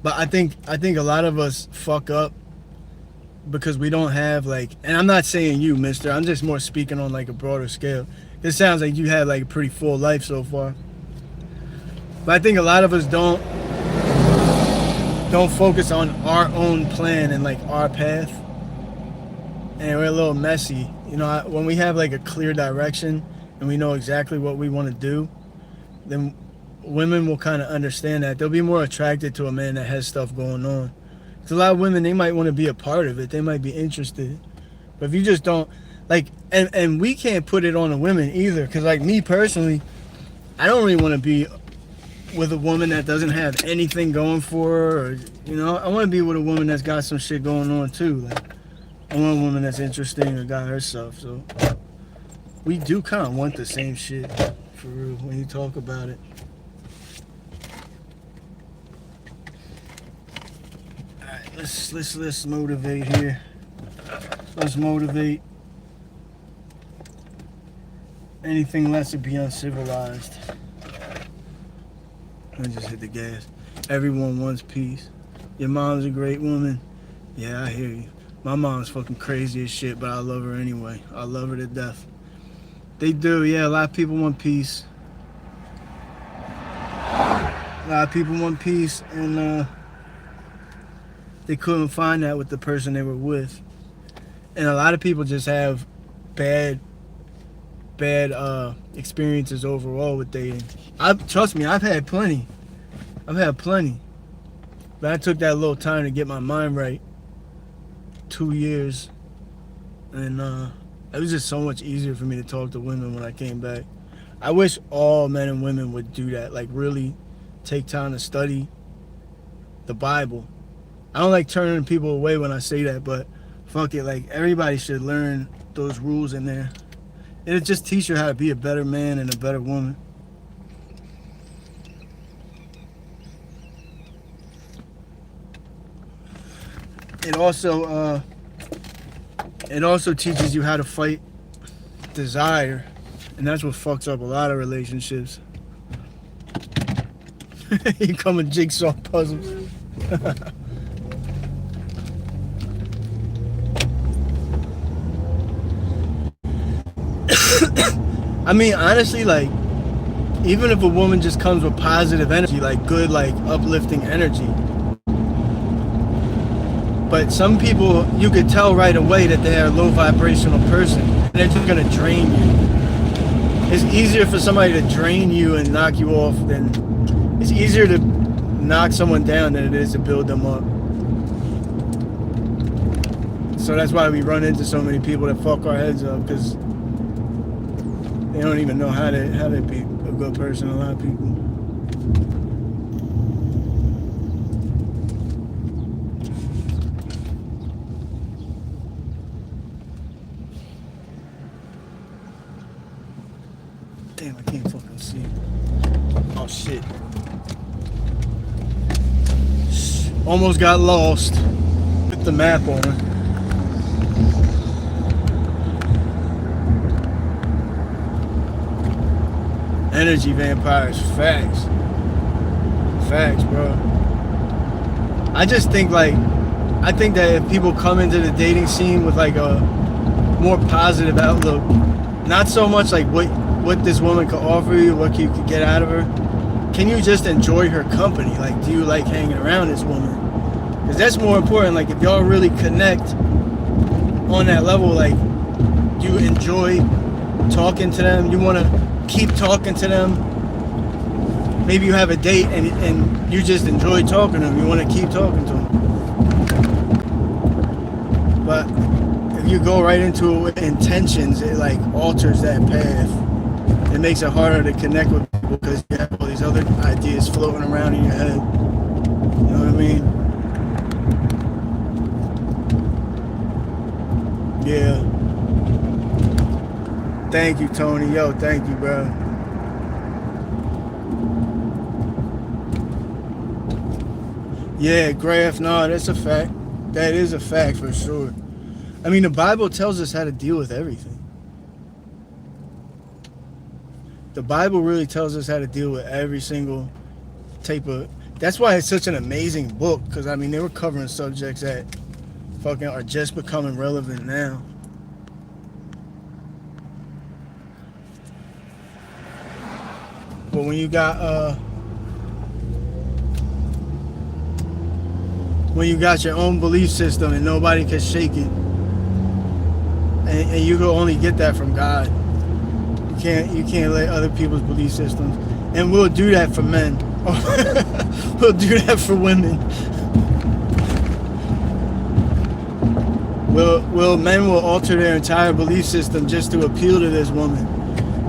But I think a lot of us fuck up because we don't have like, and I'm not saying you, mister. I'm just more speaking on like a broader scale. It sounds like you had like a pretty full life so far. But I think a lot of us don't focus on our own plan and like our path. And we're a little messy. You know, when we have like a clear direction and we know exactly what we want to do, then women will kind of understand that. They'll be more attracted to a man that has stuff going on. Because a lot of women, they might want to be a part of it. They might be interested. But if you just don't, like, and we can't put it on the women either. Because like me personally, I don't really want to be with a woman that doesn't have anything going for her. Or, you know, I want to be with a woman that's got some shit going on too. Like, I want a woman that's interesting or got her stuff. So we do kind of want the same shit, for real, when you talk about it. Alright, let's motivate here. Let's motivate. Anything less would be uncivilized. I just hit the gas. Everyone wants peace. Your mom's a great woman. Yeah, I hear you. My mom's fucking crazy as shit, but I love her anyway. I love her to death. They do, yeah. A lot of people want peace. A lot of people want peace, and they couldn't find that with the person they were with. And a lot of people just have bad experiences overall with dating. Trust me, I've had plenty. But I took that little time to get my mind right. 2 years. And it was just so much easier for me to talk to women when I came back. I wish all men and women would do that. Like, really take time to study the Bible. I don't like turning people away when I say that, but fuck it. Like, everybody should learn those rules in there. It'll just teach you how to be a better man and a better woman. It also teaches you how to fight desire, and that's what fucks up a lot of relationships. You come with jigsaw puzzles. I mean, honestly, like, even if a woman just comes with positive energy, like good, like uplifting energy. But some people, you could tell right away that they're a low vibrational person. And they're just gonna drain you. It's easier for somebody to drain you and knock you off than, it's easier to knock someone down than it is to build them up. So that's why we run into so many people that fuck our heads up, because they don't even know how to be a good person, a lot of people. Damn, I can't fucking see. Oh shit. Almost got lost. Put the map on. Energy vampires, facts, bro. I just think I think that if people come into the dating scene with like a more positive outlook, not so much like what this woman could offer you, what you could get out of her. Can you just enjoy her company? Like, do you like hanging around this woman? Because that's more important. Like, if y'all really connect on that level, like, you enjoy talking to them, you want to keep talking to them. Maybe you have a date and you just enjoy talking to them. You want to keep talking to them. But if you go right into it with intentions, it like alters that path. It makes it harder to connect with people because you have all these other ideas floating around in your head. You know what I mean? Yeah. Thank you, Tony. Yo, thank you, bro. Yeah, Graf, no, that's a fact. That is a fact for sure. I mean, the Bible tells us how to deal with everything. The Bible really tells us how to deal with every single type of... That's why it's such an amazing book, because, I mean, they were covering subjects that fucking are just becoming relevant now. But when you got your own belief system and nobody can shake it, and you can only get that from God. You can't let other people's belief systems, and we'll do that for men. We'll do that for women. Men will alter their entire belief system just to appeal to this woman.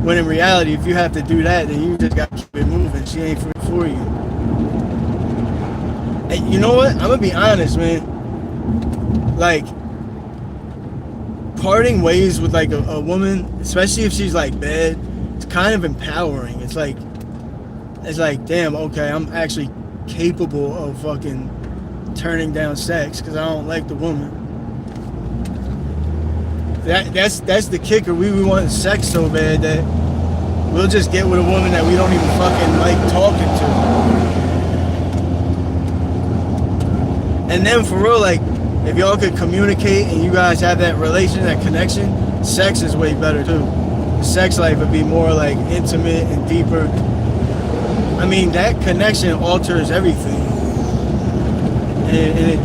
When in reality, if you have to do that, then you just got to keep it moving. She ain't for you. And you know what? I'm going to be honest, man. Like, parting ways with, like, a woman, especially if she's, like, bad, it's kind of empowering. It's like, damn, okay, I'm actually capable of fucking turning down sex because I don't like the woman. That's the kicker. We want sex so bad that we'll just get with a woman that we don't even fucking like talking to. And then for real, like, if y'all could communicate and you guys have that relation, that connection, sex is way better too. The sex life would be more like intimate and deeper. I mean, that connection alters everything. And it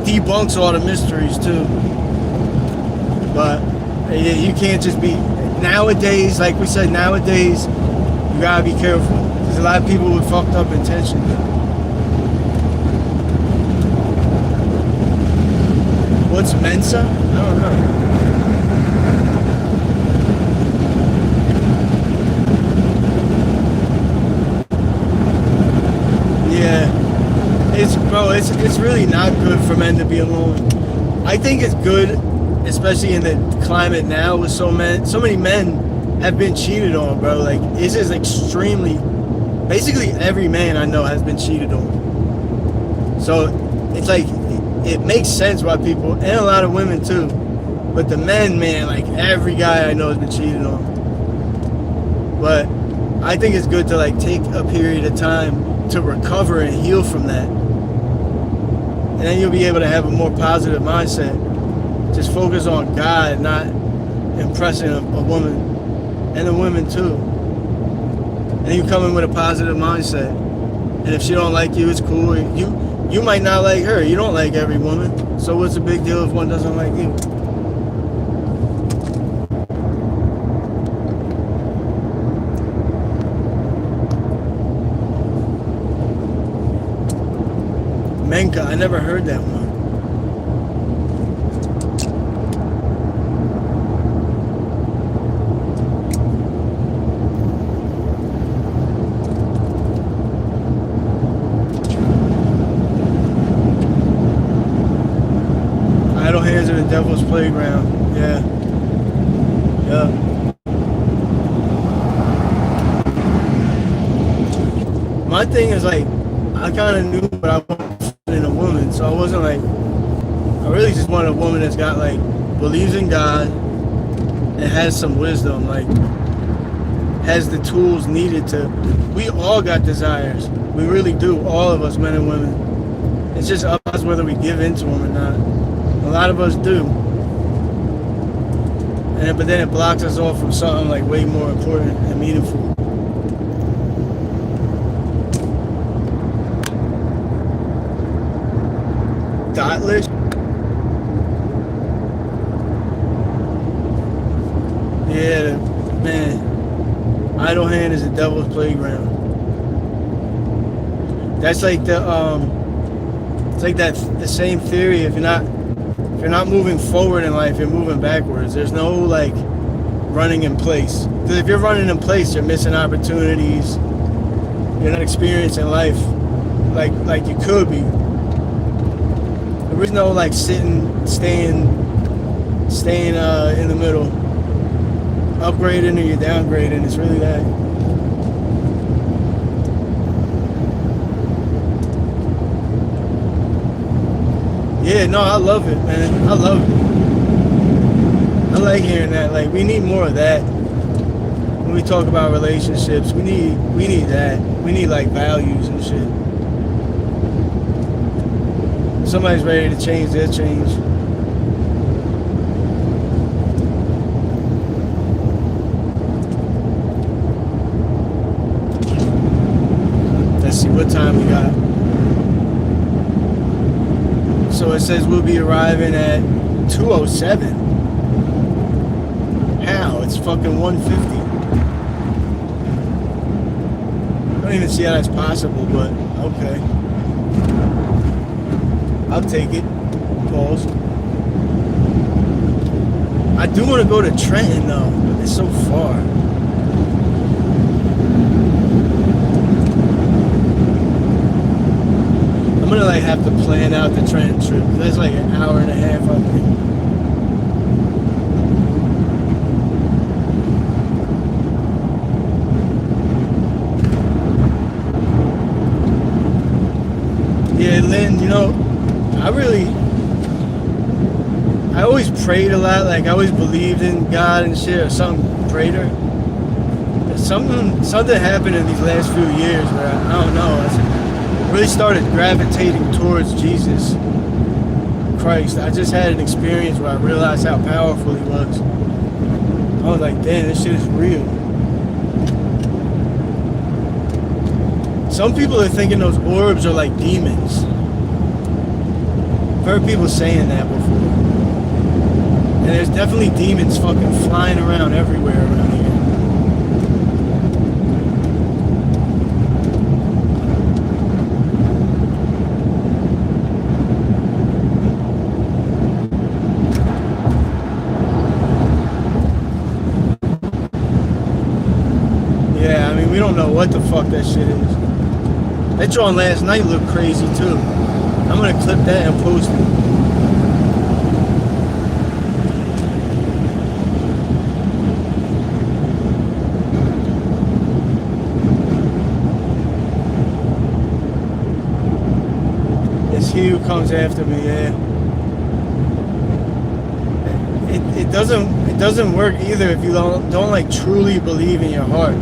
debunks all the mysteries too. But yeah, you can't just be, nowadays, like we said, nowadays, you gotta be careful. There's a lot of people with fucked up intentions. What's Mensa? I don't know. Yeah. It's really not good for men to be alone. I think it's good, especially in the climate now with so many men have been cheated on, bro. Like, this is extremely, basically every man I know has been cheated on. So it's like, it makes sense why people, and a lot of women too, but the men, man, like every guy I know has been cheated on. But I think it's good to like take a period of time to recover and heal from that. And then you'll be able to have a more positive mindset. Just focus on God, not impressing a woman, and the women too. And you come in with a positive mindset. And if she don't like you, it's cool. You might not like her. You don't like every woman. So what's the big deal if one doesn't like you? Menka, I never heard that one. Idle hands are the devil's playground. Yeah. Yeah. My thing is like, I kind of knew what I wanted in a woman, so I wasn't like, I really just wanted a woman that's got like, believes in God and has some wisdom, like, has the tools needed to, we all got desires. We really do, all of us, men and women. It's just up to us whether we give into them or not. A lot of us do. But then it blocks us off from something like way more important and meaningful. Dotless? Yeah, man. Idle hand is the devil's playground. That's like it's like the same theory. If you're not moving forward in life, you're moving backwards. There's no like running in place. Because if you're running in place, you're missing opportunities. You're not experiencing life like you could be. There is no like staying in the middle. Upgrading or you're downgrading. It's really that. Yeah, no, I love it, man. I love it. I like hearing that. Like, we need more of that. When we talk about relationships, we need that. We need like values and shit. If somebody's ready to change, they'll change. Let's see what time we got. So it says we'll be arriving at 2:07. How? It's fucking 1:50. I don't even see how that's possible, but okay. I'll take it. Pause. I do want to go to Trenton though, but it's so far. I'm gonna like have to plan out the Trenton trip. That's like an hour and a half, I think. Yeah, Lynn, you know, I always prayed a lot. Like, I always believed in God and shit, or something greater. something happened in these last few years where I don't know. I really started gravitating towards Jesus Christ. I just had an experience where I realized how powerful he was. I was like, damn, this shit is real. Some people are thinking those orbs are like demons. I've heard people saying that before. And there's definitely demons fucking flying around everywhere around here. Yeah, I mean, we don't know what the fuck that shit is. That drawing last night looked crazy too. I'm gonna clip that and post it. It's he who comes after me, yeah. It doesn't work either if you don't like truly believe in your heart.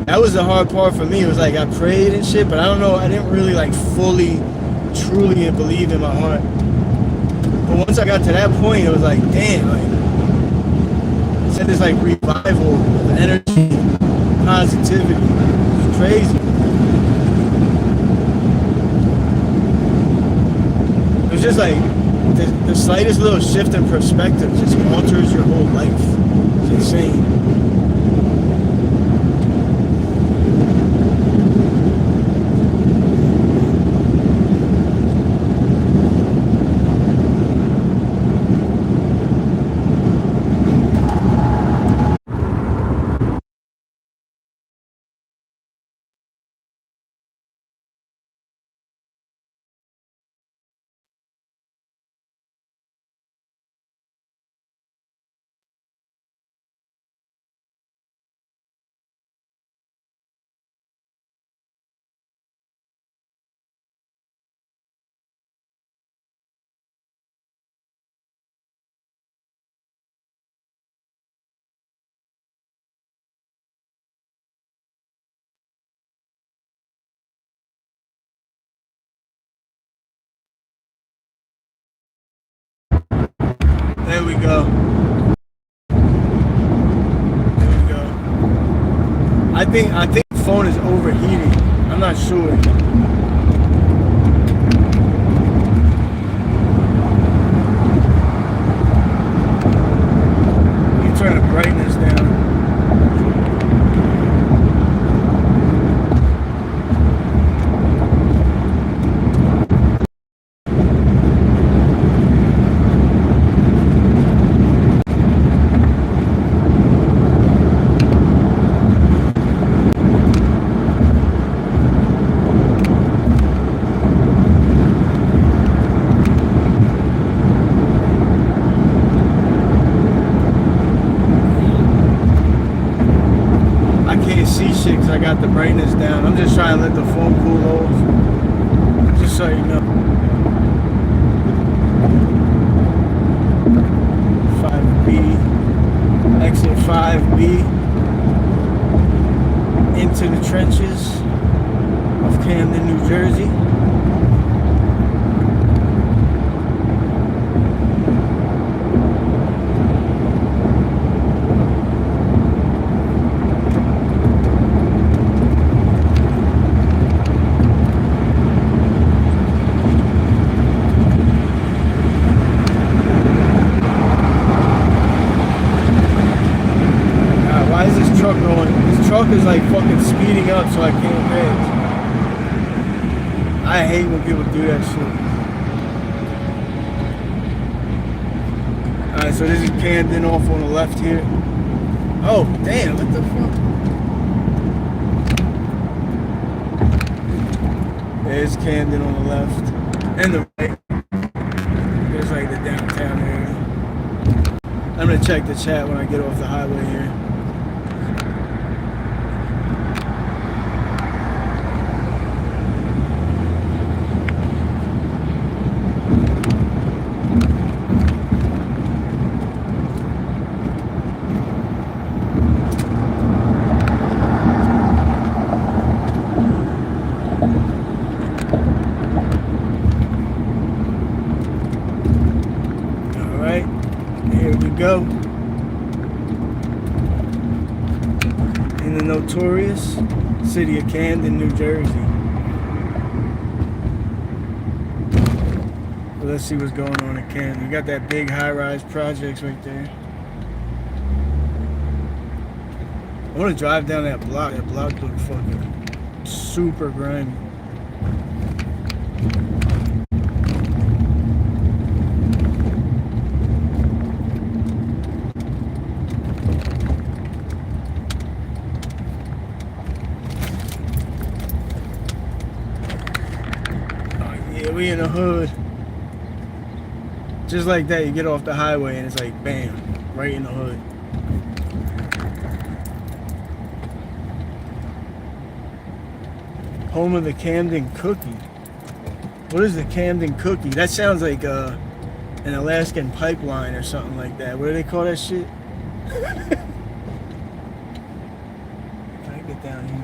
That was the hard part for me. It was like I prayed and shit, but I don't know, I didn't really like fully, truly believe in my heart. But once I got to that point, it was like, damn, like, it said this like revival of energy, positivity. It was crazy. It was just like, the slightest little shift in perspective just alters your whole life. It's insane. There we go. There we go. I think the phone is overheating. I'm not sure. Let me turn the brightness down. I got the brightness down. I'm just trying to let the phone cool off. Just so you know. 5B. Exit 5B. Into the trenches of Camden, New Jersey. Is like fucking speeding up so I can't pass. I hate when people do that shit. Alright, so this is Camden off on the left here. Oh, damn, what the fuck? There's Camden on the left. And the right. There's like the downtown area. I'm gonna check the chat when I get off the highway here. Here we go. In the notorious city of Camden, New Jersey. So let's see what's going on in Camden. You got that big high-rise projects right there. I want to drive down that block. That block looks fucking super grimy. We in the hood. Just like that, you get off the highway and it's like bam, right in the hood. Home of the Camden cookie. What is the Camden cookie? That sounds like an Alaskan pipeline or something like that. What do they call that shit? Can I get down here?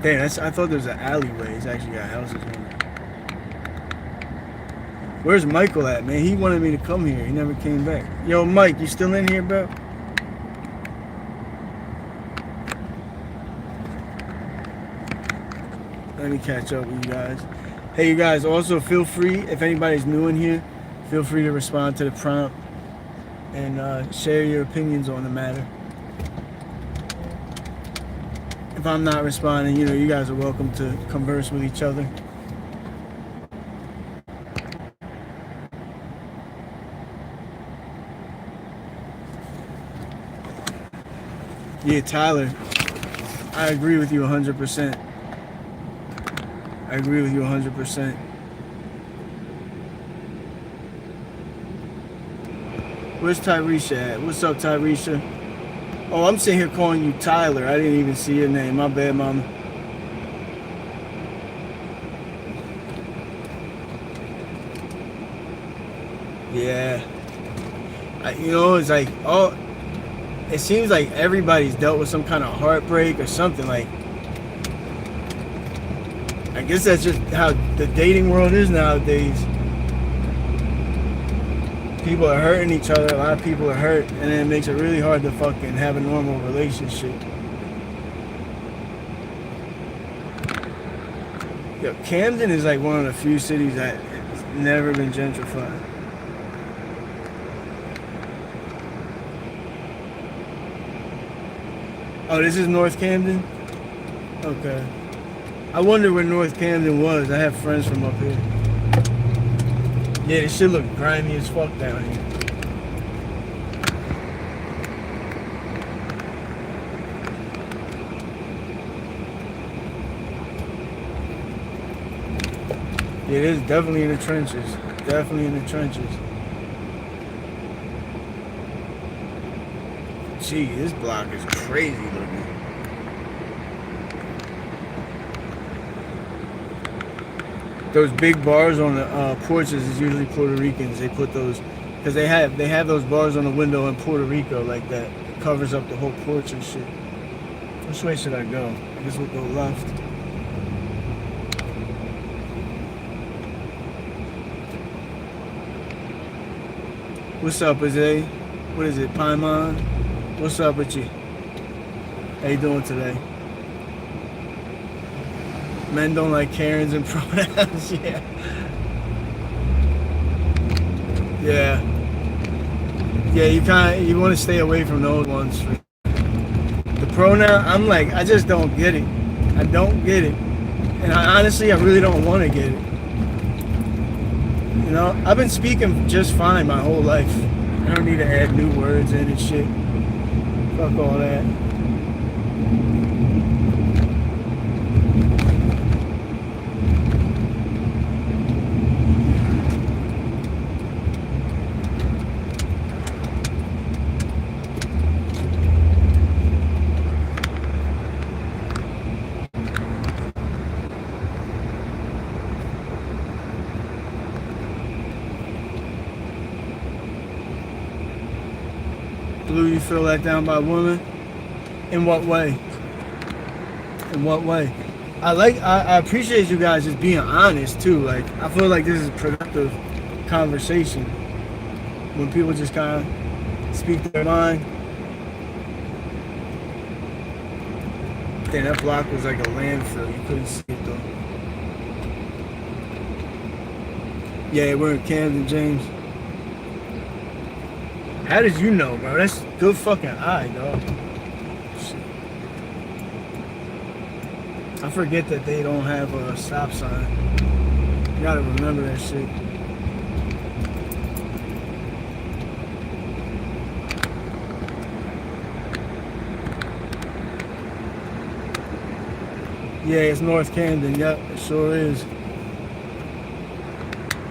Damn, I thought there was an alleyway. It's actually got houses on it. Where's Michael at, man? He wanted me to come here. He never came back. Yo, Mike, you still in here, bro? Let me catch up with you guys. Hey, you guys, also feel free, if anybody's new in here, feel free to respond to the prompt and share your opinions on the matter. If I'm not responding, you know, you guys are welcome to converse with each other. Yeah, Tyler, I agree with you 100%. I agree with you 100%. Where's Tyresha at? What's up, Tyresha? Oh, I'm sitting here calling you Tyler. I didn't even see your name. My bad, mama. Yeah. You know, it's like, oh, it seems like everybody's dealt with some kind of heartbreak or something. Like, I guess that's just how the dating world is nowadays. People are hurting each other. A lot of people are hurt, and then it makes it really hard to fucking have a normal relationship. Yo, Camden is like one of the few cities that has never been gentrified. Oh, this is North Camden? Okay. I wonder where North Camden was. I have friends from up here. Yeah, this shit look grimy as fuck down here. Yeah, it is definitely in the trenches. Definitely in the trenches. Gee, this block is crazy looking. Those big bars on the porches is usually Puerto Ricans. They put those because they have those bars on the window in Puerto Rico like that. It covers up the whole porch and shit. Which way should I go? I guess we'll go left. What's up, Jose? What is it, Paimon? What's up with you? How you doing today? Men don't like Karens and pronouns. Yeah. Yeah. Yeah, you want to stay away from those ones. The pronoun, I'm like, I just don't get it. I don't get it. And honestly, I really don't want to get it. You know, I've been speaking just fine my whole life. I don't need to add new words in and shit. Fuck all that. Blue, you feel let down by women? In what way? In what way? I appreciate you guys just being honest too. Like, I feel like this is productive conversation. When people just kind of speak their mind. Damn, that block was like a landfill. You couldn't see it though. Yeah, we're in Camden, James. How did you know, bro? That's good fucking eye, dog. Shit. I forget that they don't have a stop sign. You gotta remember that shit. Yeah, it's North Camden. Yep, it sure is.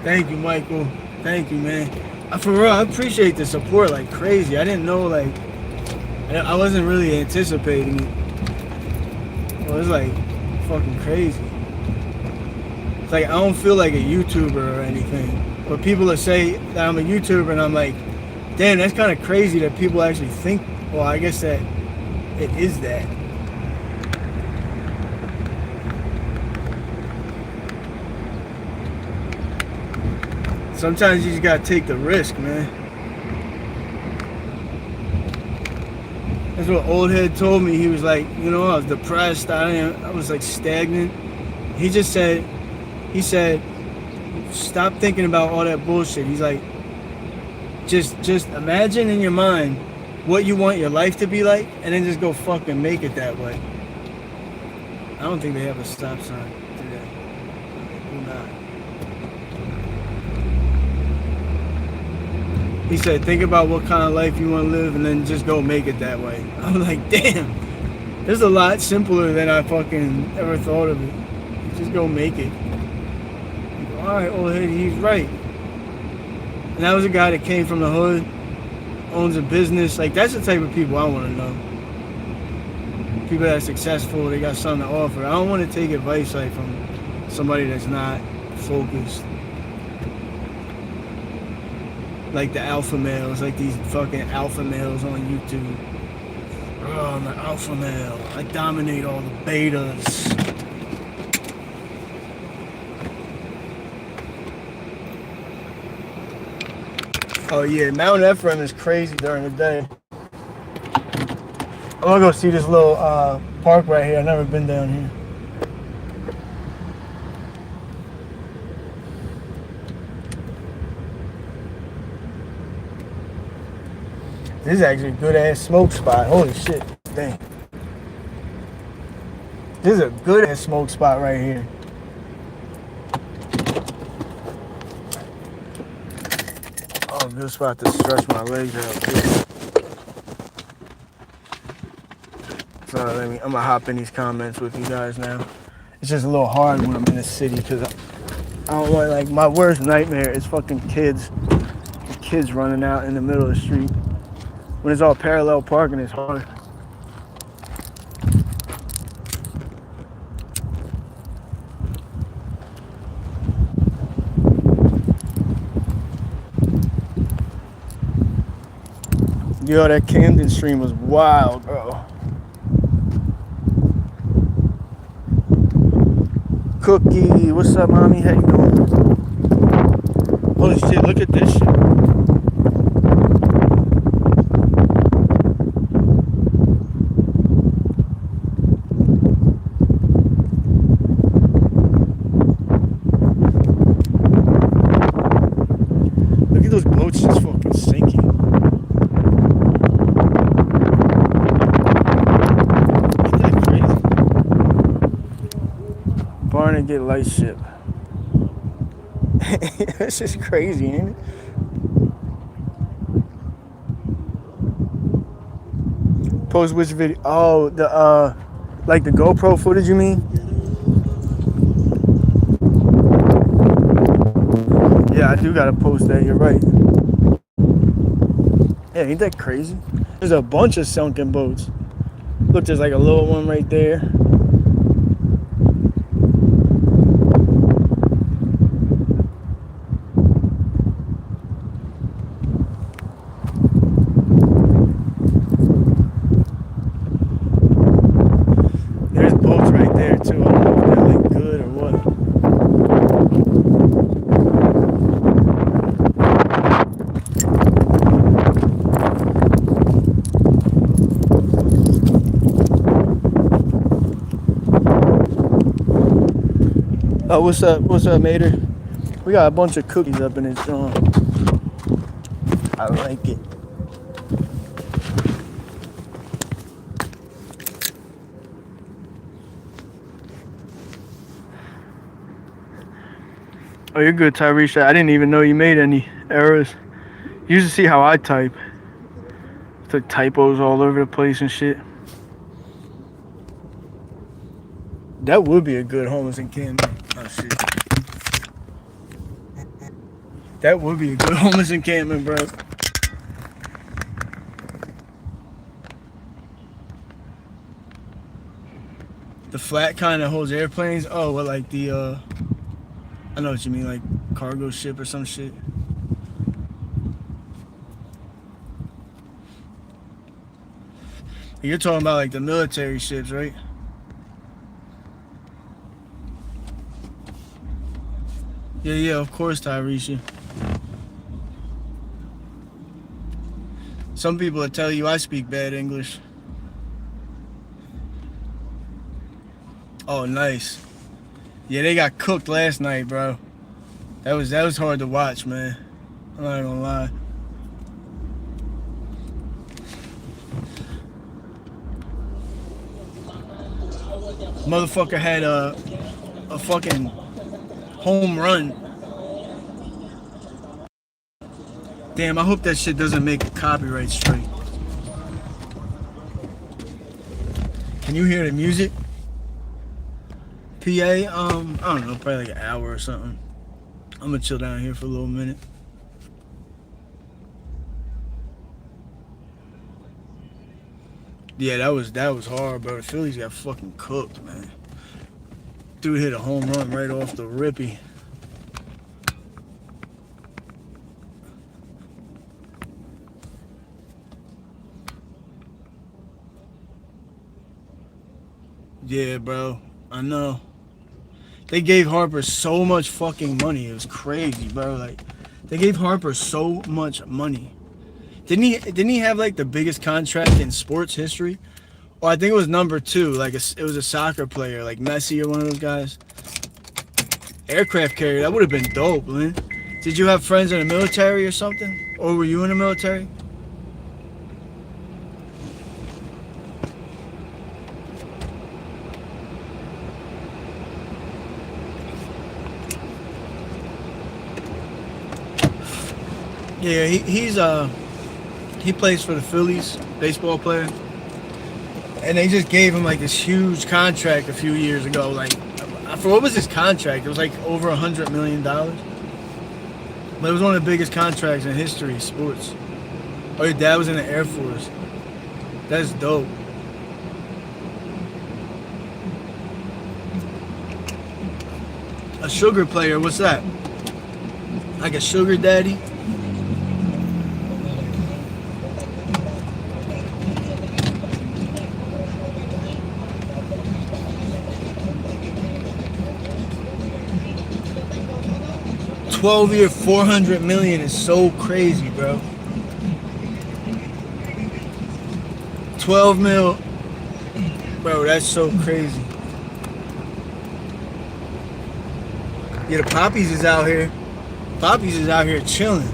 Thank you, Michael. Thank you, man. For real, I appreciate the support like crazy. I didn't know, like, I wasn't really anticipating it. Well, it's like fucking crazy. It's like I don't feel like a YouTuber or anything. But people that say that I'm a YouTuber, and I'm like, damn, that's kind of crazy that people actually think, well, I guess that it is that. Sometimes you just gotta take the risk, man. That's what old head told me. He was like, you know, I was depressed. I was like stagnant. He said, stop thinking about all that bullshit. He's like, just imagine in your mind what you want your life to be like, and then just go fucking make it that way. I don't think they have a stop sign today. Do not. He said, think about what kind of life you want to live and then just go make it that way. I was like, damn, this is a lot simpler than I fucking ever thought of it. Just go make it. All right, old head, he's right. And that was a guy that came from the hood, owns a business. Like, that's the type of people I want to know. People that are successful, they got something to offer. I don't want to take advice like from somebody that's not focused. Like the alpha males, like these fucking alpha males on YouTube. Oh, I'm an alpha male. I dominate all the betas. Oh yeah, Mount Ephraim is crazy during the day. I'm gonna go see this little park right here. I've never been down here. This is actually a good ass smoke spot. Holy shit. Dang. This is a good ass smoke spot right here. Oh, good spot to stretch my legs out too. So I'm gonna hop in these comments with you guys now. It's just a little hard when I'm in the city because I don't want, like, my worst nightmare is fucking kids running out in the middle of the street. When it's all parallel parking, it's hard. Yo, that Camden stream was wild, bro. Cookie, what's up, mommy? How you doing? Holy shit, look at this shit. Those boats just fucking sinking. Isn't that crazy? Barnegat Lightship. That's just crazy, ain't it? Post which video? Oh, the like the GoPro footage, you mean? Yeah, I do gotta post that, you're right. Yeah, ain't that crazy? There's a bunch of sunken boats. Look, there's like a little one right there. There's boats right there too. I don't know if they're like good or what. Oh, what's up? What's up, Mater? We got a bunch of cookies up in this joint. I like it. Oh, you're good, Tyrese. I didn't even know you made any errors. You used to see how I type. It's like typos all over the place and shit. That would be a good homeless encampment. Oh, shit. That would be a good homeless encampment, bro. The flat kind that holds airplanes. Oh, what, like the, I know what you mean, like cargo ship or some shit. You're talking about like the military ships, right? Yeah, of course, Tyrese. Some people will tell you I speak bad English. Oh, nice. Yeah, they got cooked last night, bro. That was hard to watch, man. I'm not gonna lie. Motherfucker had a fucking home run. Damn, I hope that shit doesn't make a copyright strike. Can you hear the music? PA, I don't know, probably like an hour or something. I'm gonna chill down here for a little minute. Yeah, that was hard, bro. The Phillies got fucking cooked, man. Dude hit a home run right off the rippy. Yeah, bro. I know. They gave Harper so much fucking money. It was crazy, bro. Like, they gave Harper so much money. Didn't he have like the biggest contract in sports history? Or I think it was number 2. Like it was a soccer player, like Messi or one of those guys. Aircraft carrier. That would have been dope, man. Did you have friends in the military or something? Or were you in the military? Yeah, he plays for the Phillies, baseball player. And they just gave him like this huge contract a few years ago. Like, for what was his contract? It was like over $100 million. But it was one of the biggest contracts in history of sports. Oh, your dad was in the Air Force. That's dope. A sugar player, what's that? Like a sugar daddy? $12-year, $400 million is so crazy, bro. 12 mil, bro. That's so crazy. Yeah, the Poppies is out here. Poppies is out here chilling.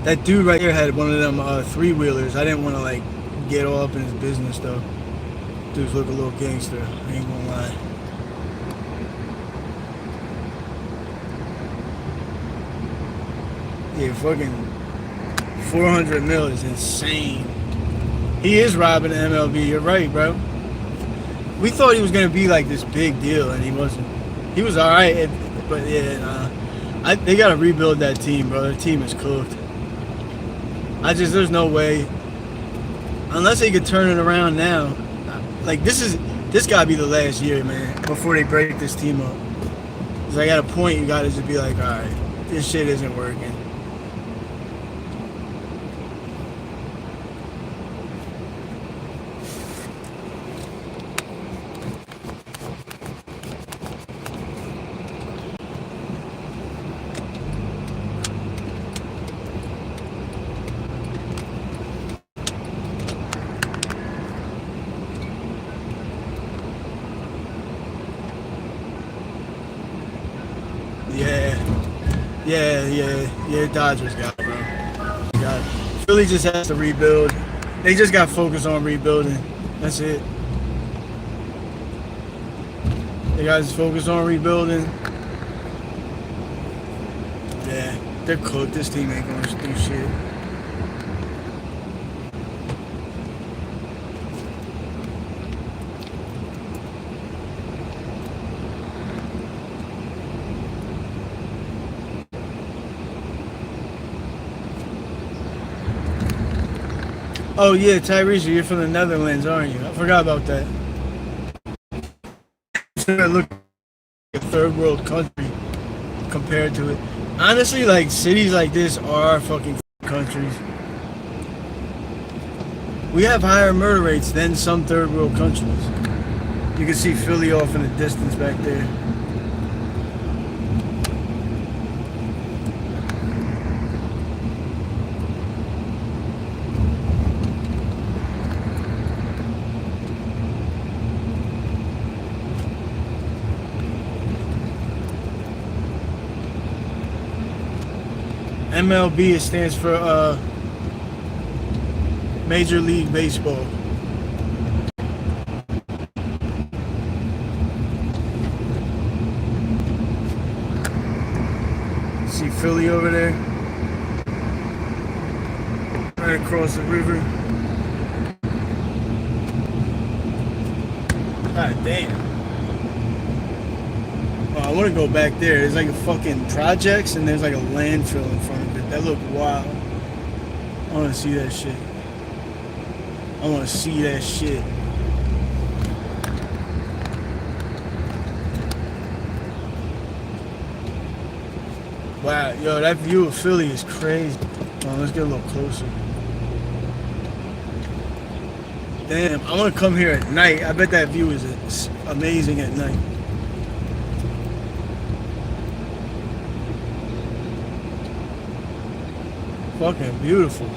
That dude right here had one of them 3-wheelers. I didn't want to like get all up in his business though. Dudes look a little gangster. I ain't gonna lie. Yeah, fucking 400 mil is insane. He is robbing the MLB. You're right, bro. We thought he was gonna be like this big deal, and he wasn't. He was all right, but yeah, they gotta rebuild that team, bro. Their team is cooked. There's no way, unless they could turn it around now. Like this gotta be the last year, man, before they break this team up. Cause like at a point, you gotta just be like, all right, this shit isn't working. Yeah. Dodgers got it, bro. Got it. Philly just has to rebuild. They just got focused on rebuilding. That's it. They got to focus on rebuilding. Yeah, they're cooked. This team ain't going to do shit. Oh yeah, Tyrese, you're from the Netherlands, aren't you? I forgot about that. Look, a third world country compared to it. Honestly, like cities like this are fucking countries. We have higher murder rates than some third world countries. You can see Philly off in the distance back there. MLB, it stands for Major League Baseball. See Philly over there? Right across the river. God damn. Oh, I want to go back there. There's like a fucking projects and there's like a landfill in front of it. That looked wild. I want to see that shit. I want to see that shit. Wow, yo, that view of Philly is crazy. Oh, let's get a little closer. Damn, I want to come here at night. I bet that view is amazing at night. Fucking beautiful.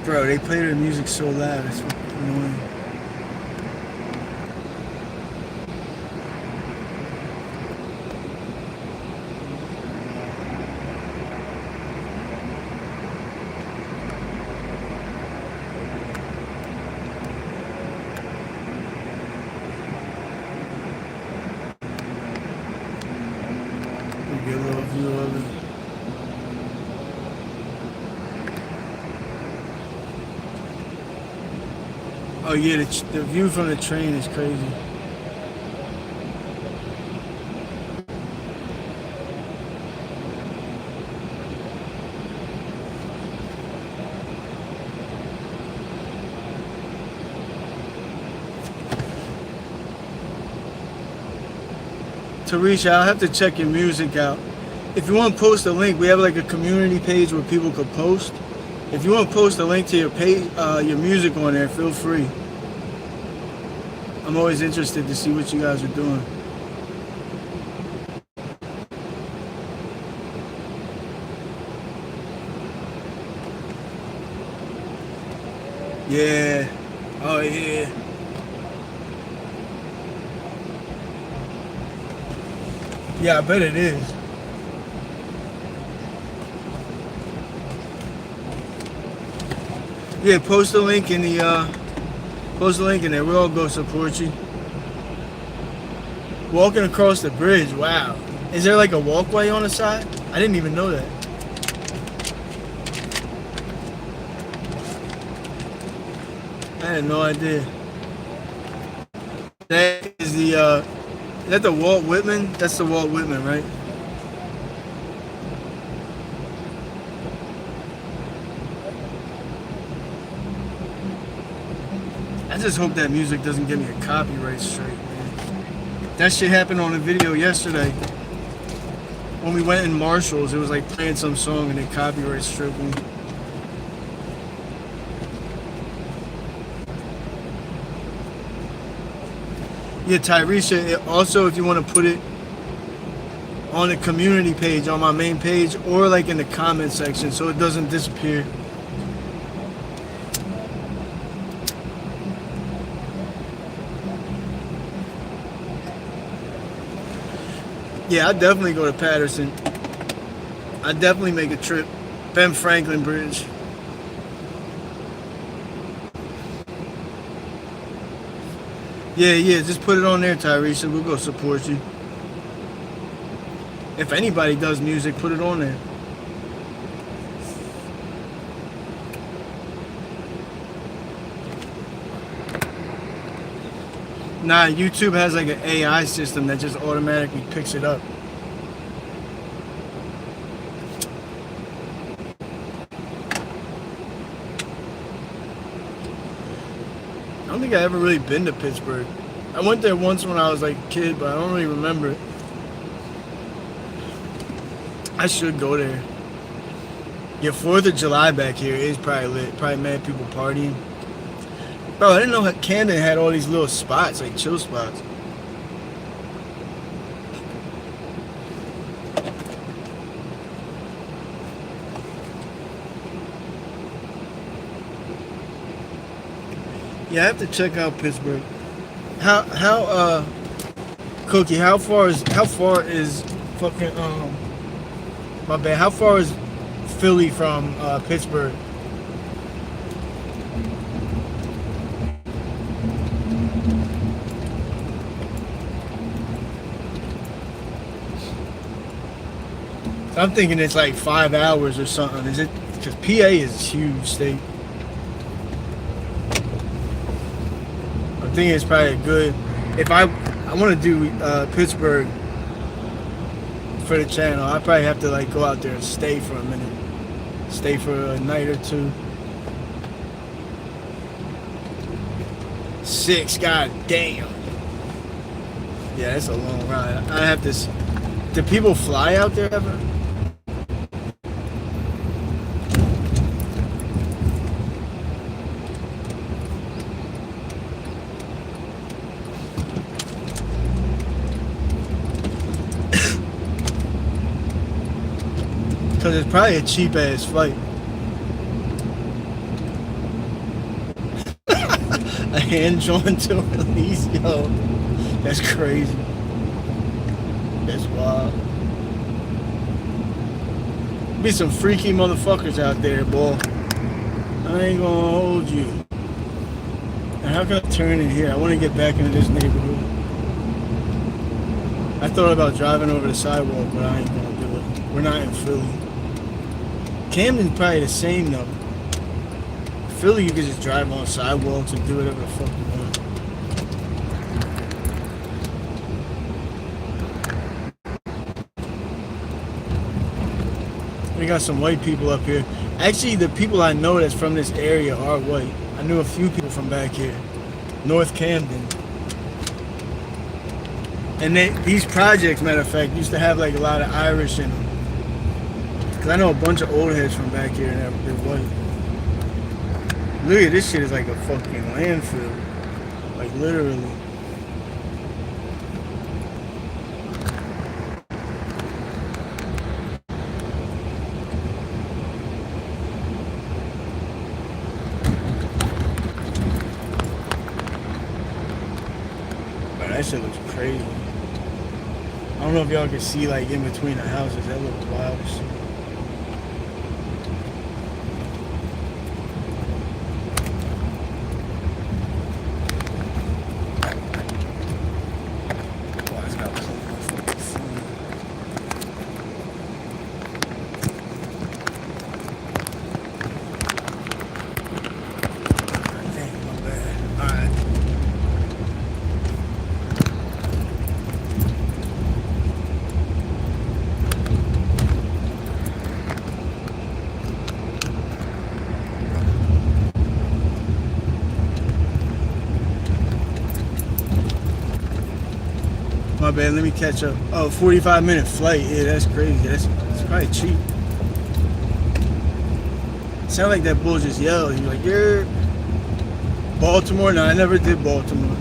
Bro, they play their music so loud, it's annoying. Get a little view of it. Oh yeah, the view from the train is crazy. Tarisha, I'll have to check your music out. If you want to post a link, we have like a community page where people could post. If you want to post a link to your page, your music on there, feel free. I'm always interested to see what you guys are doing. Yeah. Oh yeah. Yeah, I bet it is. Yeah, post the link in the there. We'll all go support you. Walking across the bridge, wow. Is there like a walkway on the side? I didn't even know that. I had no idea. That is the is that the Walt Whitman? That's the Walt Whitman, right? I just hope that music doesn't get me a copyright straight, man. That shit happened on a video yesterday. When we went in Marshall's, it was like playing some song and they copyright stripped me. Yeah, Tyrese, also if you want to put it on the community page on my main page, or like in the comment section, so it doesn't disappear. Yeah, I'd definitely go to Patterson. I'd definitely make a trip. Ben Franklin Bridge. Yeah, just put it on there, Tyrese. We'll go support you. If anybody does music, put it on there. Nah, YouTube has like an AI system that just automatically picks it up. I don't think I ever really been to Pittsburgh. I went there once when I was like a kid, but I don't really remember it. I should go there. Yeah, 4th of July back here is probably lit. Probably mad people partying. Bro, I didn't know that Camden had all these little spots, like chill spots. Yeah, I have to check out Pittsburgh. Cookie, how far is fucking my bad, how far is Philly from Pittsburgh? I'm thinking it's like 5 hours or something. Is it? Because PA is a huge state. I'm thinking it's probably a good. If I want to do Pittsburgh for the channel, I probably have to like go out there and stay for a minute, stay for a night or two. 6, god damn. Yeah, that's a long ride. I have to. Do people fly out there ever? Because it's probably a cheap ass flight. A hand joint to release, yo. That's crazy. That's wild. Be some freaky motherfuckers out there, boy. I ain't gonna hold you. And how can I turn in here? I want to get back into this neighborhood. I thought about driving over the sidewalk, but I ain't gonna do it. We're not in Philly. Camden's probably the same though. Philly, you can just drive on sidewalks and do whatever the fuck you want. We got some white people up here. Actually, the people I know that's from this area are white. I knew a few people from back here. North Camden. And these projects, matter of fact, used to have like a lot of Irish in them. Cause I know a bunch of old heads from back here and they're white. Look at this shit, is like a fucking landfill. Like literally. Man, that shit looks crazy. I don't know if y'all can see like in between the houses. That looks wild as shit. My bad, let me catch up. Oh, 45-minute flight. Yeah, that's crazy. That's probably cheap. Sound like that bull just yelled. You're like, you're Baltimore? No, I never did Baltimore.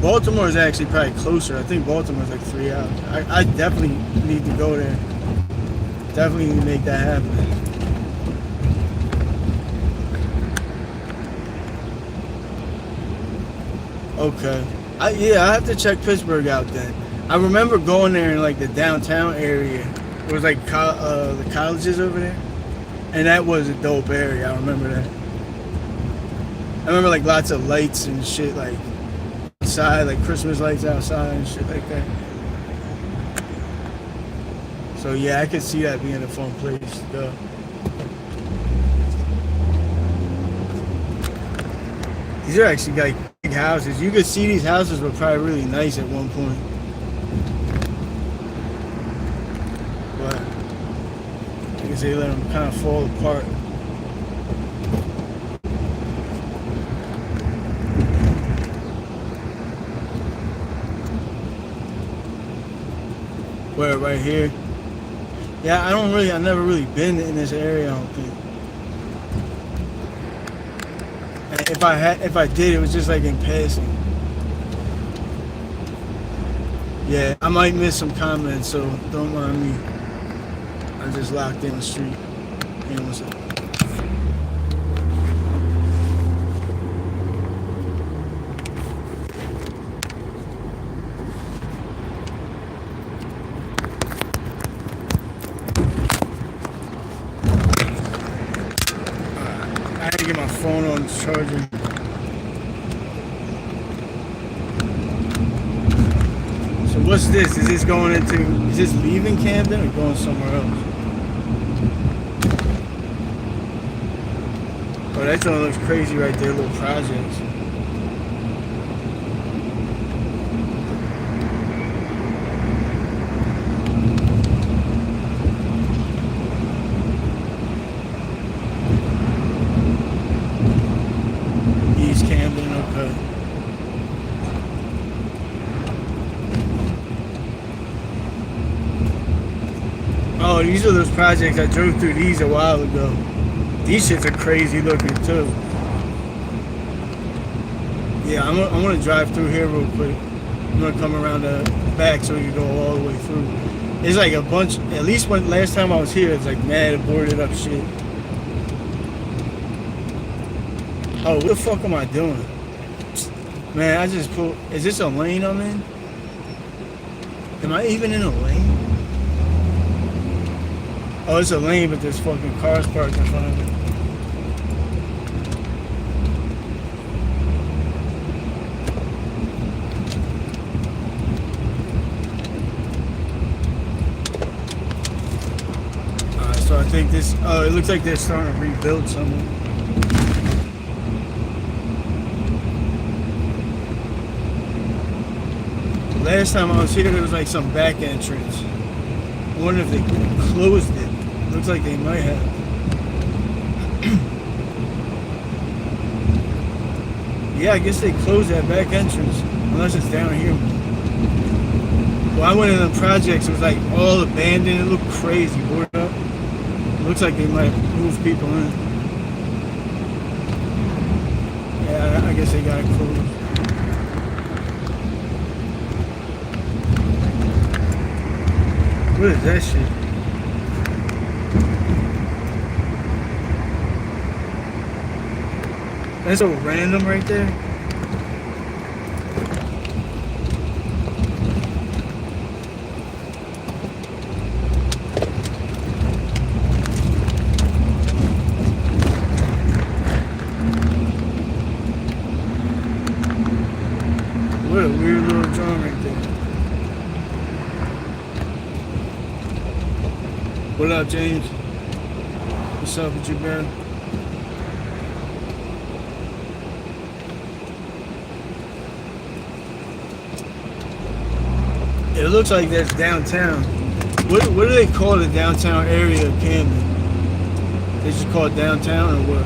Baltimore is actually probably closer. I think Baltimore's like 3 hours. I definitely need to go there. Definitely need to make that happen. Okay. I have to check Pittsburgh out then. I remember going there in like the downtown area. It was like the colleges over there. And that was a dope area. I remember that. I remember like lots of lights and shit like outside, like Christmas lights outside and shit like that. So yeah, I could see that being a fun place to go. These are actually like big houses. You could see these houses were probably really nice at one point. But I guess they let them kind of fall apart. Where, right here? Yeah, I never really been in this area, I don't think. And if I did, it was just like in passing. Yeah, I might miss some comments, so don't mind me. I just locked in the street. Hang on one second. I had to get my phone on charger. So what's this? Is this leaving Camden or going somewhere else? Oh, that one looks crazy right there, little projects. East Camden, okay. Oh, these are those projects I drove through these a while ago. These shits are crazy looking too. Yeah, I'm gonna drive through here real quick. I'm gonna come around the back so we can go all the way through. It's like a bunch, at least when last time I was here, it's like mad boarded up shit. Oh, what the fuck am I doing? Man, I just pulled, is this a lane I'm in? Am I even in a lane? Oh, it's a lane, but there's fucking cars parked in front of it. Alright, so I think this, oh, it looks like they're starting to rebuild something. Last time I was here, there was like some back entrance. I wonder if they closed it. Looks like they might have. Yeah, I guess they closed that back entrance. Unless it's down here. Well, I went in the projects. It was like all abandoned. It looked crazy. Boarded up. It looks like they might move people in. Yeah, I guess they got it closed. What is that shit? That's so random right there. What a weird little drum right there. What up, James? What's up with you, man? It looks like that's downtown. What do they call the downtown area of Camden? They just call it downtown or what?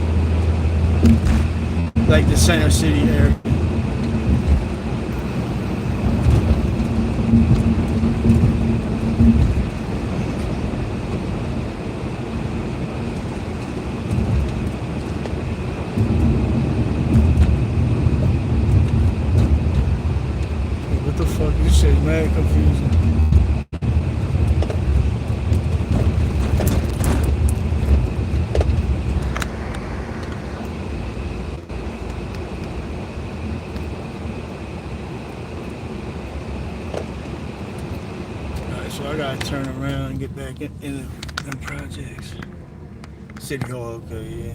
Like the center city area. mad confusing. Alright, so I gotta turn around and get back in the projects. City Hall, okay, yeah.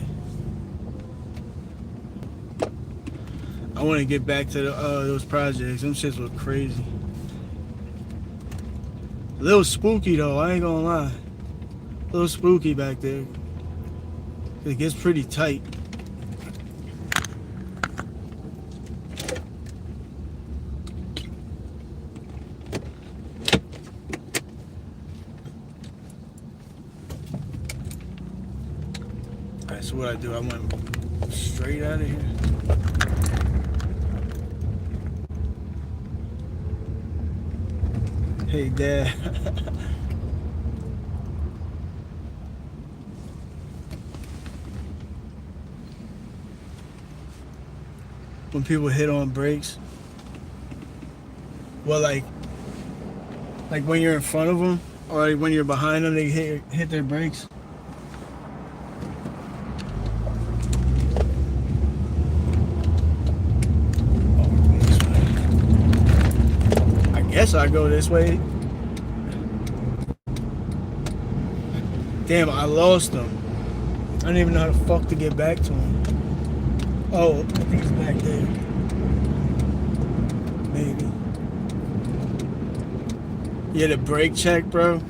I want to get back to those projects. Them shits look crazy. A little spooky though, I ain't gonna lie. A little spooky back there. It gets pretty tight. Alright, so what I do, I went straight out of here. Hey, Dad. When people hit on brakes, well, like when you're in front of them or like when you're behind them, they hit their brakes. Guess I go this way. Damn, I lost them. I don't even know how the fuck to get back to him. Oh, I think it's back there. Maybe. Yeah, the brake check, bro.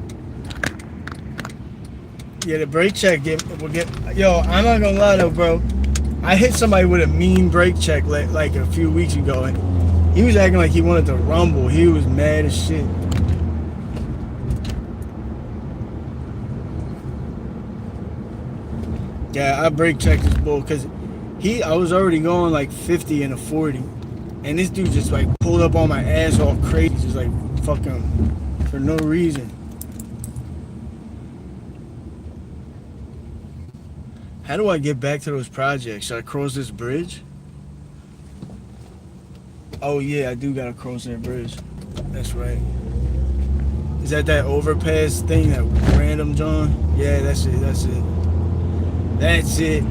Yeah, the brake check will get. Yo, I'm not gonna lie though, bro. I hit somebody with a mean brake check like a few weeks ago, and he was acting like he wanted to rumble. He was mad as shit. Yeah, I brake checked this bull because I was already going like 50 and a 40. And this dude just like pulled up on my ass all crazy, just like fucking for no reason. How do I get back to those projects? Should I cross this bridge? Oh yeah, I do gotta cross that bridge. That's right. Is that overpass thing, that random John? Yeah, that's it, that's it. That's it.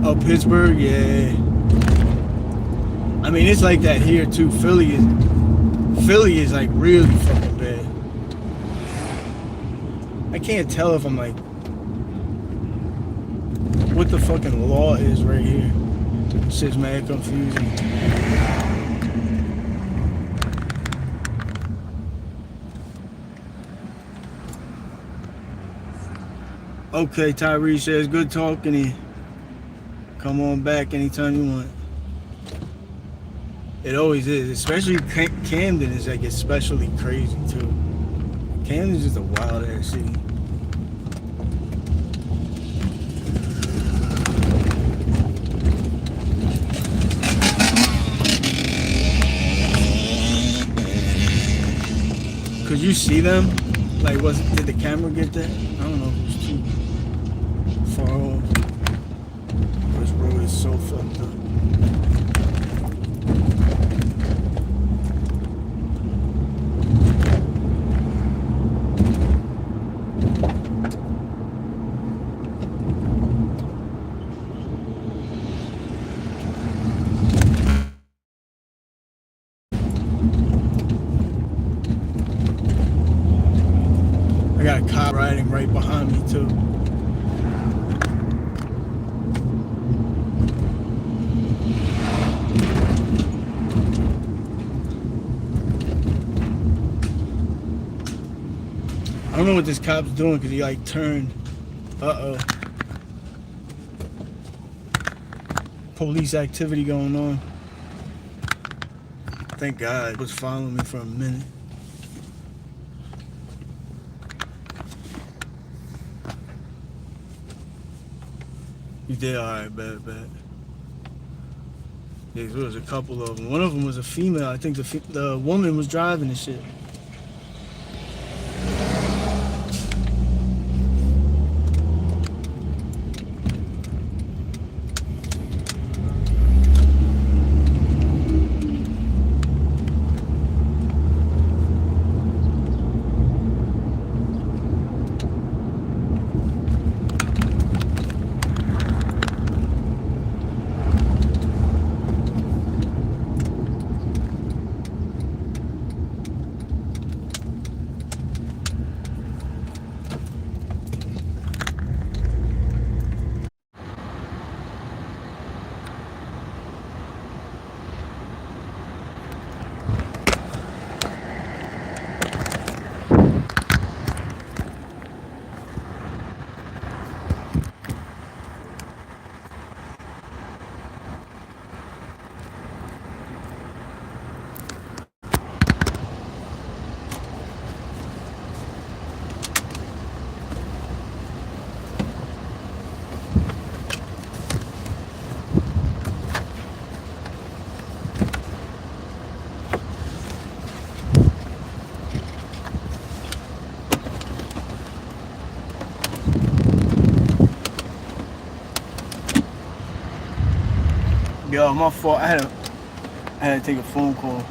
Oh, Pittsburgh, yeah. I mean, it's like that here too. Philly is like really fucking bad. I can't tell if I'm like what the fucking law is right here. Shit's mad confusing. Okay, Tyree says, good talking to you. Come on back anytime you want. It always is, especially Camden is like especially crazy too. Camden's just a wild ass city. Could you see them? Like, did the camera get that? I don't know if it was too far off. This road is so fucked up. I got a cop riding right behind me too. I don't know what this cop's doing because he like turned. Uh-oh. Police activity going on. Thank God. He was following me for a minute. You did? Alright, bad. Yeah, there was a couple of them. One of them was a female. I think the woman was driving the shit. Yo, my fault. I had to take a phone call.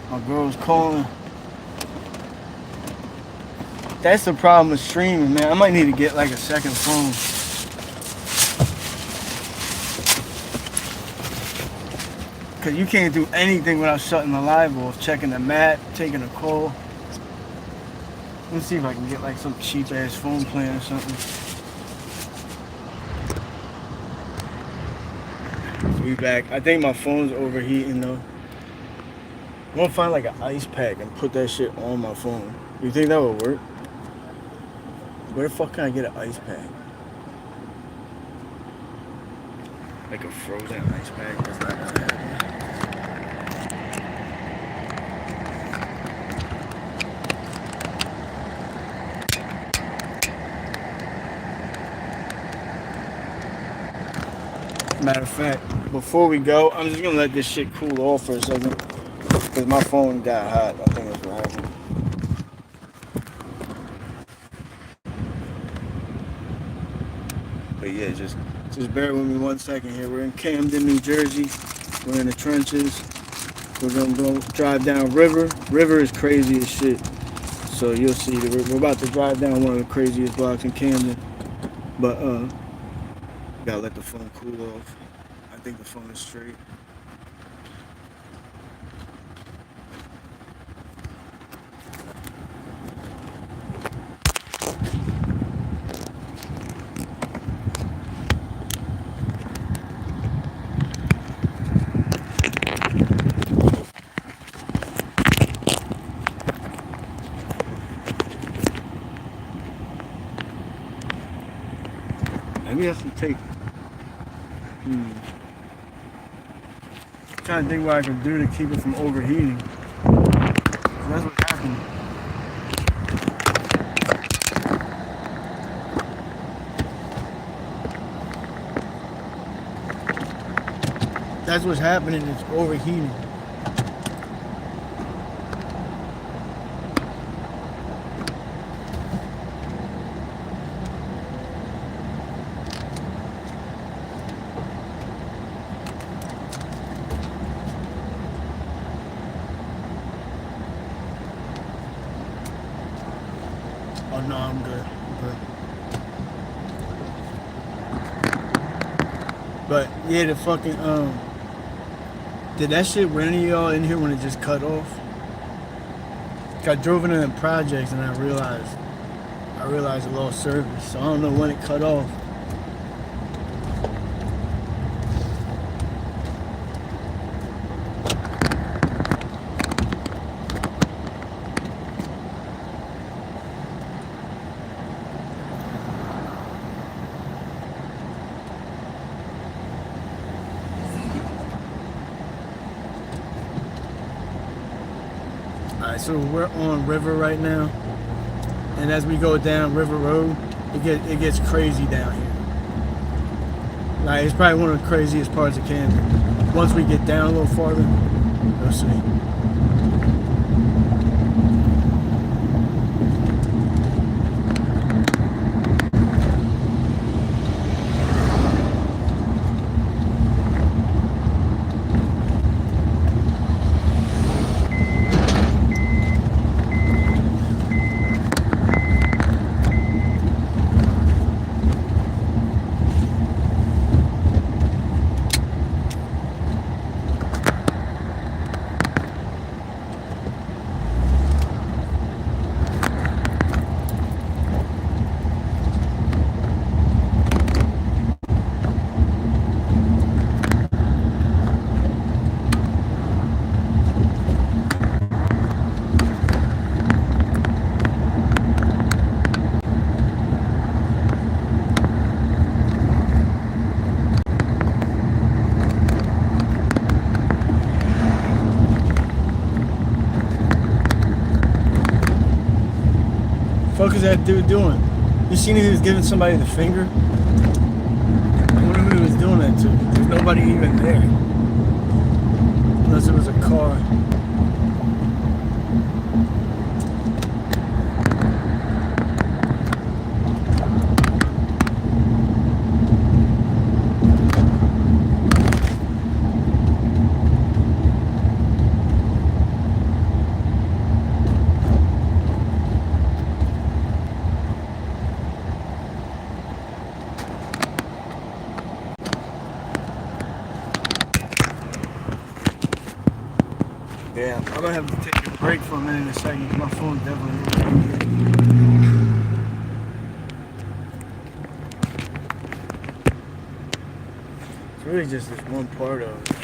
My girl was calling. That's the problem with streaming, man. I might need to get like a second phone. Cause you can't do anything without shutting the live off, checking the map, taking a call. Let's see if I can get like some cheap ass phone plan or something. We back. I think my phone's overheating though. I'm gonna find like an ice pack and put that shit on my phone. You think that would work? Where the fuck can I get an ice pack? Like a frozen ice pack? That's not gonna happen. Matter of fact, before we go, I'm just gonna let this shit cool off for a second. Cause my phone got hot. I think that's what happened. But yeah, just bear with me 1 second here. We're in Camden, New Jersey. We're in the trenches. We're gonna go drive down River. River is crazy as shit. So you'll see that we're about to drive down one of the craziest blocks in Camden. But gotta let the phone cool off. I think the phone is straight. Maybe I have to take. I'm trying to think what I can do to keep it from overheating. That's what happened. That's what's happening. It's overheating. Oh no, I'm good. But yeah, the fucking did that shit with any of y'all in here when it just cut off? I drove into them projects and I realized I lost service. So I don't know when it cut off. Alright, so we're on River right now, and as we go down River Road, it gets crazy down here. Like, it's probably one of the craziest parts of Camden. Once we get down a little farther, you'll see. Fuck is that dude doing? You seen he was giving somebody the finger? I wonder who he was doing that to. There's nobody even there. Unless it was a car. Yeah, I'm gonna have to take a break for a minute in a second. My phone's definitely ringing. It's really just this one part of it.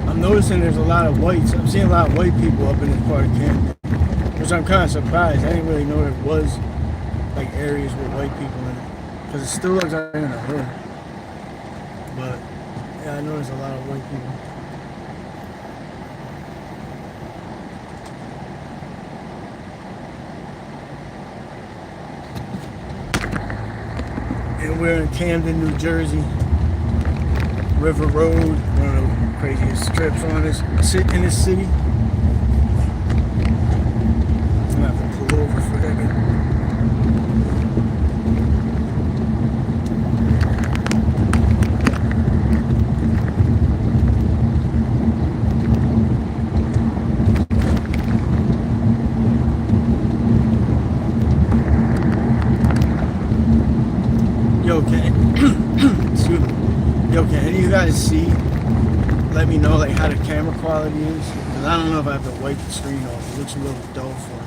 I'm noticing there's a lot of whites. I'm seeing a lot of white people up in this part of Camden, which I'm kind of surprised. I didn't really know there was like areas with white people in it, because it still looks like in the hood. But yeah, I know there's a lot of white people. And we're in Camden, New Jersey. River Road, one of the craziest strips on this in this city. I'm gonna have to pull over for a second. Yo, excuse me. Yo, can any of you guys see? Let me know like how the camera quality is, because I don't know if I have to wipe the screen off. It looks a little dull for me.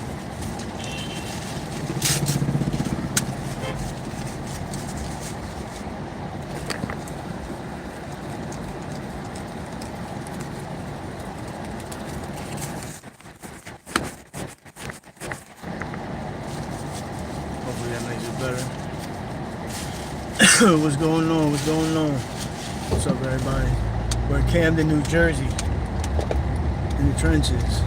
Hopefully that makes it better. What's going on? What's going on? What's up, everybody? We're in Camden, New Jersey, in the trenches.